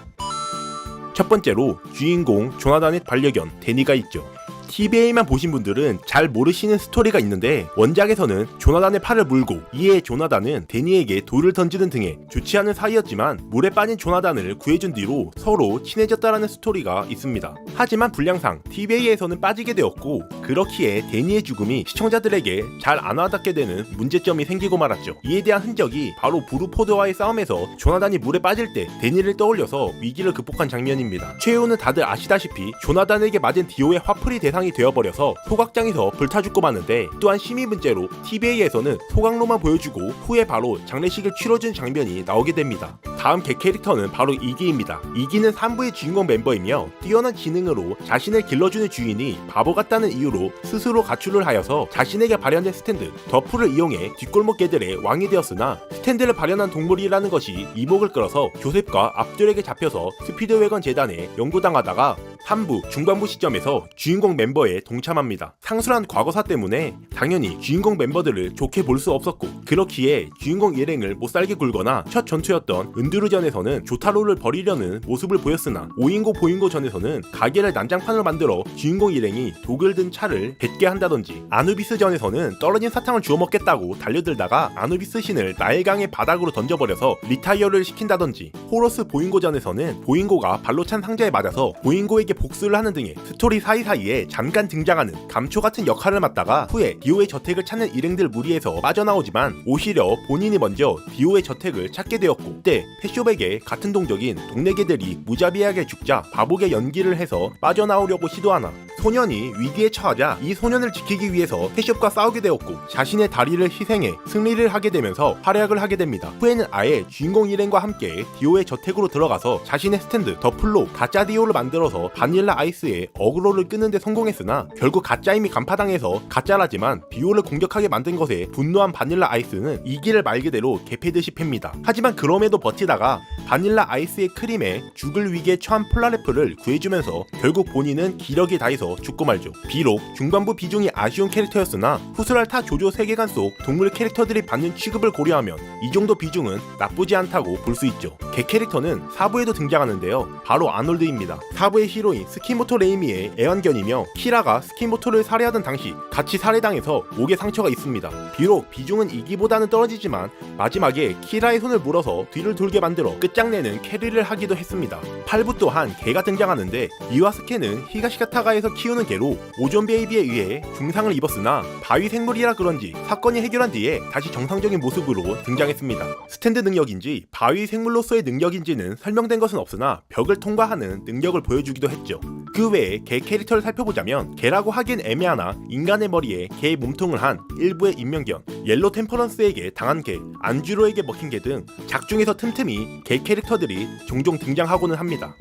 첫 번째로 주인공 조나단의 반려견 데니가 있죠. TVA만 보신 분들은 잘 모르시는 스토리가 있는데, 원작에서는 조나단의 팔을 물고 이에 조나단은 데니에게 돌을 던지는 등의 좋지 않은 사이였지만 물에 빠진 조나단을 구해준 뒤로 서로 친해졌다라는 스토리가 있습니다. 하지만 분량상 TVA에서는 빠지게 되었고, 그렇기에 데니의 죽음이 시청자들에게 잘 안 와닿게 되는 문제점이 생기고 말았죠. 이에 대한 흔적이 바로 브루포드와의 싸움에서 조나단이 물에 빠질 때 데니를 떠올려서 위기를 극복한 장면입니다. 최후는 다들 아시다시피 조나단에게 맞은 디오의 화풀이 대상이 되어버려서 소각장에서 불타 죽고 마는데, 또한 심의 문제로 TVA에서는 소각로만 보여주고 후에 바로 장례식을 치러준 장면이 나오게 됩니다. 다음 개 캐릭터는 바로 이기입니다. 이기는 3부의 주인공 멤버이며 뛰어난 지능으로 자신을 길러주는 주인이 바보 같다는 이유로 스스로 가출을 하여서 자신에게 발현된 스탠드 더프를 이용해 뒷골목 개들의 왕이 되었으나, 스탠드를 발현한 동물이라는 것이 이목을 끌어서 조셉과 압둘에게 잡혀서 스피드웨건 재단에 연구당하다가 3부 중반부 시점에서 주인공 멤버에 동참합니다. 상술한 과거사 때문에 당연히 주인공 멤버들을 좋게 볼 수 없었고, 그렇기에 주인공 일행을 못살게 굴거나 첫 전투였던 은두르전에서는 조타로를 버리려는 모습을 보였으나, 오인고 보인고 전에서는 가게를 난장판으로 만들어 주인공 일행이 독을 든 차를 뱉게 한다던지, 아누비스 전에서는 떨어진 사탕을 주워 먹겠다고 달려들다가 아누비스 신을 나일강의 바닥으로 던져버려서 리타이어를 시킨다던지, 호러스 보인고 전에서는 보인고가 발로 찬 상자에 맞아서 보인고에게 복수를 하는 등의 스토리 사이사이에 잠깐 등장하는 감초 같은 역할을 맡다가 후에 디오의 저택을 찾는 일행들 무리에서 빠져나오지만 오히려 본인이 먼저 디오의 저택을 찾게 되었고, 그때 패쇼백의 같은 동족인 동네 개들이 무자비하게 죽자 바보게 연기를 해서 빠져나오려고 시도하나 소년이 위기에 처하자 이 소년을 지키기 위해서 패숍과 싸우게 되었고, 자신의 다리를 희생해 승리를 하게 되면서 활약을 하게 됩니다. 후에는 아예 주인공 일행과 함께 디오의 저택으로 들어가서 자신의 스탠드 더플로 가짜 디오를 만들어서 바닐라 아이스의 어그로를 끄는 데 성공했으나, 결국 가짜임이 간파당해서 가짜라지만 디오를 공격하게 만든 것에 분노한 바닐라 아이스는 이기를 말 그대로 개패듯이 팹니다. 하지만 그럼에도 버티다가 바닐라 아이스의 크림에 죽을 위기에 처한 폴라레프를 구해주면서 결국 본인은 기력이 다해서 죽고 말죠. 비록 중반부 비중이 아쉬운 캐릭터였으나 후스랄타 조조 세계관 속 동물 캐릭터들이 받는 취급을 고려하면 이 정도 비중은 나쁘지 않다고 볼 수 있죠. 개 캐릭터는 4부에도 등장하는데요, 바로 아놀드입니다. 4부의 히로인 스키모토 레이미의 애완견이며, 키라가 스키모토를 살해하던 당시 같이 살해당해서 목에 상처가 있습니다. 비록 비중은 이기보다는 떨어지지만 마지막에 키라의 손을 물어서 뒤를 돌게 만들어 끝장내는 캐리를 하기도 했습니다. 8부 또한 개가 등장하는데, 이와스케는 히가시가타가에서 키우는 개로 오존 베이비에 의해 중상을 입었으나 바위 생물이라 그런지 사건이 해결한 뒤에 다시 정상적인 모습으로 등장했습니다. 스탠드 능력인지 바위 생물로서의 능력인지는 설명된 것은 없으나 벽을 통과하는 능력을 보여주기도 했죠. 그 외에 개 캐릭터를 살펴보자면, 개라고 하기엔 애매하나 인간의 머리에 개의 몸통을 한 일부의 인명견, 옐로 템퍼런스에게 당한 개, 안주로에게 먹힌 개 등 작중에서 틈틈이 개 캐릭터들이 종종 등장하고는 합니다.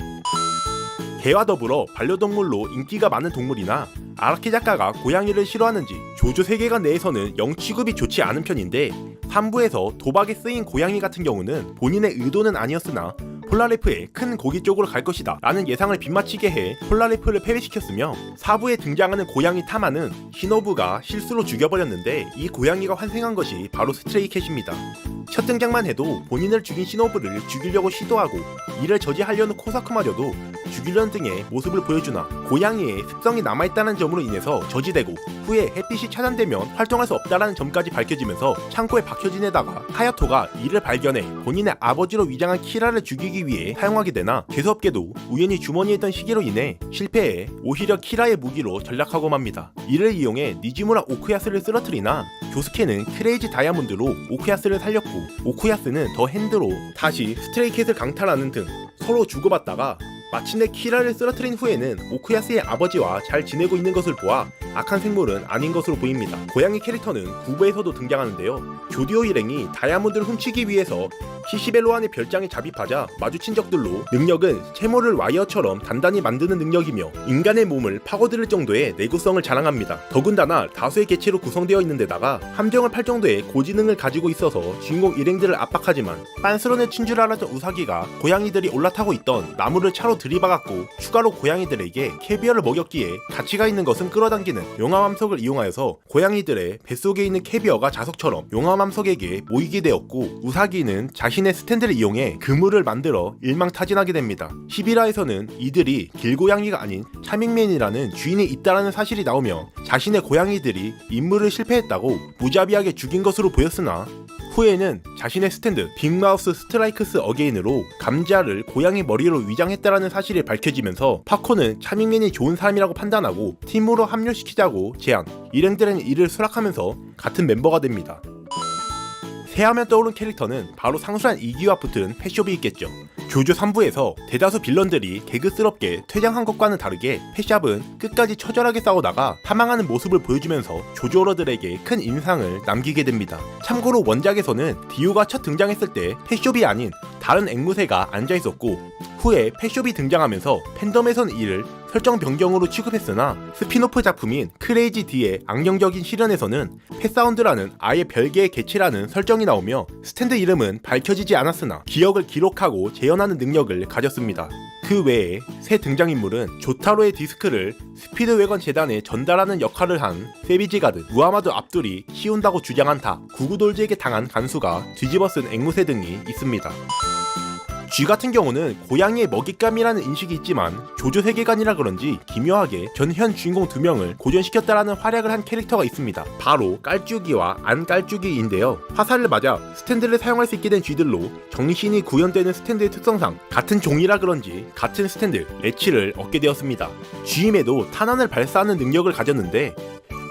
개와 더불어 반려동물로 인기가 많은 동물이나 아라키 작가가 고양이를 싫어하는지 조조 세계관 내에서는 영 취급이 좋지 않은 편인데, 3부에서 도박에 쓰인 고양이 같은 경우는 본인의 의도는 아니었으나 폴라레프의 큰 고기 쪽으로 갈 것이다 라는 예상을 빗맞추게 해 폴라레프를 패배시켰으며, 4부에 등장하는 고양이 타마는 시노부가 실수로 죽여버렸는데 이 고양이가 환생한 것이 바로 스트레이캣입니다. 첫 등장만 해도 본인을 죽인 시노부를 죽이려고 시도하고 이를 저지하려는 코사쿠마려도 죽이려는 등의 모습을 보여주나, 고양이의 습성이 남아있다는 점으로 인해서 저지되고 후에 햇빛이 차단되면 활동할 수 없다는 점까지 밝혀지면서 창고에 박혀 지내다가 하야토가 이를 발견해 본인의 아버지로 위장한 키라를 죽이기 위해 사용하게 되나, 재수없게도 우연히 주머니에 있던 시계로 인해 실패해 오히려 키라의 무기로 전락하고 맙니다. 이를 이용해 니지무라 오쿠야스를 쓰러뜨리나, 조스케는 크레이지 다이아몬드로 오쿠야스를 살렸고, 오쿠야스는 더 핸드로 다시 스트레이캣을 강탈하는 등 서로 주고받다가 마침내 키라를 쓰러뜨린 후에는 오쿠야스의 아버지와 잘 지내고 있는 것을 보아 악한 생물은 아닌 것으로 보입니다. 고양이 캐릭터는 9부에서도 등장하는데요. 조디오 일행이 다이아몬드를 훔치기 위해서 시시벨로안의 별장에 잡입하자 마주친 적들로 능력은 채모를 와이어처럼 단단히 만드는 능력이며 인간의 몸을 파고들 정도의 내구성을 자랑합니다. 더군다나 다수의 개체로 구성되어 있는 데다가 함정을 팔 정도의 고지능을 가지고 있어서 주인공 일행들을 압박하지만 빤스런에 친 줄 알았던 우사기가 고양이들이 올라타고 있던 나무를 차로 들이박았고 추가로 고양이들에게 캐비어를 먹였기에 가치가 있는 것은 끌어당기는 용암함석을 이용하여서 고양이들의 뱃속에 있는 캐비어가 자석처럼 용암함석에게 모이게 되었고 우사기는 자신의 스탠드를 이용해 그물을 만들어 일망타진하게 됩니다. 11화에서는 이들이 길고양이가 아닌 차밍맨이라는 주인이 있다라는 사실이 나오며 자신의 고양이들이 임무를 실패했다고 무자비하게 죽인 것으로 보였으나 후에는 자신의 스탠드 빅마우스 스트라이크스 어게인으로 감자를 고양이 머리로 위장했다라는 사실이 밝혀지면서 파코는 차밍맨이 좋은 사람이라고 판단하고 팀으로 합류시키자고 제안, 일행들은 이를 수락하면서 같은 멤버가 됩니다. 새하면 떠오른 캐릭터는 바로 상술한 이기와 붙은 펫숍이 있겠죠. 조조 3부에서 대다수 빌런들이 개그스럽게 퇴장한 것과는 다르게 펫샵은 끝까지 처절하게 싸우다가 사망하는 모습을 보여주면서 조조러들에게 큰 인상을 남기게 됩니다. 참고로 원작에서는 디오가 첫 등장했을 때 펫숍이 아닌 다른 앵무새가 앉아있었고 후에 펫숍이 등장하면서 팬덤에선 이를 설정 변경으로 취급했으나 스피노프 작품인 크레이지 D의 악령적인 실현에서는 펫사운드라는 아예 별개의 개체라는 설정이 나오며 스탠드 이름은 밝혀지지 않았으나 기억을 기록하고 재현하는 능력을 가졌습니다. 그 외에 새 등장인물은 조타로의 디스크를 스피드웨건 재단에 전달하는 역할을 한 세비지 가드, 무하마드 압둘이 키운다고 주장한 타, 구구돌즈에게 당한 간수가 뒤집어쓴 앵무새 등이 있습니다. 쥐 같은 경우는 고양이의 먹잇감이라는 인식이 있지만 조조 세계관이라 그런지 기묘하게 전현 주인공 2명을 고전시켰다라는 활약을 한 캐릭터가 있습니다. 바로 깔쭈기와 안 깔쭈기인데요. 화살을 맞아 스탠드를 사용할 수 있게 된 쥐들로 정신이 구현되는 스탠드의 특성상 같은 종이라 그런지 같은 스탠드, 레치를 얻게 되었습니다. 쥐임에도 탄환을 발사하는 능력을 가졌는데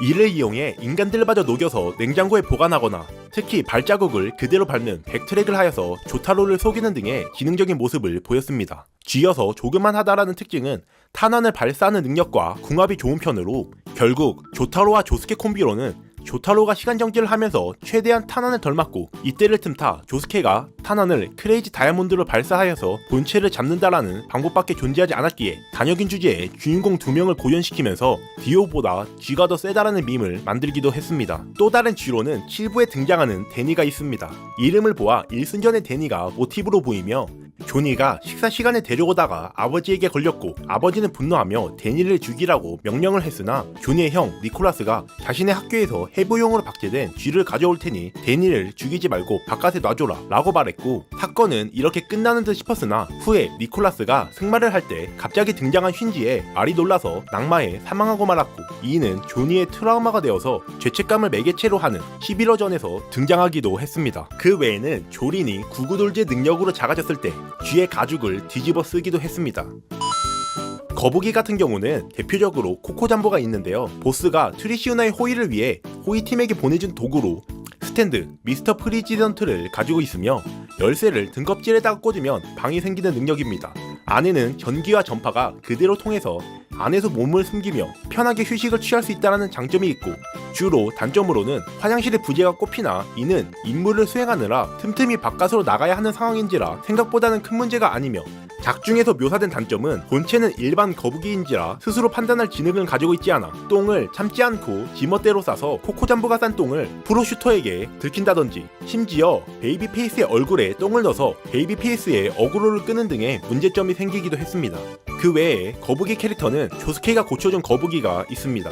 이를 이용해 인간들마저 녹여서 냉장고에 보관하거나 특히 발자국을 그대로 밟는 백트랙을 하여서 조타로를 속이는 등의 기능적인 모습을 보였습니다. 쥐여서 조그만 하다라는 특징은 탄환을 발사하는 능력과 궁합이 좋은 편으로 결국 조타로와 조스케 콤비로는 조타로가 시간 정지를 하면서 최대한 탄환을 덜 맞고 이때를 틈타 조스케가 탄환을 크레이지 다이아몬드로 발사하여서 본체를 잡는다라는 방법밖에 존재하지 않았기에 단역인 주제에 주인공 2명을 고연시키면서 디오보다 쥐가 더 세다라는 밈을 만들기도 했습니다. 또 다른 쥐로는 7부에 등장하는 데니가 있습니다. 이름을 보아 일순전의 데니가 모티브로 보이며 조니가 식사 시간에 데려오다가 아버지에게 걸렸고 아버지는 분노하며 데니를 죽이라고 명령을 했으나 조니의 형 니콜라스가 자신의 학교에서 해부용으로 박제된 쥐를 가져올 테니 데니를 죽이지 말고 바깥에 놔줘라 라고 말했고 사건은 이렇게 끝나는 듯 싶었으나 후에 니콜라스가 승마를 할 때 갑자기 등장한 휜지에 말이 놀라서 낙마해 사망하고 말았고 이는 조니의 트라우마가 되어서 죄책감을 매개체로 하는 11호전에서 등장하기도 했습니다. 그 외에는 조린이 구구돌즈의 능력으로 작아졌을 때 쥐의 가죽을 뒤집어 쓰기도 했습니다. 거북이 같은 경우는 대표적으로 코코잠보가 있는데요. 보스가 트리시우나의 호의를 위해 호의팀에게 보내준 도구로 스탠드 미스터 프리지던트를 가지고 있으며 열쇠를 등껍질에다가 꽂으면 방이 생기는 능력입니다. 안에는 전기와 전파가 그대로 통해서 안에서 몸을 숨기며 편하게 휴식을 취할 수 있다는 장점이 있고 주로 단점으로는 화장실에 부재가 꼽히나 이는 임무를 수행하느라 틈틈이 바깥으로 나가야 하는 상황인지라 생각보다는 큰 문제가 아니며 작중에서 묘사된 단점은 본체는 일반 거북이인지라 스스로 판단할 지능을 가지고 있지 않아 똥을 참지 않고 지멋대로 싸서 코코잠보가 싼 똥을 프로슈터에게 들킨다든지 심지어 베이비페이스의 얼굴에 똥을 넣어서 베이비페이스의 어그로를 끄는 등의 문제점이 생기기도 했습니다. 그 외에 거북이 캐릭터는 조스케가 고쳐준 거북이가 있습니다.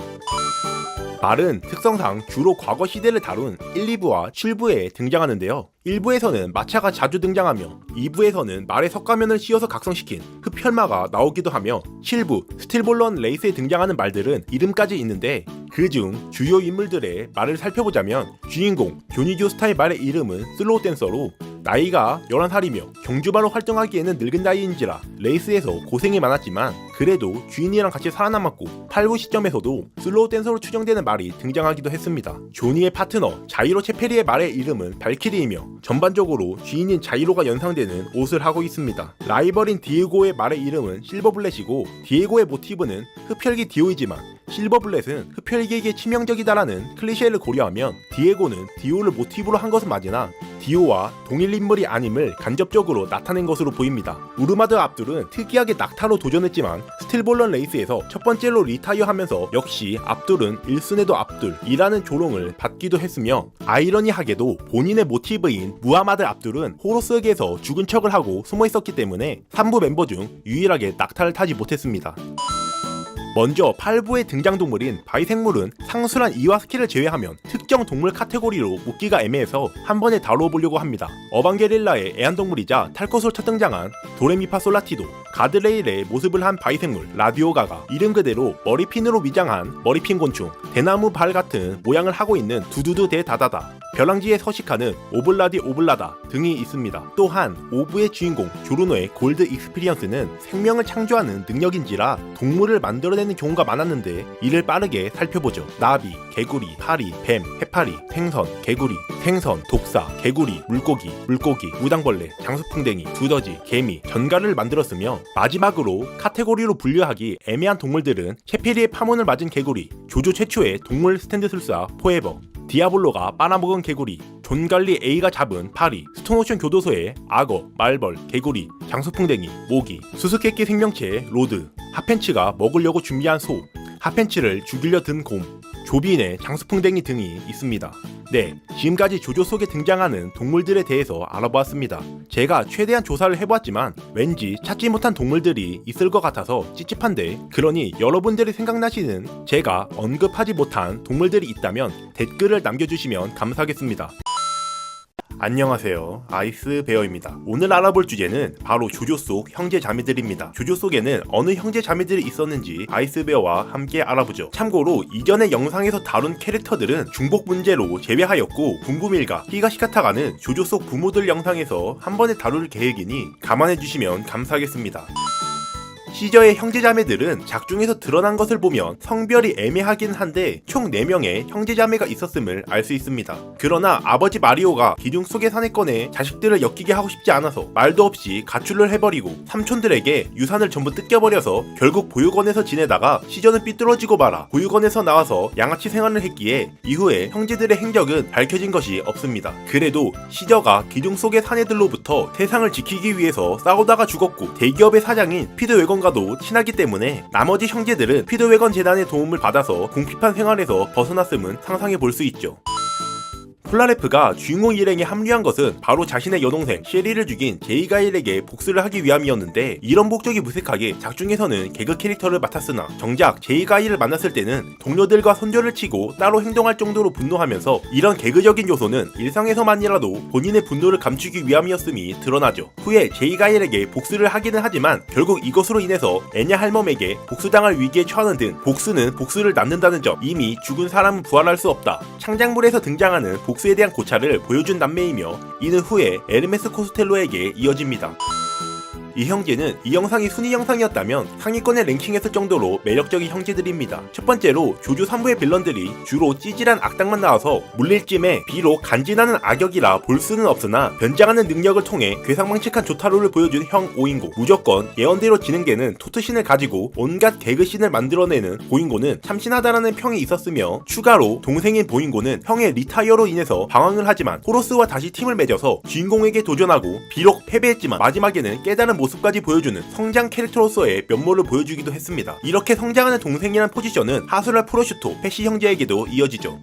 말은 특성상 주로 과거 시대를 다룬 1, 2부와 7부에 등장하는데요. 1부에서는 마차가 자주 등장하며 2부에서는 말의 석가면을 씌워서 각성시킨 흡혈마가 나오기도 하며 7부 스틸볼런 레이스에 등장하는 말들은 이름까지 있는데 그중 주요 인물들의 말을 살펴보자면 주인공 조니 조스타의 말의 이름은 슬로우 댄서로 나이가 11살이며 경주마로 활동하기에는 늙은 나이인지라 레이스에서 고생이 많았지만 그래도 주인이랑 같이 살아남았고 8부 시점에서도 슬로우 댄서로 추정되는 말이 등장하기도 했습니다. 조니의 파트너 자이로 체페리의 말의 이름은 발키리이며 전반적으로 주인인 자이로가 연상되는 옷을 하고 있습니다. 라이벌인 디에고의 말의 이름은 실버블렛이고 디에고의 모티브는 흡혈귀 디오이지만 실버블렛은 흡혈귀에게 치명적이다라는 클리셰를 고려하면 디에고는 디오를 모티브로 한 것은 맞으나 디오와 동일 인물이 아님을 간접적으로 나타낸 것으로 보입니다. 우르마드 압둘은 특이하게 낙타로 도전했지만 스틸볼런 레이스에서 첫 번째로 리타이어하면서 역시 압둘은 1순에도 압둘이라는 조롱을 받기도 했으며 아이러니하게도 본인의 모티브인 무하마드 압둘은 호로스에게서 죽은 척을 하고 숨어 있었기 때문에 3부 멤버 중 유일하게 낙타를 타지 못했습니다. 먼저 8부의 등장동물인 바이생물은 상술한 이와스키를 제외하면 특정 동물 카테고리로 묶기가 애매해서 한 번에 다뤄보려고 합니다. 어반게릴라의 애완동물이자 탈것으로 첫 등장한 도레미파솔라티도, 가드레일의 모습을 한 바이생물 라디오가가 이름 그대로 머리핀으로 위장한 머리핀 곤충, 대나무 발 같은 모양을 하고 있는 두두두 대다다다, 벼랑지에 서식하는 오블라디 오블라다 등이 있습니다. 또한 5부의 주인공 조르노의 골드 익스피리언스는 생명을 창조하는 능력인지라 동물을 만들어내는 경우가 많았는데 이를 빠르게 살펴보죠. 나비, 개구리, 파리, 뱀, 해파리, 생선, 개구리, 생선, 독사, 개구리, 물고기, 무당벌레, 장수풍뎅이, 두더지, 개미, 전갈을 만들었으며 마지막으로 카테고리로 분류하기 애매한 동물들은 캐피리의 파문을 맞은 개구리, 조조 최초의 동물 스탠드술사 포에버, 디아블로가 빨아먹은 개구리, 존갈리 A가 잡은 파리, 스톤오션 교도소의 악어, 말벌, 개구리, 장수풍뎅이, 모기, 수수께끼 생명체 로드, 핫팬츠가 먹으려고 준비한 소, 핫팬츠를 죽이려 든 곰, 조빈의 장수풍뎅이 등이 있습니다. 네, 지금까지 조조 속에 등장하는 동물들에 대해서 알아보았습니다. 제가 최대한 조사를 해보았지만 왠지 찾지 못한 동물들이 있을 것 같아서 찝찝한데, 그러니 여러분들이 생각나시는 제가 언급하지 못한 동물들이 있다면 댓글을 남겨주시면 감사하겠습니다. 안녕하세요, 아이스베어입니다. 오늘 알아볼 주제는 바로 조조 속 형제 자매들입니다. 조조 속에는 어느 형제 자매들이 있었는지 아이스베어와 함께 알아보죠. 참고로 이전의 영상에서 다룬 캐릭터들은 중복 문제로 제외하였고 궁금일가, 히가시카타가는 조조 속 부모들 영상에서 한 번에 다룰 계획이니 감안해주시면 감사하겠습니다. 시저의 형제자매들은 작중에서 드러난 것을 보면 성별이 애매하긴 한데 총 4명의 형제자매가 있었음을 알 수 있습니다. 그러나 아버지 마리오가 기둥 속의 사내권에 자식들을 엮이게 하고 싶지 않아서 말도 없이 가출을 해버리고 삼촌들에게 유산을 전부 뜯겨버려서 결국 보육원에서 지내다가 시저는 삐뚤어지고 말아 보육원에서 나와서 양아치 생활을 했기에 이후에 형제들의 행적은 밝혀진 것이 없습니다. 그래도 시저가 기둥 속의 사내들로부터 세상을 지키기 위해서 싸우다가 죽었고 대기업의 사장인 피드웨건과도 친하기 때문에 나머지 형제들은 피드웨건 재단의 도움을 받아서 궁핍한 생활에서 벗어났음은 상상해 볼 수 있죠. 폴라레프가 주인공 일행에 합류한 것은 바로 자신의 여동생 셰리를 죽인 제이가일에게 복수를 하기 위함이었는데, 이런 목적이 무색하게 작중에서는 개그 캐릭터를 맡았으나 정작 제이가일을 만났을 때는 동료들과 손절을 치고 따로 행동할 정도로 분노하면서 이런 개그적인 요소는 일상에서만이라도 본인의 분노를 감추기 위함이었음이 드러나죠. 후에 제이가일에게 복수를 하기는 하지만 결국 이것으로 인해서 애냐 할멈에게 복수당할 위기에 처하는 등 복수는 복수를 낳는다는 점, 이미 죽은 사람은 부활할 수 없다, 창작물에서 등장하는 복수에 대한 고찰을 보여준 남매이며 이는 후에 에르메스 코스텔로에게 이어집니다. 이 형제는 이 영상이 순위 영상이었다면 상위권에 랭킹했을 정도로 매력적인 형제들입니다. 첫 번째로 조조 3부의 빌런들이 주로 찌질한 악당만 나와서 물릴 쯤에 비록 간지나는 악역이라 볼 수는 없으나 변장하는 능력을 통해 괴상망측한 조타로를 보여준 형 오인고, 무조건 예언대로 지능되는 토트신을 가지고 온갖 개그신을 만들어내는 보인고는 참신하다라는 평이 있었으며, 추가로 동생인 보인고는 형의 리타이어로 인해서 방황을 하지만 호로스와 다시 팀을 맺어서 주인공에게 도전하고 비록 패배했지만 마지막에는 깨달은 모습까지 보여주는 성장 캐릭터로서의 면모를 보여주기도 했습니다. 이렇게 성장하는 동생이란 포지션은 하수라 프로슈토 패시 형제에게도 이어지죠.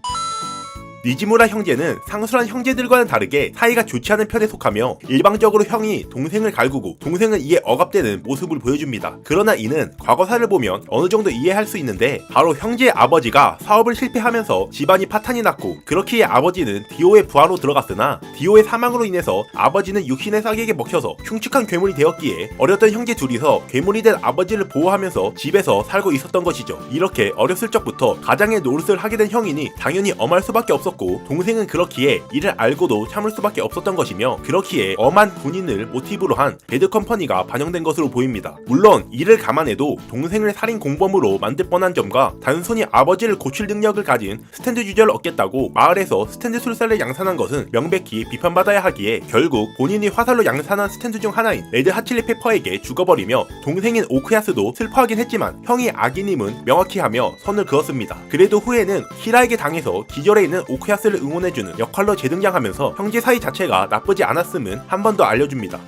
니지무라 형제는 상술한 형제들과는 다르게 사이가 좋지 않은 편에 속하며 일방적으로 형이 동생을 갈구고 동생은 이에 억압되는 모습을 보여줍니다. 그러나 이는 과거사를 보면 어느 정도 이해할 수 있는데, 바로 형제의 아버지가 사업을 실패하면서 집안이 파탄이 났고 그렇기에 아버지는 디오의 부하로 들어갔으나 디오의 사망으로 인해서 아버지는 육신의 싹에게 먹혀서 흉측한 괴물이 되었기에 어렸던 형제 둘이서 괴물이 된 아버지를 보호하면서 집에서 살고 있었던 것이죠. 이렇게 어렸을 적부터 가장의 노릇을 하게 된 형이니 당연히 엄할 수밖에 없었고, 있었고 동생은 그렇기에 이를 알고도 참을 수밖에 없었던 것이며 그렇기에 엄한 군인을 모티브로 한 배드컴퍼니가 반영된 것으로 보입니다. 물론 이를 감안해도 동생을 살인 공범으로 만들 뻔한 점과 단순히 아버지를 고칠 능력을 가진 스탠드 유저를 얻겠다고 마을에서 스탠드 술사를 양산한 것은 명백히 비판받아야 하기에 결국 본인이 화살로 양산한 스탠드 중 하나인 레드 핫칠리페퍼에게 죽어버리며 동생인 오크야스도 슬퍼하긴 했지만 형이 악인임은 명확히 하며 선을 그었습니다. 그래도 후에는 키라에게 당해서 기절해 있는 오크야스를 응원해주는 역할로 재등장하면서 형제 사이 자체가 나쁘지 않았음은 한 번 더 알려줍니다.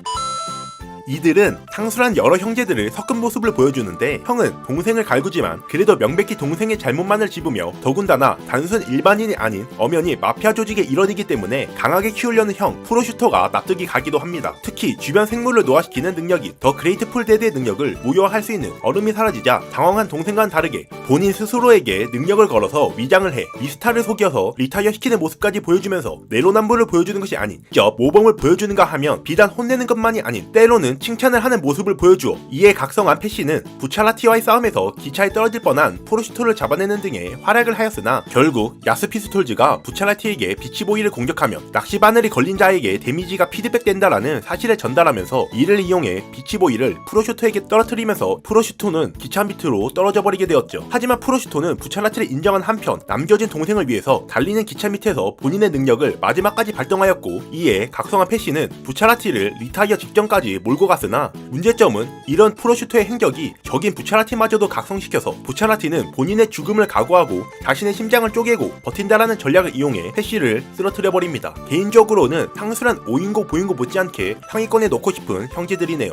이들은 상술한 여러 형제들을 섞은 모습을 보여주는데 형은 동생을 갈구지만 그래도 명백히 동생의 잘못만을 짚으며 더군다나 단순 일반인이 아닌 엄연히 마피아 조직의 일원이기 때문에 강하게 키우려는 형 프로슈터가 납득이 가기도 합니다. 특히 주변 생물을 노화시키는 능력인 더 그레이트풀 데드의 능력을 무효화할 수 있는 얼음이 사라지자 당황한 동생과는 다르게 본인 스스로에게 능력을 걸어서 위장을 해 미스타를 속여서 리타이어 시키는 모습까지 보여주면서 내로남불을 보여주는 것이 아닌 직접 모범을 보여주는가 하면 비단 혼내는 것만이 아닌 때로는 칭찬을 하는 모습을 보여주어 이에 각성한 패시는 부차라티와의 싸움에서 기차에 떨어질 뻔한 프로슈토를 잡아내는 등의 활약을 하였으나 결국 야스피스톨즈가 부차라티에게 비치보이를 공격하며 낚시 바늘이 걸린 자에게 데미지가 피드백된다라는 사실을 전달하면서 이를 이용해 비치보이를 프로슈토에게 떨어뜨리면서 프로슈토는 기차 밑으로 떨어져 버리게 되었죠. 하지만 프로슈토는 부차라티를 인정한 한편 남겨진 동생을 위해서 달리는 기차 밑에서 본인의 능력을 마지막까지 발동하였고 이에 각성한 패시는 부차라티를 리타이어 직전까지 몰고 갔으나 문제점은 이런 프로슈터의 행적이 적인 부차라티마저도 각성시켜서 부차라티는 본인의 죽음을 각오하고 자신의 심장을 쪼개고 버틴다라는 전략을 이용해 패시를 쓰러뜨려버립니다. 개인적으로는 상술한 오인고 보인고 못지않게 상위권에 넣고 싶은 형제들이네요.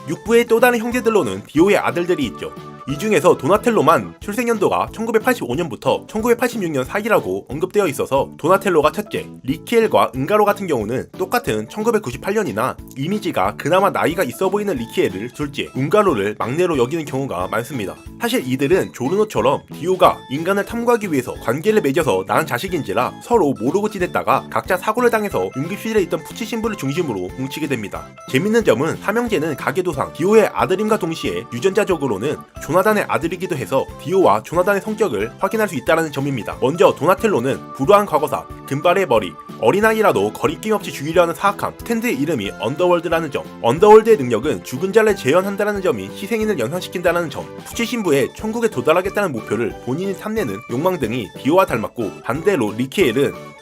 6부의 또 다른 형제들로는 디오의 아들들이 있죠. 이 중에서 도나텔로만 출생연도가 1985년부터 1986년 사이라고 언급되어 있어서 도나텔로가 첫째, 리키엘과 은가로 같은 경우는 똑같은 1998년이나 이미지가 그나마 나이가 있어 보이는 리키엘을 둘째, 은가로를 막내로 여기는 경우가 많습니다. 사실 이들은 조르노처럼 디오가 인간을 탐구하기 위해서 관계를 맺어서 낳은 자식인지라 서로 모르고 지냈다가 각자 사고를 당해서 응급실에 있던 푸치 신부를 중심으로 뭉치게 됩니다. 재밌는 점은 삼형제는 가계도상 디오의 아들임과 동시에 유전자적으로는 조나단의 아들이기도 해서 디오와 조나단의 성격을 확인할 수 있다는 점입니다. 먼저 도나텔로는 불우한 과거사, 금발의 머리, 어린아이라도 거리낌 없이 죽이려 하는 사악함, 스탠드의 이름이 언더월드라는 점, 언더월드의 능력은 죽은 자를 재현한다는 점이 희생인을 연상시킨다는 점, 푸치 신부의 천국에 도달하겠다는 목표를 본인이 탐내는 욕망 등이 디오와 닮았고 반대로 리키엘은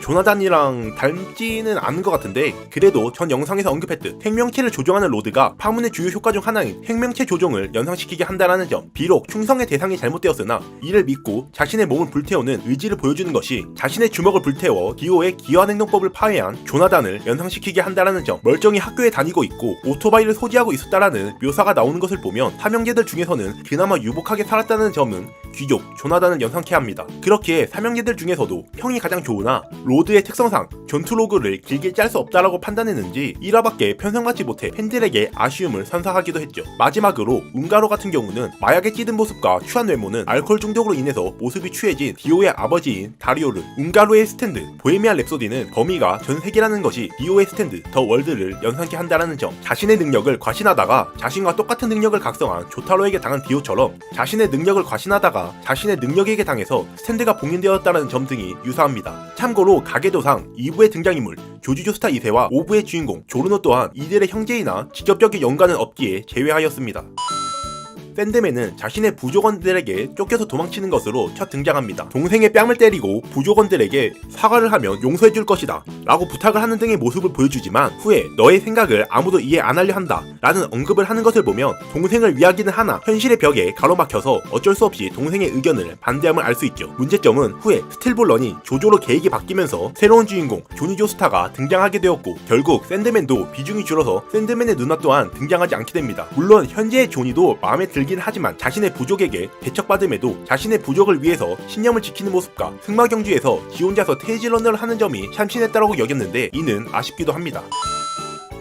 조나단이랑 닮지는 않은 것 같은데 그래도 전 영상에서 언급했듯 생명체를 조종하는 로드가 파문의 주요 효과 중 하나인 생명체 조종을 연상시키게 한다는 점, 비록 충성의 대상이 잘못되었으나 이를 믿고 자신의 몸을 불태우는 의지를 보여주는 것이 자신의 주먹을 불태워 디오의 기여한 행동법을 파괴한 조나단을 연상시키게 한다는 점, 멀쩡히 학교에 다니고 있고 오토바이를 소지하고 있었다라는 묘사가 나오는 것을 보면 삼형제들 중에서는 그나마 유복하게 살았다는 점은 귀족 조나단을 연상케 합니다. 그렇기에 삼형제들 중에서도 형이 가장 좋으나 로드의 특성상 전투 로그를 길게 짤 수 없다라고 판단했는지 1화밖에 편성받지 못해 팬들에게 아쉬움을 선사하기도 했죠. 마지막으로 운가로 같은 경우는 마약에 찌든 모습과 추한 외모는 알코올 중독으로 인해서 모습이 추해진 디오의 아버지인 다리오르, 운가로의 스탠드, 보헤미안 랩소디는 범위가 전 세계라는 것이 디오의 스탠드, 더 월드를 연상케 한다는 점, 자신의 능력을 과신하다가 자신과 똑같은 능력을 각성한 조타로에게 당한 디오처럼 자신의 능력을 과신하다가 자신의 능력에게 당해서 스탠드가 봉인되었다는 점 등이 유사합니다. 참고로 가계도상 2부의 등장인물 조지조스타 2세와 5부의 주인공 조르노 또한 이들의 형제이나 직접적인 연관은 없기에 제외하였습니다. 샌드맨은 자신의 부족원들에게 쫓겨서 도망치는 것으로 첫 등장합니다. 동생의 뺨을 때리고 부족원들에게 사과를 하면 용서해줄 것이다 라고 부탁을 하는 등의 모습을 보여주지만 후에 너의 생각을 아무도 이해 안 하려 한다 라는 언급을 하는 것을 보면 동생을 위하기는 하나 현실의 벽에 가로막혀서 어쩔 수 없이 동생의 의견을 반대함을 알 수 있죠. 문제점은 후에 스틸볼런이 조조로 계획이 바뀌면서 새로운 주인공 조니 조스타가 등장하게 되었고 결국 샌드맨도 비중이 줄어서 샌드맨의 누나 또한 등장하지 않게 됩니다. 물론 현재의 조니도 마음에 들긴 하지만 자신의 부족에게 배척받음에도 자신의 부족을 위해서 신념을 지키는 모습과 승마경주에서 지 혼자서 테이즈런너를 하는 점이 참신했다고 여겼는데 이는 아쉽기도 합니다.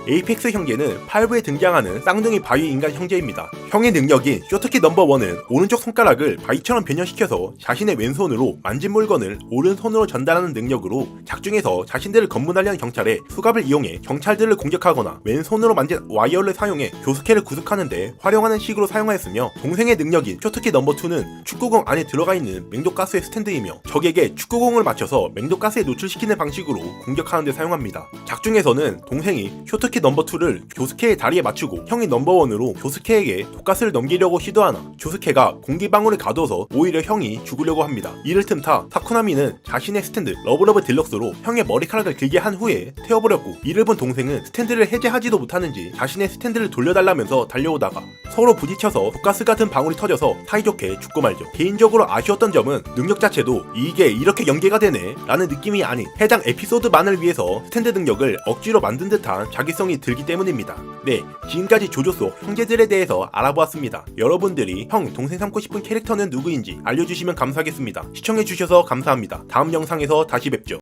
에이펙스 형제는 8부에 등장하는 쌍둥이 바위 인간 형제입니다. 형의 능력인 쇼트키 넘버1은 오른쪽 손가락을 바위처럼 변형시켜서 자신의 왼손으로 만진 물건을 오른손으로 전달하는 능력으로 작중에서 자신들을 검문하려는 경찰에 수갑을 이용해 경찰들을 공격하거나 왼손으로 만진 와이어를 사용해 교스케를 구속하는데 활용하는 식으로 사용하였으며, 동생의 능력인 쇼트키 넘버2는 축구공 안에 들어가 있는 맹독가스의 스탠드이며 적에게 축구공을 맞춰서 맹독가스에 노출시키는 방식으로 공격하는 데 사용합니다. 작중에서는 동생이 쇼트키 넘버2를 교스케의 다리에 맞추고 형이 넘버1으로 교스케에게 독가스를 넘기려고 시도하나 조스케가 공기방울을 가둬서 오히려 형이 죽으려고 합니다. 이를 틈타 타쿠나미는 자신의 스탠드 러브러브 딜럭스로 형의 머리카락을 길게 한 후에 태워버렸고, 이를 본 동생은 스탠드를 해제하지도 못하는지 자신의 스탠드를 돌려달라면서 달려오다가 서로 부딪혀서 독가스 같은 방울이 터져서 사이좋게 죽고 말죠. 개인적으로 아쉬웠던 점은 능력 자체도 이게 이렇게 연계가 되네 라는 느낌이 아닌 해당 에피소드만을 위해서 스탠드 능력을 억지로 만든 듯한 자기성이 들기 때문입니다. 네, 지금까지 조조 속 형제들에 대해서 알아보았습니다. 여러분들이 형, 동생 삼고 싶은 캐릭터는 누구인지 알려주시면 감사하겠습니다. 시청해주셔서 감사합니다. 다음 영상에서 다시 뵙죠.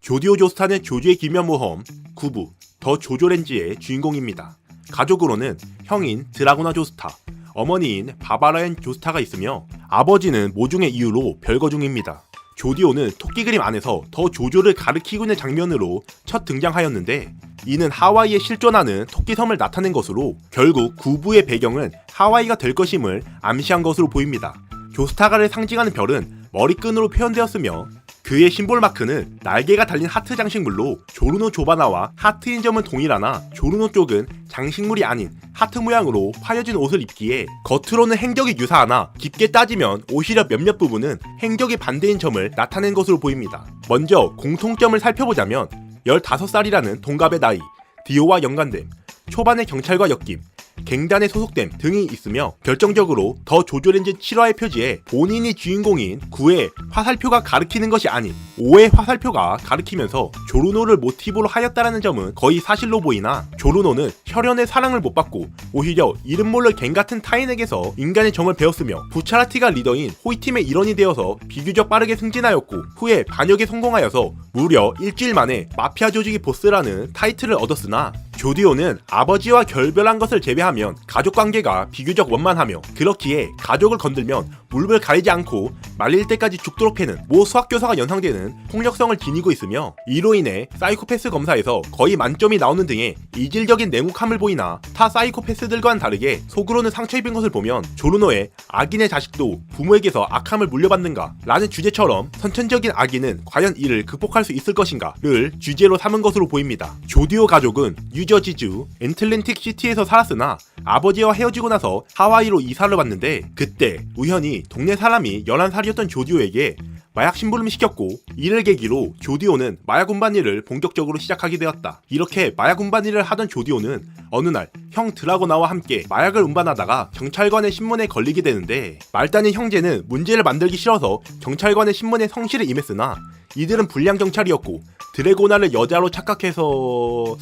조디오 조스타는 조조의 기묘한 모험 9부 더 조조렌즈의 주인공입니다. 가족으로는 형인 드라구나 조스타, 어머니인 바바라엔 조스타가 있으며 아버지는 모종의 이유로 별거 중입니다. 조디오는 토끼 그림 안에서 더 조조를 가리키고 있는 장면으로 첫 등장하였는데, 이는 하와이에 실존하는 토끼섬을 나타낸 것으로 결국 9부의 배경은 하와이가 될 것임을 암시한 것으로 보입니다. 조스타가를 상징하는 별은 머리끈으로 표현되었으며 그의 심볼 마크는 날개가 달린 하트 장식물로 조르노 조바나와 하트인 점은 동일하나 조르노 쪽은 장식물이 아닌 하트 모양으로 파여진 옷을 입기에 겉으로는 행적이 유사하나 깊게 따지면 오히려 몇몇 부분은 행적이 반대인 점을 나타낸 것으로 보입니다. 먼저 공통점을 살펴보자면 15살이라는 동갑의 나이, 디오와 연관됨, 초반의 경찰과 엮임, 갱단에 소속됨 등이 있으며 결정적으로 더 조조렌즈 7화의 표지에 본인이 주인공인 9의 화살표가 가리키는 것이 아닌 5의 화살표가 가리키면서 조르노를 모티브로 하였다라는 점은 거의 사실로 보이나, 조르노는 혈연의 사랑을 못 받고 오히려 이름 모를 갱 같은 타인에게서 인간의 정을 배웠으며 부차라티가 리더인 호이팀의 일원이 되어서 비교적 빠르게 승진하였고 후에 반역에 성공하여서 무려 일주일 만에 마피아 조직의 보스라는 타이틀을 얻었으나, 조디오는 아버지와 결별한 것을 제외하면 가족관계가 비교적 원만하며 그렇기에 가족을 건들면 물불 가리지 않고 말릴 때까지 죽도록 패는 모 수학교사가 연상되는 폭력성을 지니고 있으며, 이로 인해 사이코패스 검사에서 거의 만점이 나오는 등의 이질적인 냉혹함을 보이나 타 사이코패스들과는 다르게 속으로는 상처 입은 것을 보면 조르노의 악인의 자식도 부모에게서 악함을 물려받는가 라는 주제처럼 선천적인 악인은 과연 이를 극복할 수 있을 것인가를 주제로 삼은 것으로 보입니다. 조디오 가족은 뉴저지주 앤틀랜틱 시티에서 살았으나 아버지와 헤어지고 나서 하와이로 이사를 왔는데, 그때 우연히 동네 사람이 11살이었던 조디오에게 마약 심부름을 시켰고, 이를 계기로 조디오는 마약 운반일을 본격적으로 시작하게 되었다. 이렇게 마약 운반일을 하던 조디오는 어느 날 형 드라고나와 함께 마약을 운반하다가 경찰관의 신문에 걸리게 되는데, 말단인 형제는 문제를 만들기 싫어서 경찰관의 신문에 성실히 임했으나 이들은 불량 경찰이었고 드래고나를 여자로 착각해서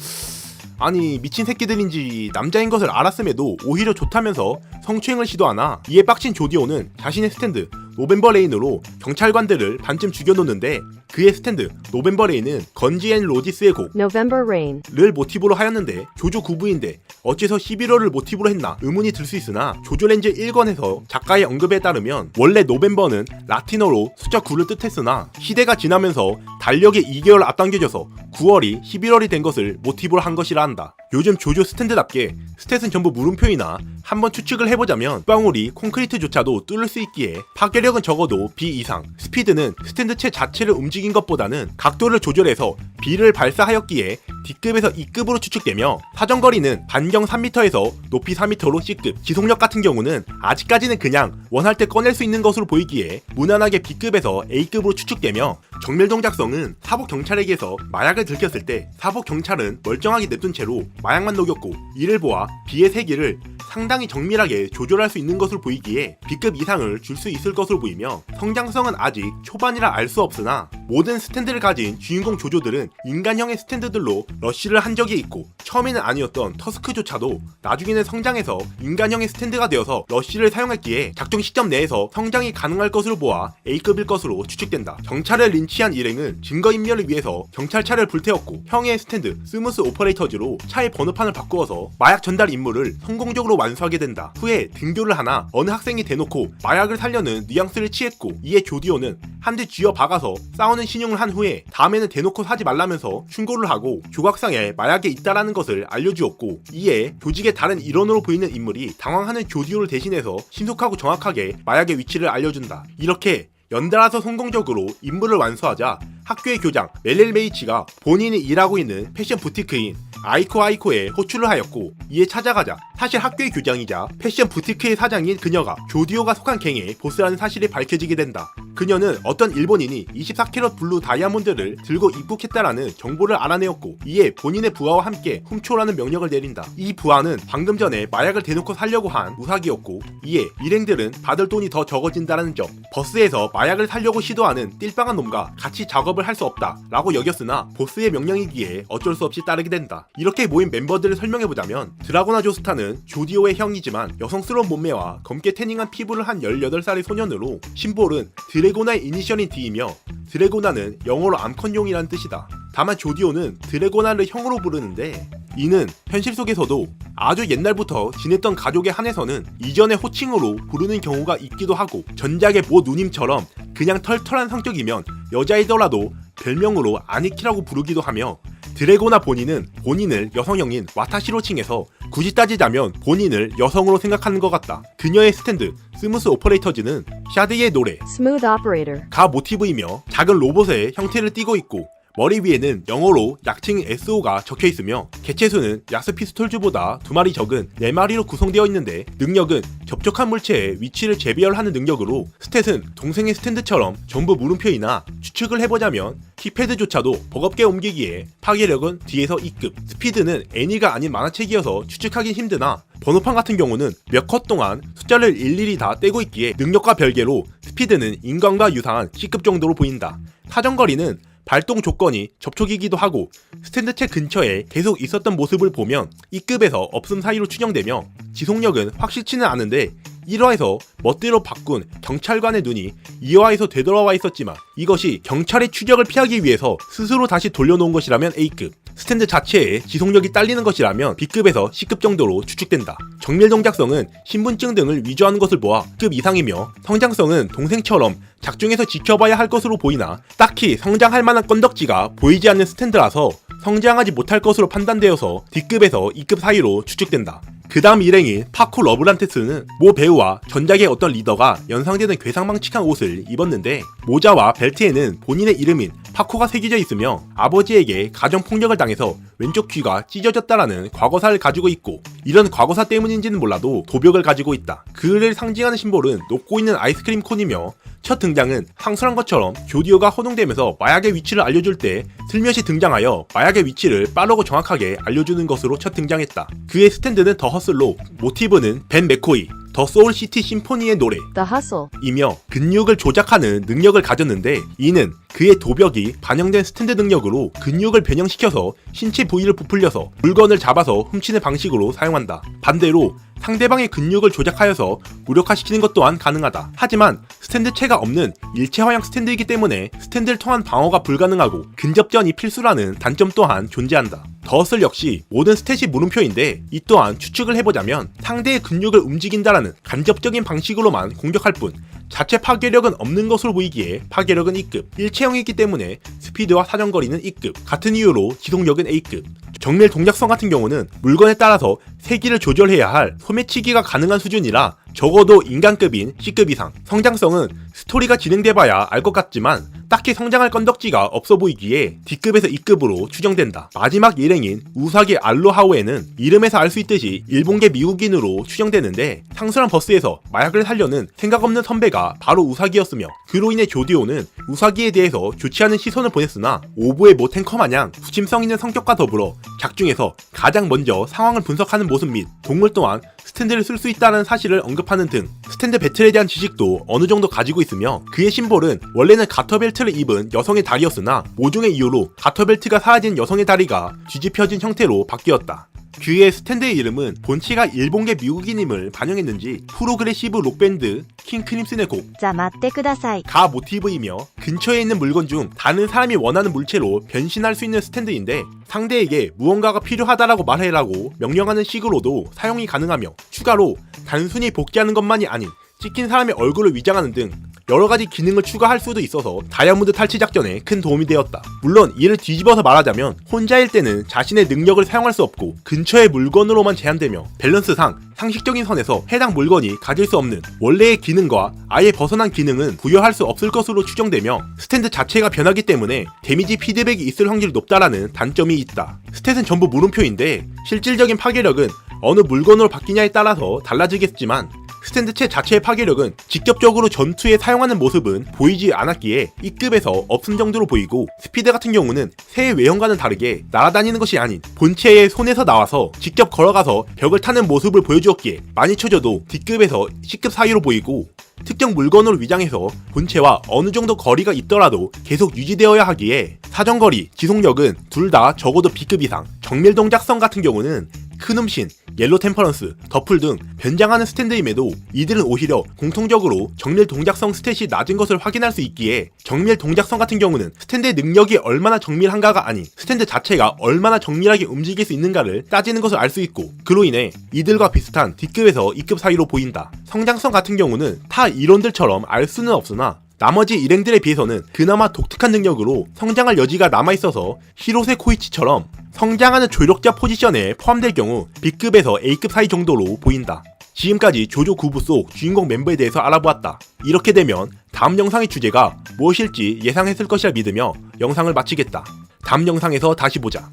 아니 미친 새끼들인지 남자인 것을 알았음에도 오히려 좋다면서 성추행을 시도하나, 이에 빡친 조디오는 자신의 스탠드 노벤버 레인으로 경찰관들을 반쯤 죽여놓는데, 그의 스탠드 노벤버 레인은 건지 앤 로지스의 곡 November Rain. 를 모티브로 하였는데 조조 9부인데 어째서 11월을 모티브로 했나 의문이 들 수 있으나, 조조렌즈 1권에서 작가의 언급에 따르면 원래 노벤버는 라틴어로 숫자 9를 뜻했으나 시대가 지나면서 달력이 2개월 앞당겨져서 9월이 11월이 된 것을 모티브로 한 것이라 한다. 요즘 조조 스탠드답게 스탯은 전부 물음표이나 한번 추측을 해보자면 방울이 콘크리트조차도 뚫을 수 있기에 파괴력은 적어도 B 이상, 스피드는 스탠드체 자체를 움직인 것보다는 각도를 조절해서 B를 발사하였기에 D급에서 E급으로 추측되며, 사정거리는 반경 3m에서 높이 4m로 C급, 지속력 같은 경우는 아직까지는 그냥 원할 때 꺼낼 수 있는 것으로 보이기에 무난하게 B급에서 A급으로 추측되며, 정밀동작성은 사복경찰에게서 마약을 들켰을 때 사복경찰은 멀쩡하게 냅둔 채로 마약만 녹였고, 이를 보아 B의 세기를 상당히 정밀하게 조절할 수 있는 것으로 보이기에 B급 이상을 줄 수 있을 것으로 보이며, 성장성은 아직 초반이라 알 수 없으나 모든 스탠드를 가진 주인공 조조들은 인간형의 스탠드들로 러쉬를 한 적이 있고 처음에는 아니었던 터스크조차도 나중에는 성장해서 인간형의 스탠드가 되어서 러쉬를 사용했기에 작정 시점 내에서 성장이 가능할 것으로 보아 A급일 것으로 추측된다. 경찰을 린치한 일행은 증거인멸을 위해서 경찰차를 불태웠고 형의 스탠드 스무스 오퍼레이터즈로 차의 번호판을 바꾸어서 마약 전달 임무를 성공적으로 완수하게 된다. 후에 등교를 하나 어느 학생이 대놓고 마약을 살려는 뉘앙스를 취했고 이에 조디오는 한 대 쥐어 박아서 싸우는 신용을 한 후에 다음에는 대놓고 사지 말라면서 충고를 하고 조각상에 마약이 있다라는 것을 알려주었고 이에 조직의 다른 일원으로 보이는 인물이 당황하는 조디오를 대신해서 신속하고 정확하게 마약의 위치를 알려준다. 이렇게 연달아서 성공적으로 임무를 완수하자 학교의 교장 멜릴 메이치가 본인이 일하고 있는 패션 부티크인 아이코에 호출을 하였고 이에 찾아가자 사실 학교의 교장이자 패션 부티크의 사장인 그녀가 조디오가 속한 갱의 보스라는 사실이 밝혀지게 된다. 그녀는 어떤 일본인이 24캐럿 블루 다이아몬드를 들고 입국했다라는 정보를 알아내었고 이에 본인의 부하와 함께 훔쳐오라는 명령을 내린다. 이 부하는 방금 전에 마약을 대놓고 살려고 한 우사기였고 이에 일행들은 받을 돈이 더 적어진다는 점, 버스에서 마약을 살려고 시도하는 띨빵한 놈과 같이 작업을 할 수 없다 라고 여겼으나 보스의 명령이기에 어쩔 수 없이 따르게 된다. 이렇게 모인 멤버들을 설명해보자면 드라고나 조스타는 조디오의 형이지만 여성스러운 몸매와 검게 태닝한 피부를 한 18살의 소년으로 심볼은 드래고나의 이니셜인 D이며 드래고나는 영어로 암컷용이라는 뜻이다. 다만 조디오는 드래고나를 형으로 부르는데 이는 현실 속에서도 아주 옛날부터 지냈던 가족에 한해서는 이전의 호칭으로 부르는 경우가 있기도 하고 전작의 모 누님처럼 그냥 털털한 성격이면 여자이더라도 별명으로 아니키라고 부르기도 하며 드래고나 본인은 본인을 여성형인 와타시로 칭해서 굳이 따지자면 본인을 여성으로 생각하는 것 같다. 그녀의 스탠드 스무스 오퍼레이터즈는 샤드의 노래 Smooth Operator. 가 모티브이며 작은 로봇의 형태를 띠고 있고 머리 위에는 영어로 약칭 SO가 적혀있으며 개체수는 야스피스톨즈보다 2마리 적은 4마리로 구성되어 있는데 능력은 접촉한 물체의 위치를 재배열하는 능력으로 스탯은 동생의 스탠드처럼 전부 물음표이나 추측을 해보자면 키패드조차도 버겁게 옮기기에 파괴력은 뒤에서 2급, 스피드는 애니가 아닌 만화책이어서 추측하긴 힘드나 번호판 같은 경우는 몇 컷 동안 숫자를 일일이 다 떼고 있기에 능력과 별개로 스피드는 인간과 유사한 C급 정도로 보인다. 사정거리는 발동 조건이 접촉이기도 하고 스탠드체 근처에 계속 있었던 모습을 보면 E급에서 없음 사이로 추정되며 지속력은 확실치는 않은데 1화에서 멋대로 바꾼 경찰관의 눈이 2화에서 되돌아와 있었지만 이것이 경찰의 추적을 피하기 위해서 스스로 다시 돌려놓은 것이라면 A급, 스탠드 자체에 지속력이 딸리는 것이라면 B급에서 C급 정도로 추측된다. 정밀 동작성은 신분증 등을 위조하는 것을 보아 급 이상이며 성장성은 동생처럼 작중에서 지켜봐야 할 것으로 보이나 딱히 성장할 만한 건덕지가 보이지 않는 스탠드라서 성장하지 못할 것으로 판단되어서 D급에서 E급 사이로 추측된다. 그 다음 일행인 파코 러브란테스는 모 배우와 전작의 어떤 리더가 연상되는 괴상망측한 옷을 입었는데 모자와 벨트에는 본인의 이름인 파코가 새겨져 있으며 아버지에게 가정폭력을 당해서 왼쪽 귀가 찢어졌다라는 과거사를 가지고 있고 이런 과거사 때문인지는 몰라도 도벽을 가지고 있다. 그를 상징하는 심볼은 녹고 있는 아이스크림 콘이며 첫 등장은 항소한 것처럼 조디오가 허둥대면서 마약의 위치를 알려줄 때 슬며시 등장하여 마약의 위치를 빠르고 정확하게 알려주는 것으로 첫 등장했다. 그의 스탠드는 더 허슬로 모티브는 벤 맥코이 더 소울시티 심포니의 노래 The Hustle. 이며 근육을 조작하는 능력을 가졌는데 이는 그의 도벽이 반영된 스탠드 능력으로 근육을 변형시켜서 신체 부위를 부풀려서 물건을 잡아서 훔치는 방식으로 사용한다. 반대로 상대방의 근육을 조작하여서 무력화시키는 것 또한 가능하다. 하지만 스탠드체가 없는 일체화형 스탠드이기 때문에 스탠드를 통한 방어가 불가능하고 근접전이 필수라는 단점 또한 존재한다. 더슬 역시 모든 스탯이 물음표인데 이 또한 추측을 해보자면 상대의 근육을 움직인다라는 간접적인 방식으로만 공격할 뿐 자체 파괴력은 없는 것으로 보이기에 파괴력은 E급, 일체형이기 때문에 스피드와 사정거리는 E급, 같은 이유로 지속력은 A급. 정밀 동작성 같은 경우는 물건에 따라서 세기를 조절해야 할 소매치기가 가능한 수준이라 적어도 인간급인 C급 이상. 성장성은 스토리가 진행돼봐야 알 것 같지만 딱히 성장할 건덕지가 없어 보이기에 D급에서 E급으로 추정된다. 마지막 일행인 우사기 알로하오에는 이름에서 알 수 있듯이 일본계 미국인으로 추정되는데 상술한 버스에서 마약을 살려는 생각 없는 선배가 바로 우사기였으며 그로 인해 조디오는 우사기에 대해서 좋지 않은 시선을 보냈으나 오보의 모 탱커 마냥 부침성 있는 성격과 더불어 작중에서 가장 먼저 상황을 분석하는 모습 및 동물 또한 스탠드를 쓸 수 있다는 사실을 언급하는 등 스탠드 배틀에 대한 지식도 어느 정도 가지고 있으며 그의 심볼은 원래는 가터벨트를 입은 여성의 다리였으나 모종의 이유로 가터벨트가 사라진 여성의 다리가 뒤집혀진 형태로 바뀌었다. 그의 스탠드의 이름은 본체가 일본계 미국인임을 반영했는지 프로그레시브 록밴드 킹 크림슨의 곡 じゃ待ってください。 가 모티브이며 근처에 있는 물건 중 다른 사람이 원하는 물체로 변신할 수 있는 스탠드인데 상대에게 무언가가 필요하다라고 말해라고 명령하는 식으로도 사용이 가능하며 추가로 단순히 복귀하는 것만이 아닌 찍힌 사람의 얼굴을 위장하는 등 여러가지 기능을 추가할 수도 있어서 다이아몬드 탈취 작전에 큰 도움이 되었다. 물론 이를 뒤집어서 말하자면 혼자일 때는 자신의 능력을 사용할 수 없고 근처의 물건으로만 제한되며 밸런스상 상식적인 선에서 해당 물건이 가질 수 없는 원래의 기능과 아예 벗어난 기능은 부여할 수 없을 것으로 추정되며 스탠드 자체가 변하기 때문에 데미지 피드백이 있을 확률이 높다라는 단점이 있다. 스탯은 전부 물음표인데 실질적인 파괴력은 어느 물건으로 바뀌냐에 따라서 달라지겠지만 스탠드체 자체의 파괴력은 직접적으로 전투에 사용하는 모습은 보이지 않았기에 E급에서 없음 정도로 보이고 스피드 같은 경우는 새의 외형과는 다르게 날아다니는 것이 아닌 본체의 손에서 나와서 직접 걸어가서 벽을 타는 모습을 보여주었기에 많이 쳐져도 D급에서 C급 사이로 보이고 특정 물건으로 위장해서 본체와 어느 정도 거리가 있더라도 계속 유지되어야 하기에 사정거리, 지속력은 둘 다 적어도 B급 이상, 정밀 동작성 같은 경우는 큰 음신, 옐로 템퍼런스, 더풀 등 변장하는 스탠드임에도 이들은 오히려 공통적으로 정밀 동작성 스탯이 낮은 것을 확인할 수 있기에 정밀 동작성 같은 경우는 스탠드의 능력이 얼마나 정밀한가가 아닌 스탠드 자체가 얼마나 정밀하게 움직일 수 있는가를 따지는 것을 알 수 있고 그로 인해 이들과 비슷한 D급에서 E급 사이로 보인다. 성장성 같은 경우는 타 이론들처럼 알 수는 없으나 나머지 일행들에 비해서는 그나마 독특한 능력으로 성장할 여지가 남아있어서 히로세 코이치처럼 성장하는 조력자 포지션에 포함될 경우 B급에서 A급 사이 정도로 보인다. 지금까지 조조 9부 속 주인공 멤버에 대해서 알아보았다. 이렇게 되면 다음 영상의 주제가 무엇일지 예상했을 것이라 믿으며 영상을 마치겠다. 다음 영상에서 다시 보자.